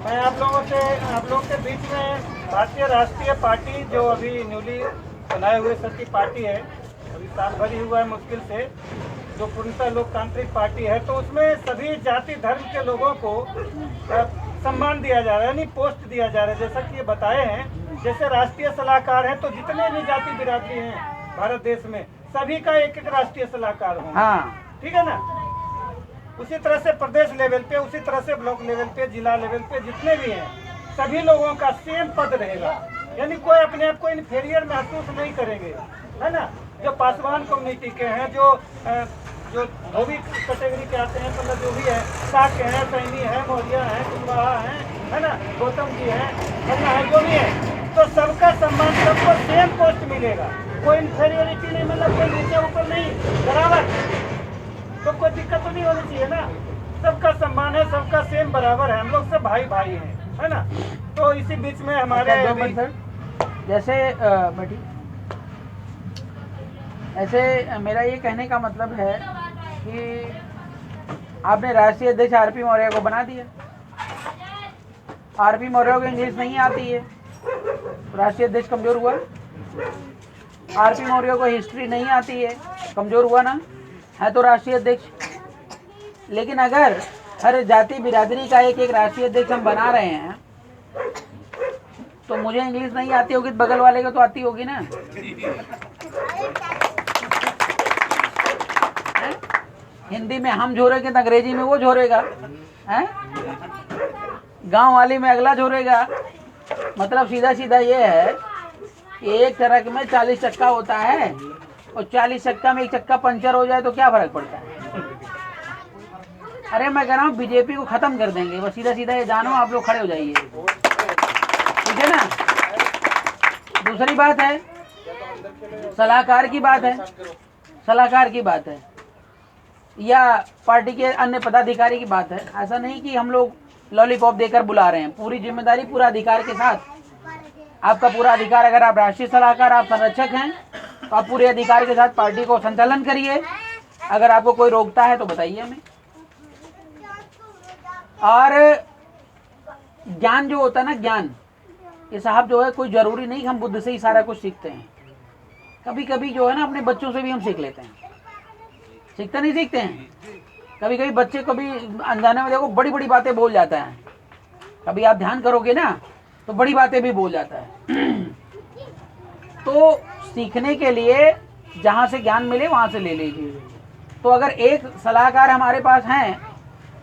Speaker 2: मैं आप लोगों के बीच में भारतीय राष्ट्रीय पार्टी जो अभी न्यूली बनाए हुए सर की पार्टी है, अभी साल भर ही हुआ है मुश्किल से, जो पूर्णतः लोकतांत्रिक पार्टी है, तो उसमें सभी जाति धर्म के लोगों को सम्मान दिया जा रहा है, यानी पोस्ट दिया जा रहा है। जैसा कि ये बताए हैं, जैसे राष्ट्रीय सलाहकार हैं तो जितने भी जाति बिरादरी हैं भारत देश में सभी का एक एक राष्ट्रीय सलाहकार हो,
Speaker 1: हाँ,
Speaker 2: ठीक है ना। उसी तरह से प्रदेश लेवल पे, उसी तरह से ब्लॉक लेवल पे, जिला लेवल पे जितने भी हैं सभी लोगों का सेम पद रहेगा, यानी कोई अपने आप को इन्फीरियर महसूस नहीं करेंगे, है ना। जो पासवान कम्युनिटी के हैं, जो धोबी कैटेगरी के आते हैं, मतलब जो भी है, शाक के हैं, सैनी है, मौर्य है, कुशवाहा है ना, गौतम जी है, खन्ना है, जो भी है, तो सबका सम्मान, सबको सेम पोस्ट मिलेगा। कोई इन्फेरियोरिटी नहीं, मतलब कोई नीचे ऊपर नहीं, बराबर। तो कोई दिक्कत तो नहीं होनी चाहिए ना, सबका सम्मान है, सबका सेम बराबर है, हम लोग सब भाई भाई हैं, है ना। तो इसी बीच में हमारे
Speaker 1: जैसे बैठी ऐसे मेरा ये कहने का मतलब है कि आपने राष्ट्रीय अध्यक्ष आरपी मौर्य को बना दिया। आरपी मौर्य को इंग्लिश नहीं आती है, राष्ट्रीय अध्यक्ष कमजोर हुआ। आरपी मौर्य को हिस्ट्री नहीं आती है, कमजोर हुआ ना, है तो राष्ट्रीय अध्यक्ष। लेकिन अगर हर जाति बिरादरी का एक एक राष्ट्रीय अध्यक्ष हम बना रहे हैं, तो मुझे इंग्लिश नहीं आती होगी, बगल वाले को तो आती होगी ना। हिंदी में हम झोरेंगे तो अंग्रेजी में वो झोरेगा, हैं? गांव वाली में अगला झोरेगा। मतलब सीधा सीधा ये है कि एक ट्रक में 40 चक्का होता है, और 40 चक्का में एक चक्का पंचर हो जाए तो क्या फर्क पड़ता है। अरे मैं कह रहा हूँ बीजेपी को खत्म कर देंगे, बस सीधा सीधा ये जानो, आप लोग खड़े हो जाइए, ठीक है ना। दूसरी बात है सलाहकार की बात है, सलाहकार की बात है, या पार्टी के अन्य पदाधिकारी की बात है। ऐसा नहीं कि हम लोग लॉलीपॉप देकर बुला रहे हैं, पूरी जिम्मेदारी पूरा अधिकार के साथ, आपका पूरा अधिकार। अगर आप राष्ट्रीय सलाहकार, आप संरक्षक हैं, तो आप पूरे अधिकार के साथ पार्टी को संचालन करिए। अगर आपको कोई रोकता है तो बताइए हमें। और ज्ञान जो होता है ना, ज्ञान, ये साहब जो है कोई जरूरी नहीं हम बुद्ध से ही सारा कुछ सीखते हैं। कभी कभी जो है ना अपने बच्चों से भी हम सीख लेते हैं, सीखते नहीं सीखते हैं। कभी कभी बच्चे कभी अनजाने में देखो बड़ी बड़ी बातें बोल जाता है, कभी आप ध्यान करोगे ना तो बड़ी बातें भी बोल जाता है। तो सीखने के लिए जहाँ से ज्ञान मिले वहाँ से ले लीजिए। तो अगर एक सलाहकार हमारे पास हैं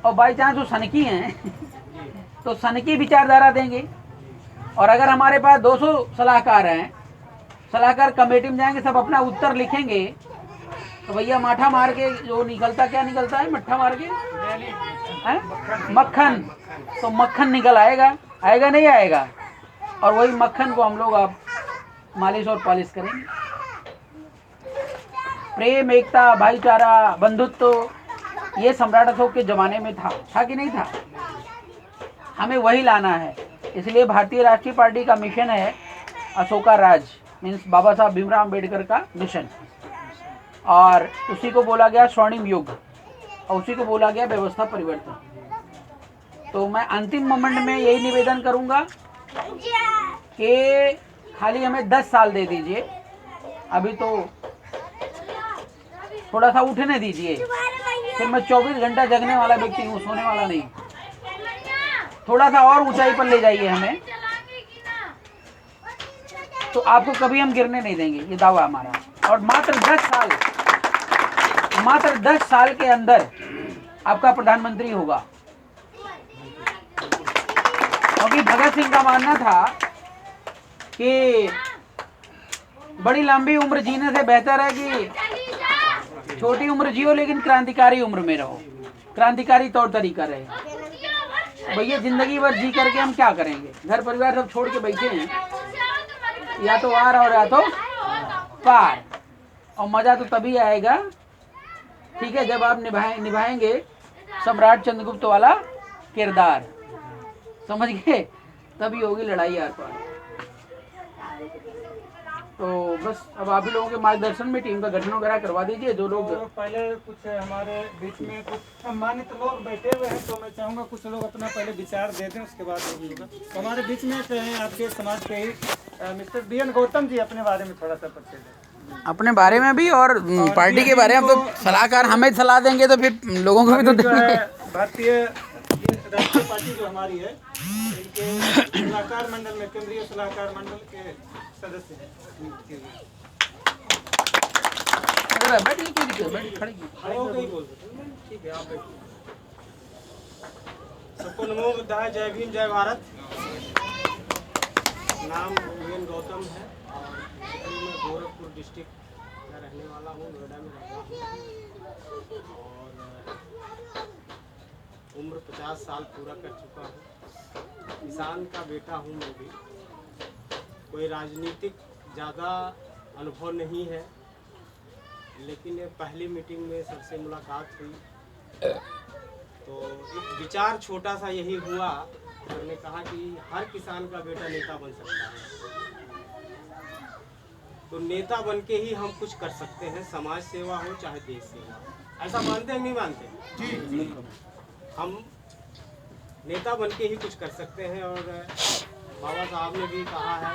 Speaker 1: और बाई चांस वो सनकी हैं तो सनकी विचारधारा देंगे। और अगर हमारे पास 200 सलाहकार हैं, सलाहकार कमेटी में जाएंगे, सब अपना उत्तर लिखेंगे, तो भैया माठा मार के जो निकलता, क्या निकलता है मट्ठा मार के, मक्खन, तो मक्खन निकल आएगा, आएगा नहीं आएगा। और वही मक्खन को हम लोग अब मालिश और पॉलिश करेंगे। प्रेम, एकता, भाईचारा, बंधुत्व, ये सम्राट अशोक के जमाने में था कि नहीं था? हमें वही लाना है। इसलिए भारतीय राष्ट्रीय पार्टी का मिशन है अशोका राज, मीन्स बाबा साहब भीमराव अम्बेडकर का मिशन। और उसी को बोला गया स्वर्णिम युग, और उसी को बोला गया व्यवस्था परिवर्तन। तो मैं अंतिम मोमेंट में यही निवेदन करूंगा कि खाली हमें 10 साल दे दीजिए, अभी तो थोड़ा सा उठने दीजिए। फिर मैं 24 घंटा जगने वाला व्यक्ति हूँ, सोने वाला नहीं। थोड़ा सा और ऊंचाई पर ले जाइए हमें, तो आपको कभी हम गिरने नहीं देंगे, ये दावा हमारा। और मात्र 10 साल के अंदर आपका प्रधानमंत्री होगा। क्योंकि भगत सिंह का मानना था कि बड़ी लंबी उम्र जीने से बेहतर है कि छोटी उम्र जियो लेकिन क्रांतिकारी उम्र में रहो, क्रांतिकारी तौर तरीका रहे। भैया जिंदगी भर जी करके हम क्या करेंगे? घर परिवार सब छोड़ के बैठे हैं, या तो आर और या तो पार। और मजा तो तभी आएगा, ठीक है, जब आप निभाएंगे सम्राट चंद्रगुप्त वाला किरदार, समझ गए? तभी होगी लड़ाई आर पार। तो बस अब आप ही लोगों के मार्गदर्शन में टीम का गठन वगैरह करवा दीजिए। जो लोग
Speaker 2: तो पहले कुछ हमारे बीच में कुछ सम्मानित लोग बैठे हुए हैं, तो मैं चाहूँगा कुछ लोग अपना पहले विचार दे दें, उसके बाद होगा। तो हमारे बीच में कहें आपके समाज के ही मिस्टर BN गौतम जी, अपने बारे में थोड़ा सा परिचय दें।
Speaker 1: अपने बारे में भी और पार्टी के बारे में। तो सलाहकार हमें सलाह देंगे तो फिर लोगों को भी तो देंगे।
Speaker 2: भारतीय राष्ट्रीय पार्टी जो हमारी है, इनके सलाहकार मंडल में, केंद्रीय सलाहकार मंडल के सदस्य हैं। ठीक है, आप सबको नमो बुद्धाय, जय भीम, जय भारत। नाम BN गौतम है और मैं गोरखपुर डिस्ट्रिक्ट का रहने वाला हूँ, नोएडा में रहता हूँ और उम्र 50 साल पूरा कर चुका हूँ। किसान का बेटा हूँ मैं भी। कोई राजनीतिक ज़्यादा
Speaker 3: अनुभव नहीं है, लेकिन ये पहली मीटिंग में सर से मुलाकात हुई तो एक विचार छोटा सा यही हुआ। सर ने कहा कि हर किसान का बेटा नेता बन सकता है, तो नेता बन के ही हम कुछ कर सकते हैं, समाज सेवा हो चाहे देश सेवा। ऐसा मानते हैं नहीं मानते? जी। हम नेता बन के ही कुछ कर सकते हैं। और बाबा साहब ने भी कहा है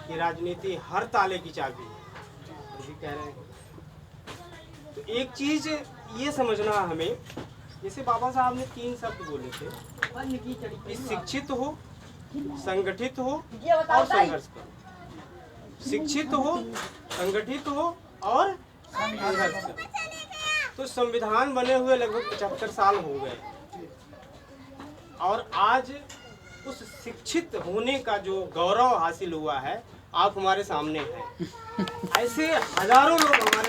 Speaker 3: कि राजनीति हर ताले की चाबी है, भी कह रहे हैं। तो एक चीज ये समझना हमें, जैसे बाबा साहब ने 3 शब्द बोले थे कि शिक्षित हो, संगठित हो और संघर्ष करो। शिक्षित हो, संगठित हो और संघर्ष करो। तो संविधान बने हुए लगभग 75 साल हो गए और आज उस शिक्षित होने का जो गौरव हासिल हुआ है आप हमारे सामने हैं। ऐसे हजारों लोग हमारे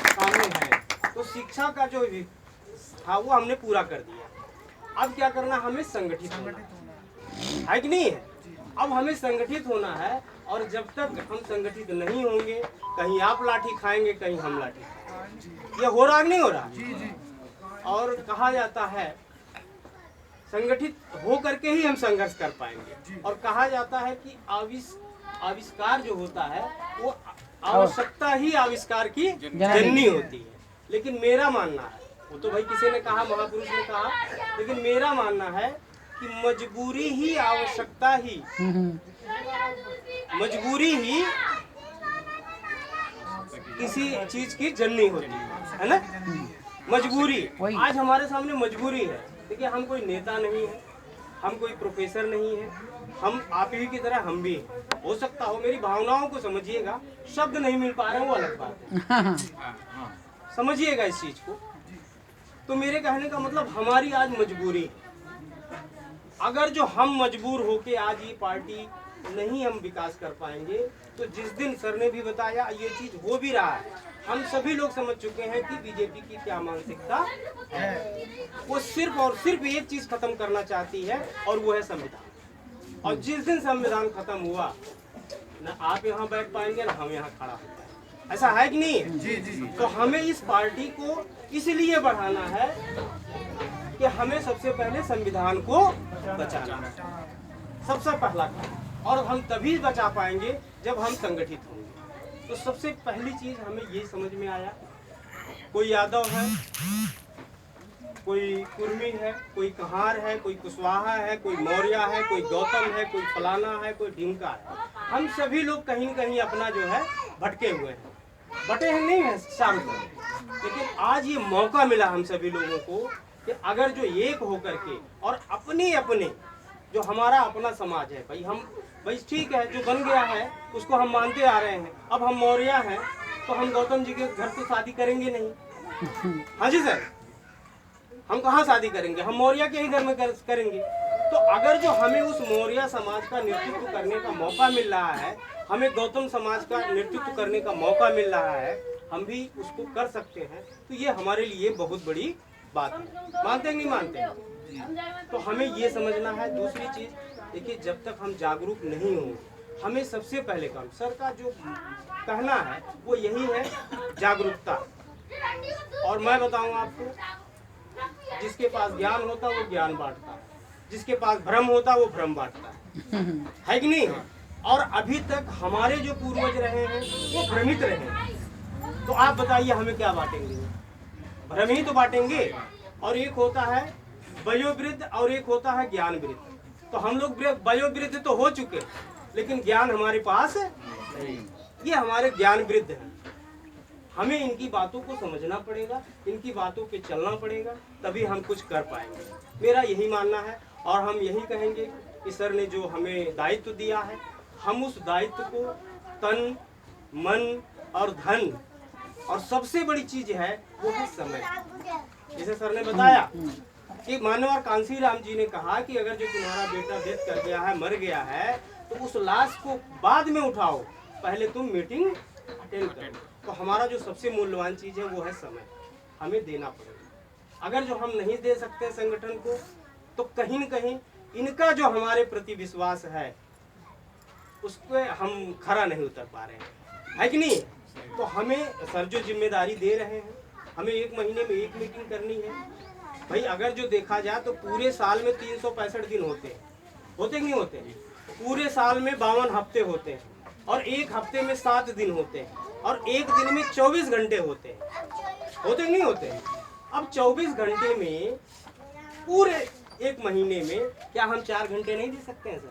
Speaker 3: सामने हैं। तो शिक्षा का जो था वो हमने पूरा कर दिया। अब क्या करना, हमें संगठित होना है कि नहीं है? अब हमें संगठित होना है और जब तक हम संगठित नहीं होंगे, कहीं आप लाठी खाएंगे कहीं हम लाठी खाएंगे। ये हो रहा नहीं हो रहा? और कहा जाता है संगठित हो करके ही हम संघर्ष कर पाएंगे। और कहा जाता है कि आविष्कार जो होता है वो आवश्यकता ही आविष्कार की जननी होती है। लेकिन मेरा मानना है, वो तो भाई किसी ने कहा, महापुरुष ने कहा, लेकिन मेरा मानना है कि मजबूरी ही आवश्यकता ही, मजबूरी ही किसी चीज की जननी होती है ना? मजबूरी। आज हमारे सामने मजबूरी है। देखिए, हम कोई नेता नहीं है, हम कोई प्रोफेसर नहीं है, हम आप ही की तरह हम भी हैं। हो सकता हो मेरी भावनाओं को समझिएगा, शब्द नहीं मिल पा रहे हैं वो अलग बात है, समझिएगा इस चीज को। तो मेरे कहने का मतलब हमारी आज मजबूरी है। अगर जो हम मजबूर होके आज ये पार्टी नहीं हम विकास कर पाएंगे, तो जिस दिन सर ने भी बताया ये चीज हो भी रहा है, हम सभी लोग समझ चुके हैं कि बीजेपी की क्या मानसिकता है। वो सिर्फ और सिर्फ एक चीज खत्म करना चाहती है और वो है संविधान। और जिस दिन संविधान खत्म हुआ, न आप यहाँ बैठ पाएंगे ना हम यहाँ खड़ा हो पाएंगे। ऐसा है कि नहीं है? जी, जी। तो हमें इस पार्टी को इसलिए बढ़ाना है कि हमें सबसे पहले संविधान को बचाना है, सबसे पहला काम। और हम तभी बचा पाएंगे जब हम संगठित होंगे। तो सबसे पहली चीज हमें ये समझ में आया, कोई यादव है, कोई कुर्मी है, कोई कहार है, कोई कुशवाहा है, कोई मौर्य है, कोई गौतम है, कोई फलाना है, कोई ढिमका है। हम सभी लोग कहीं न कहीं अपना जो है भटके हुए हैं, बटे हैं नहीं है शाम को। लेकिन आज ये मौका मिला हम सभी लोगों को कि अगर जो एक होकर के और अपने अपने जो हमारा अपना समाज है, भाई ठीक है, जो बन गया है उसको हम मानते आ रहे हैं। अब हम मौर्य हैं तो हम गौतम जी के घर तो शादी करेंगे नहीं। हाँ जी सर, हम कहाँ शादी करेंगे? हम मौर्य के ही घर में करेंगे। तो अगर जो हमें उस मौर्य समाज का नेतृत्व करने का मौका मिल रहा है, हमें गौतम समाज का नेतृत्व करने का मौका मिल रहा है, हम भी उसको कर सकते हैं। तो ये हमारे लिए बहुत बड़ी बात है। मानते हैं नहीं मानते? तो हमें ये समझना है। दूसरी चीज देखिए, जब तक हम जागरूक नहीं होंगे, हमें सबसे पहले काम, सर का जो कहना है वो यही है, जागरूकता। और मैं बताऊं आपको, जिसके पास ज्ञान होता वो ज्ञान बांटता है, जिसके पास भ्रम होता वो भ्रम बांटता है कि नहीं? और अभी तक हमारे जो पूर्वज रहे हैं वो भ्रमित रहे हैं। तो आप बताइए हमें क्या बांटेंगे? भ्रम ही तो बांटेंगे। और एक होता है वयोवृद्ध और एक होता है ज्ञान वृद्ध। तो हम लोग वयोवृद्ध तो हो चुके, लेकिन ज्ञान हमारे पास नहीं। ये हमारे ज्ञान वृद्ध हैं। हमें इनकी बातों को समझना पड़ेगा, इनकी बातों पे चलना पड़ेगा, तभी हम कुछ कर पाएंगे। मेरा यही मानना है। और हम यही कहेंगे कि सर ने जो हमें दायित्व दिया है, हम उस दायित्व को तन, मन और धन, और सबसे बड़ी चीज है वो है समय। जैसे सर ने बताया कि मानवर कांसी राम जी ने कहा कि अगर जो तुम्हारा बेटा डेथ कर गया है, मर गया है, तो उस लाश को बाद में उठाओ, पहले तुम मीटिंग अटेंड करो। तो हमारा जो सबसे मूल्यवान चीज है वो है समय, हमें देना पड़ेगा। अगर जो हम नहीं दे सकते संगठन को, तो कहीं न कहीं इनका जो हमारे प्रति विश्वास है उस पर हम खरा नहीं उतर पा रहे हैं। है कि नहीं? तो हमें सर जो जिम्मेदारी दे रहे हैं, हमें 1 महीने में 1 मीटिंग करनी है। भाई अगर जो देखा जाए तो पूरे साल में 365 दिन होते हैं, होते कि नहीं होते? पूरे साल में 52 हफ्ते होते हैं और 1 हफ्ते में 7 दिन होते हैं और 1 दिन में 24 घंटे होते हैं, होते कि नहीं होते? अब 24 घंटे में पूरे 1 महीने में क्या हम 4 घंटे नहीं दे सकते हैं सर?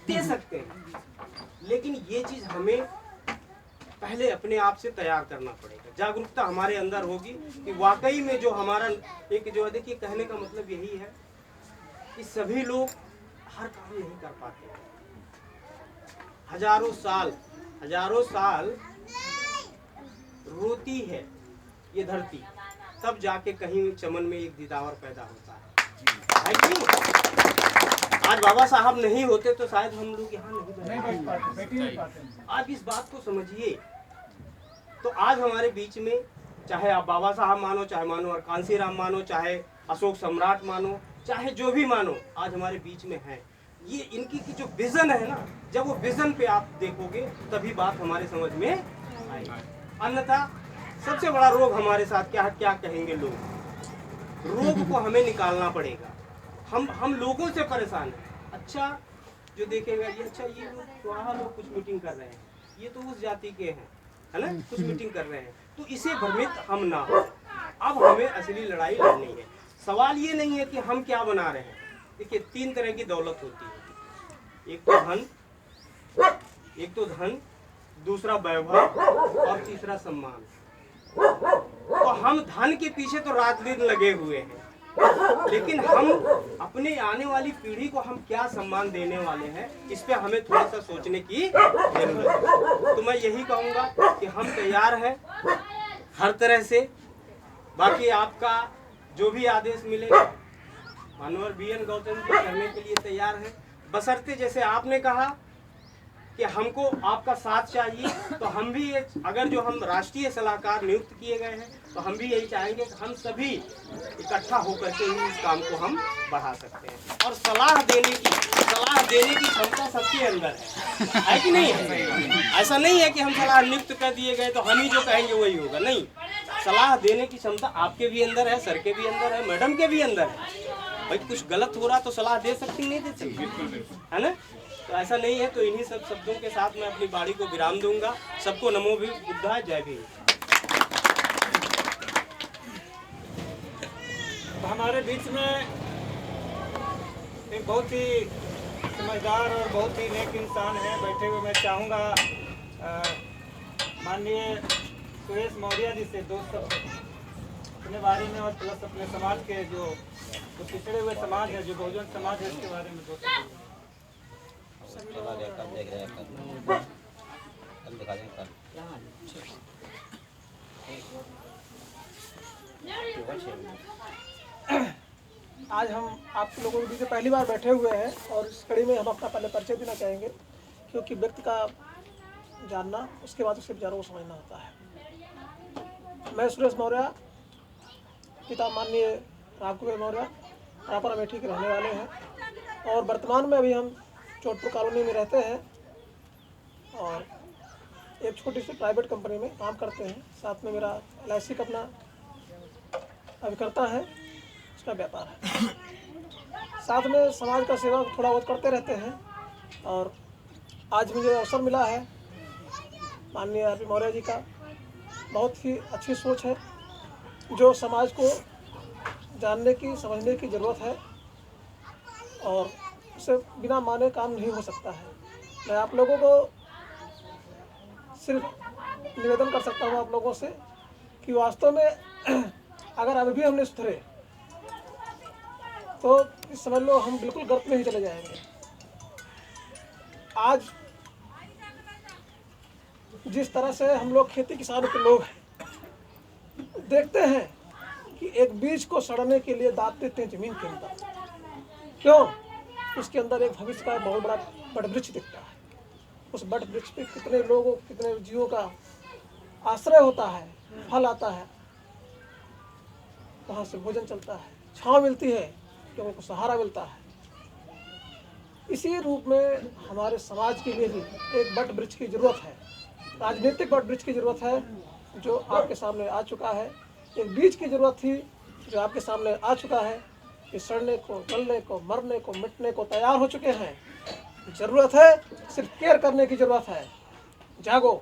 Speaker 3: दे सकते हैं, लेकिन ये चीज हमें पहले अपने आप से तैयार करना पड़ेगा। जागरूकता हमारे अंदर होगी कि वाकई में जो हमारा एक जो है, देखिए कहने का मतलब यही है कि सभी लोग हर काम नहीं कर पाते। हजारों साल रोती है ये धरती, तब जाके कहीं चमन में एक दीदावर पैदा होता है कि नहीं? आज बाबा साहब नहीं होते तो शायद हम लोग यहाँ नहीं पाते। आप इस बात को समझिए। तो आज हमारे बीच में, चाहे आप बाबा साहब मानो, चाहे मानो और कांसी राम मानो, चाहे अशोक सम्राट मानो, चाहे जो भी मानो, आज हमारे बीच में है। ये इनकी की जो विजन है ना, जब वो विजन पे आप देखोगे तभी बात हमारे समझ में आएगी। अन्यथा सबसे बड़ा रोग हमारे साथ क्या कहेंगे लोग? रोग को हमें निकालना पड़ेगा। हम लोगों से परेशान हैं। अच्छा जो देखेगा ये, अच्छा ये वहाँ लोग कुछ मीटिंग कर रहे हैं, ये तो उस जाति के हैं, है ना, कुछ मीटिंग कर रहे हैं, तो इसे भ्रमित हम ना हो। अब हमें असली लड़ाई लड़नी है। सवाल ये नहीं है कि हम क्या बना रहे हैं। देखिए 3 तरह की दौलत होती है, एक तो धन, दूसरा वैभव और तीसरा सम्मान। तो हम धन के पीछे तो रात दिन लगे हुए हैं, लेकिन हम अपने आने वाली पीढ़ी को हम क्या सम्मान देने वाले हैं, इस पे हमें थोड़ा सा सोचने की जरूरत है। तो मैं यही कहूँगा कि हम तैयार हैं हर तरह से। बाकी आपका जो भी आदेश मिलेगा, मानवर BN गौतम जी करने के लिए तैयार हैं, बशर्ते जैसे आपने कहा कि हमको आपका साथ चाहिए, तो हम भी ये, अगर जो हम राष्ट्रीय सलाहकार नियुक्त किए गए हैं, तो हम भी यही चाहेंगे कि हम सभी इकट्ठा होकर के ही इस काम को हम बढ़ा सकते हैं। और सलाह देने की क्षमता सबके अंदर है कि नहीं है? ऐसा नहीं है कि हम सलाह नियुक्त कर दिए गए तो हम ही जो कहेंगे वही होगा, नहीं। सलाह देने की क्षमता आपके भी अंदर है, सर के भी अंदर है, मैडम के भी अंदर है। भाई कुछ गलत हो रहा तो सलाह दे सकती नहीं दे सकती, है ना? तो ऐसा नहीं है। तो इन्हीं सब शब्दों के साथ मैं अपनी बाड़ी को विराम दूंगा। सबको नमो भी बुद्धाय, जय भीम।
Speaker 2: हमारे बीच में एक बहुत ही समझदार और बहुत ही नेक इंसान है बैठे हुए। मैं चाहूँगा माननीय सुरेश मौर्य जी से 2 शब्द अपने बारे में और प्लस अपने समाज के जो पिछड़े हुए समाज है, जो बहुजन समाज है, इसके बारे में 2 शब्द।
Speaker 4: आज हम आप लोगों के बीच में पहली बार बैठे हुए हैं और इस कड़ी में हम अपना पहले परिचय देना चाहेंगे, क्योंकि व्यक्ति का जानना, उसके बाद उसके विचारों को समझना होता है। मैं सुरेश मौर्य, पिता माननीय राम कुमार मौर्य, रायपुर अमेठी के रहने वाले हैं और वर्तमान में अभी हम चोटपुर कॉलोनी में रहते हैं और एक छोटी सी प्राइवेट कंपनी में काम करते हैं। साथ में मेरा LIC का अपना अभिकर्ता है, उसका व्यापार है। साथ में समाज का सेवा थोड़ा बहुत करते रहते हैं। और आज मुझे अवसर मिला है माननीय RP मौर्य जी का, बहुत ही अच्छी सोच है, जो समाज को जानने की, समझने की ज़रूरत है और उससे बिना माने काम नहीं हो सकता है। मैं आप लोगों को सिर्फ निवेदन कर सकता हूँ आप लोगों से कि वास्तव में अगर अभी भी हम नहीं सुधरे तो समझ लो हम बिल्कुल गर्त में ही चले जाएंगे। आज जिस तरह से हम लोग खेती किसानों के लोग हैं, देखते हैं कि एक बीज को सड़ने के लिए दांत देते हैं जमीन के अंदर। क्यों? उसके अंदर एक भविष्य का बहुत बड़ा बड़ वृक्ष दिखता है। उस बड़ वृक्ष पे कितने लोगों, कितने जीवों का आश्रय होता है, फल आता है, वहाँ से भोजन चलता है, छांव मिलती है, लोगों को सहारा मिलता है। इसी रूप में हमारे समाज के लिए भी एक बट वृक्ष की जरूरत है, राजनीतिक बट ब्रिज की जरूरत है जो आपके सामने आ चुका है। एक बीज की जरूरत थी जो आपके सामने आ चुका है कि सड़ने को, गलने को, मरने को, मिटने को तैयार हो चुके हैं। जरूरत है सिर्फ केयर करने की जरूरत है। जागो,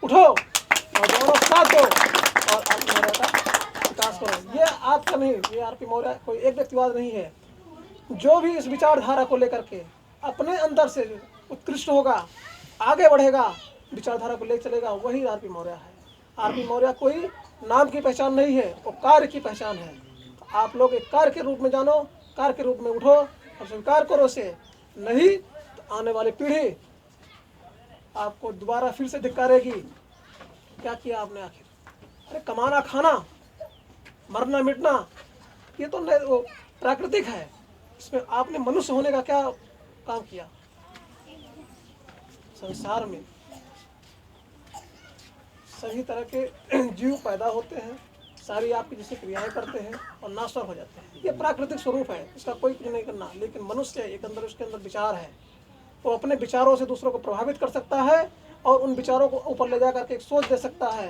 Speaker 4: उठो और दोनों साथ दो और आरपी मौर्य का विकास करो। ये आपका नहीं, ये आरपी मौर्य कोई एक व्यक्तिवाद नहीं है। जो भी इस विचारधारा को लेकर के अपने अंदर से उत्कृष्ट होगा, आगे बढ़ेगा, विचारधारा को ले चलेगा, वही आरपी मौर्य है। आरपी मौर्य कोई नाम की पहचान नहीं है, वो कार्य की पहचान है। तो आप लोग एक कार्य के रूप में जानो, कार्य के रूप में उठो और स्वीकार करो उसे। नहीं तो आने वाली पीढ़ी आपको दोबारा फिर से धिक्कारेगी। क्या किया आपने आखिर? अरे कमाना, खाना, मरना, मिटना, ये तो वो प्राकृतिक है। इसमें आपने मनुष्य होने का क्या काम किया? संसार में सभी तरह के जीव पैदा होते हैं, सारी आपकी जैसी क्रियाएं करते हैं और नाशवर हो जाते हैं। ये प्राकृतिक स्वरूप है, इसका कोई कुछ नहीं करना। लेकिन मनुष्य एक अंदर, उसके अंदर विचार है, वो अपने विचारों से दूसरों को प्रभावित कर सकता है और उन विचारों को ऊपर ले जा करके एक सोच दे सकता है,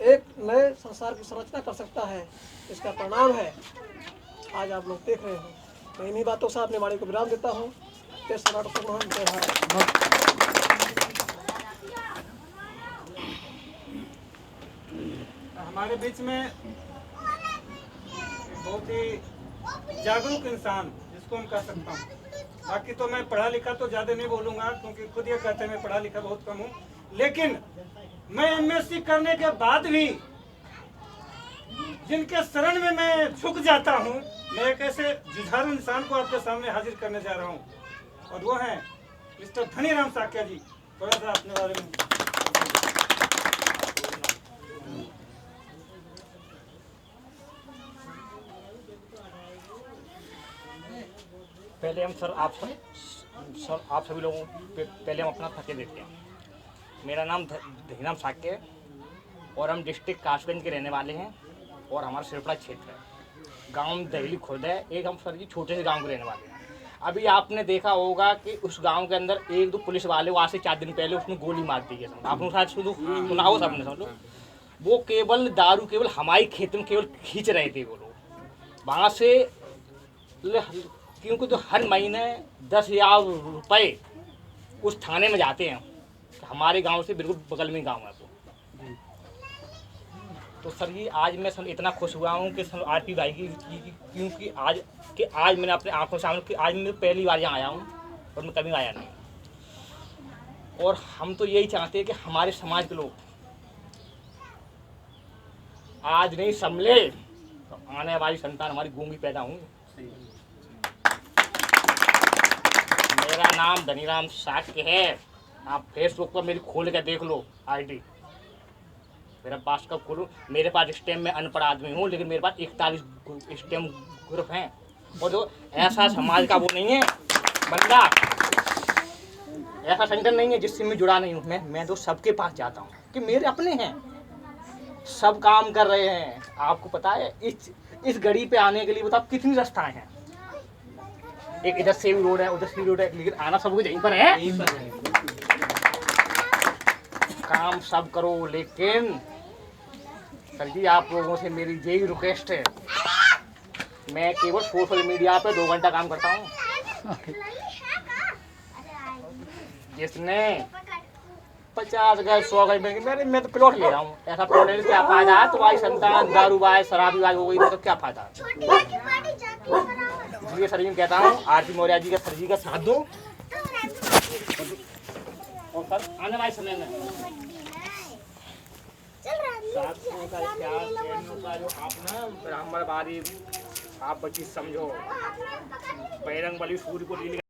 Speaker 4: एक नए संसार की संरचना कर सकता है। इसका परिणाम है आज आप लोग देख रहे हो। मैं इन्हीं बातों से अपनी वाणी को विराम देता हूँ। जय सम्राट मोहन, जय भारत।
Speaker 2: हमारे बीच में बहुत ही जागरूक इंसान जिसको हम कह सकता हूँ। बाकी तो मैं पढ़ा लिखा तो ज़्यादा नहीं बोलूँगा क्योंकि खुद ये कहते हैं मैं पढ़ा लिखा बहुत कम हूँ। लेकिन मैं एमएससी करने के बाद भी जिनके शरण में मैं झुक जाता हूँ, मैं एक ऐसे जुझारू इंसान को आपके सामने हाजिर करने जा रहा हूँ और वो हैं मिस्टर धनीराम साक्या जी। थोड़ा सा अपने बारे में।
Speaker 5: पहले हम सर आप सभी लोगों पहले हम अपना परिचय देते हैं। मेरा नाम धनीराम साक्य है और हम डिस्ट्रिक्ट कासगंज के रहने वाले हैं और हमारा सिरपड़ा क्षेत्र है। गांव दहली खुर्द है। एक हम सर जी छोटे से गांव के रहने वाले हैं। अभी आपने देखा होगा कि उस गांव के अंदर एक दो पुलिस वाले वो आज से 4 दिन पहले उसने गोली मार दी है। आपने शायद सुना हो, सबने समझ लो। वो केवल दारू केवल हमारी खेत में केवल खींच रहे थे वो लोग वहाँ से, क्योंकि तो हर महीने 10,000 रुपये उस थाने में जाते हैं। हमारे गांव से बिल्कुल बगल में गांव है वो। तो सर ये आज मैं सर इतना खुश हुआ हूँ कि सर आरपी भाई की क्योंकि आज मैंने अपने आंखों सामने कि आज मैं पहली बार यहाँ आया हूँ और मैं कभी आया नहीं। और हम तो यही चाहते हैं कि हमारे समाज के लोग आज नहीं संभले तो आने वाली संतान हमारी गूंगी पैदा होंगी। मेरा नाम धनीराम साक्य है। आप फेसबुक पर मेरी खोल के देख लो आईडी। मेरा पास कब खोलूँ? मेरे पास स्टेम में अनपढ़ आदमी हूँ लेकिन मेरे पास 41 स्टेम ग्रुप हैं। और जो ऐसा समाज का वो नहीं है बंदा, ऐसा संगठन नहीं है जिससे मैं जुड़ा नहीं हूँ। मैं तो सबके पास जाता हूँ कि मेरे अपने हैं, सब काम कर रहे हैं। आपको पता है इस गड़ी पे आने के लिए बताओ कितनी रास्ताएं हैं। एक इधर से भी रोड है, उधर से भी रोड है, लेकिन आना सब कुछ यहीं पर है। काम सब करो, लेकिन सर जी आप लोगों से मेरी यही रिक्वेस्ट है। मैं केवल सोशल मीडिया पे 2 घंटा काम करता हूँ। जिसने 50 गज 100 गज मैं तो प्लॉट ले रहा हूँ। ऐसा प्लॉट लेने से क्या फायदा है? तुम्हारी संतान दारूबाज शराबीबाज हो गई तो क्या फायदा है? इसलिए सर जी कहता हूँ आरपी मौर्य जी का सर जी का साथ दो। और सर आने वाले समय में साथियों का प्यार का जो आप ना ब्राह्मणवादी आप बच्ची समझो, बजरंग बली सूर्य को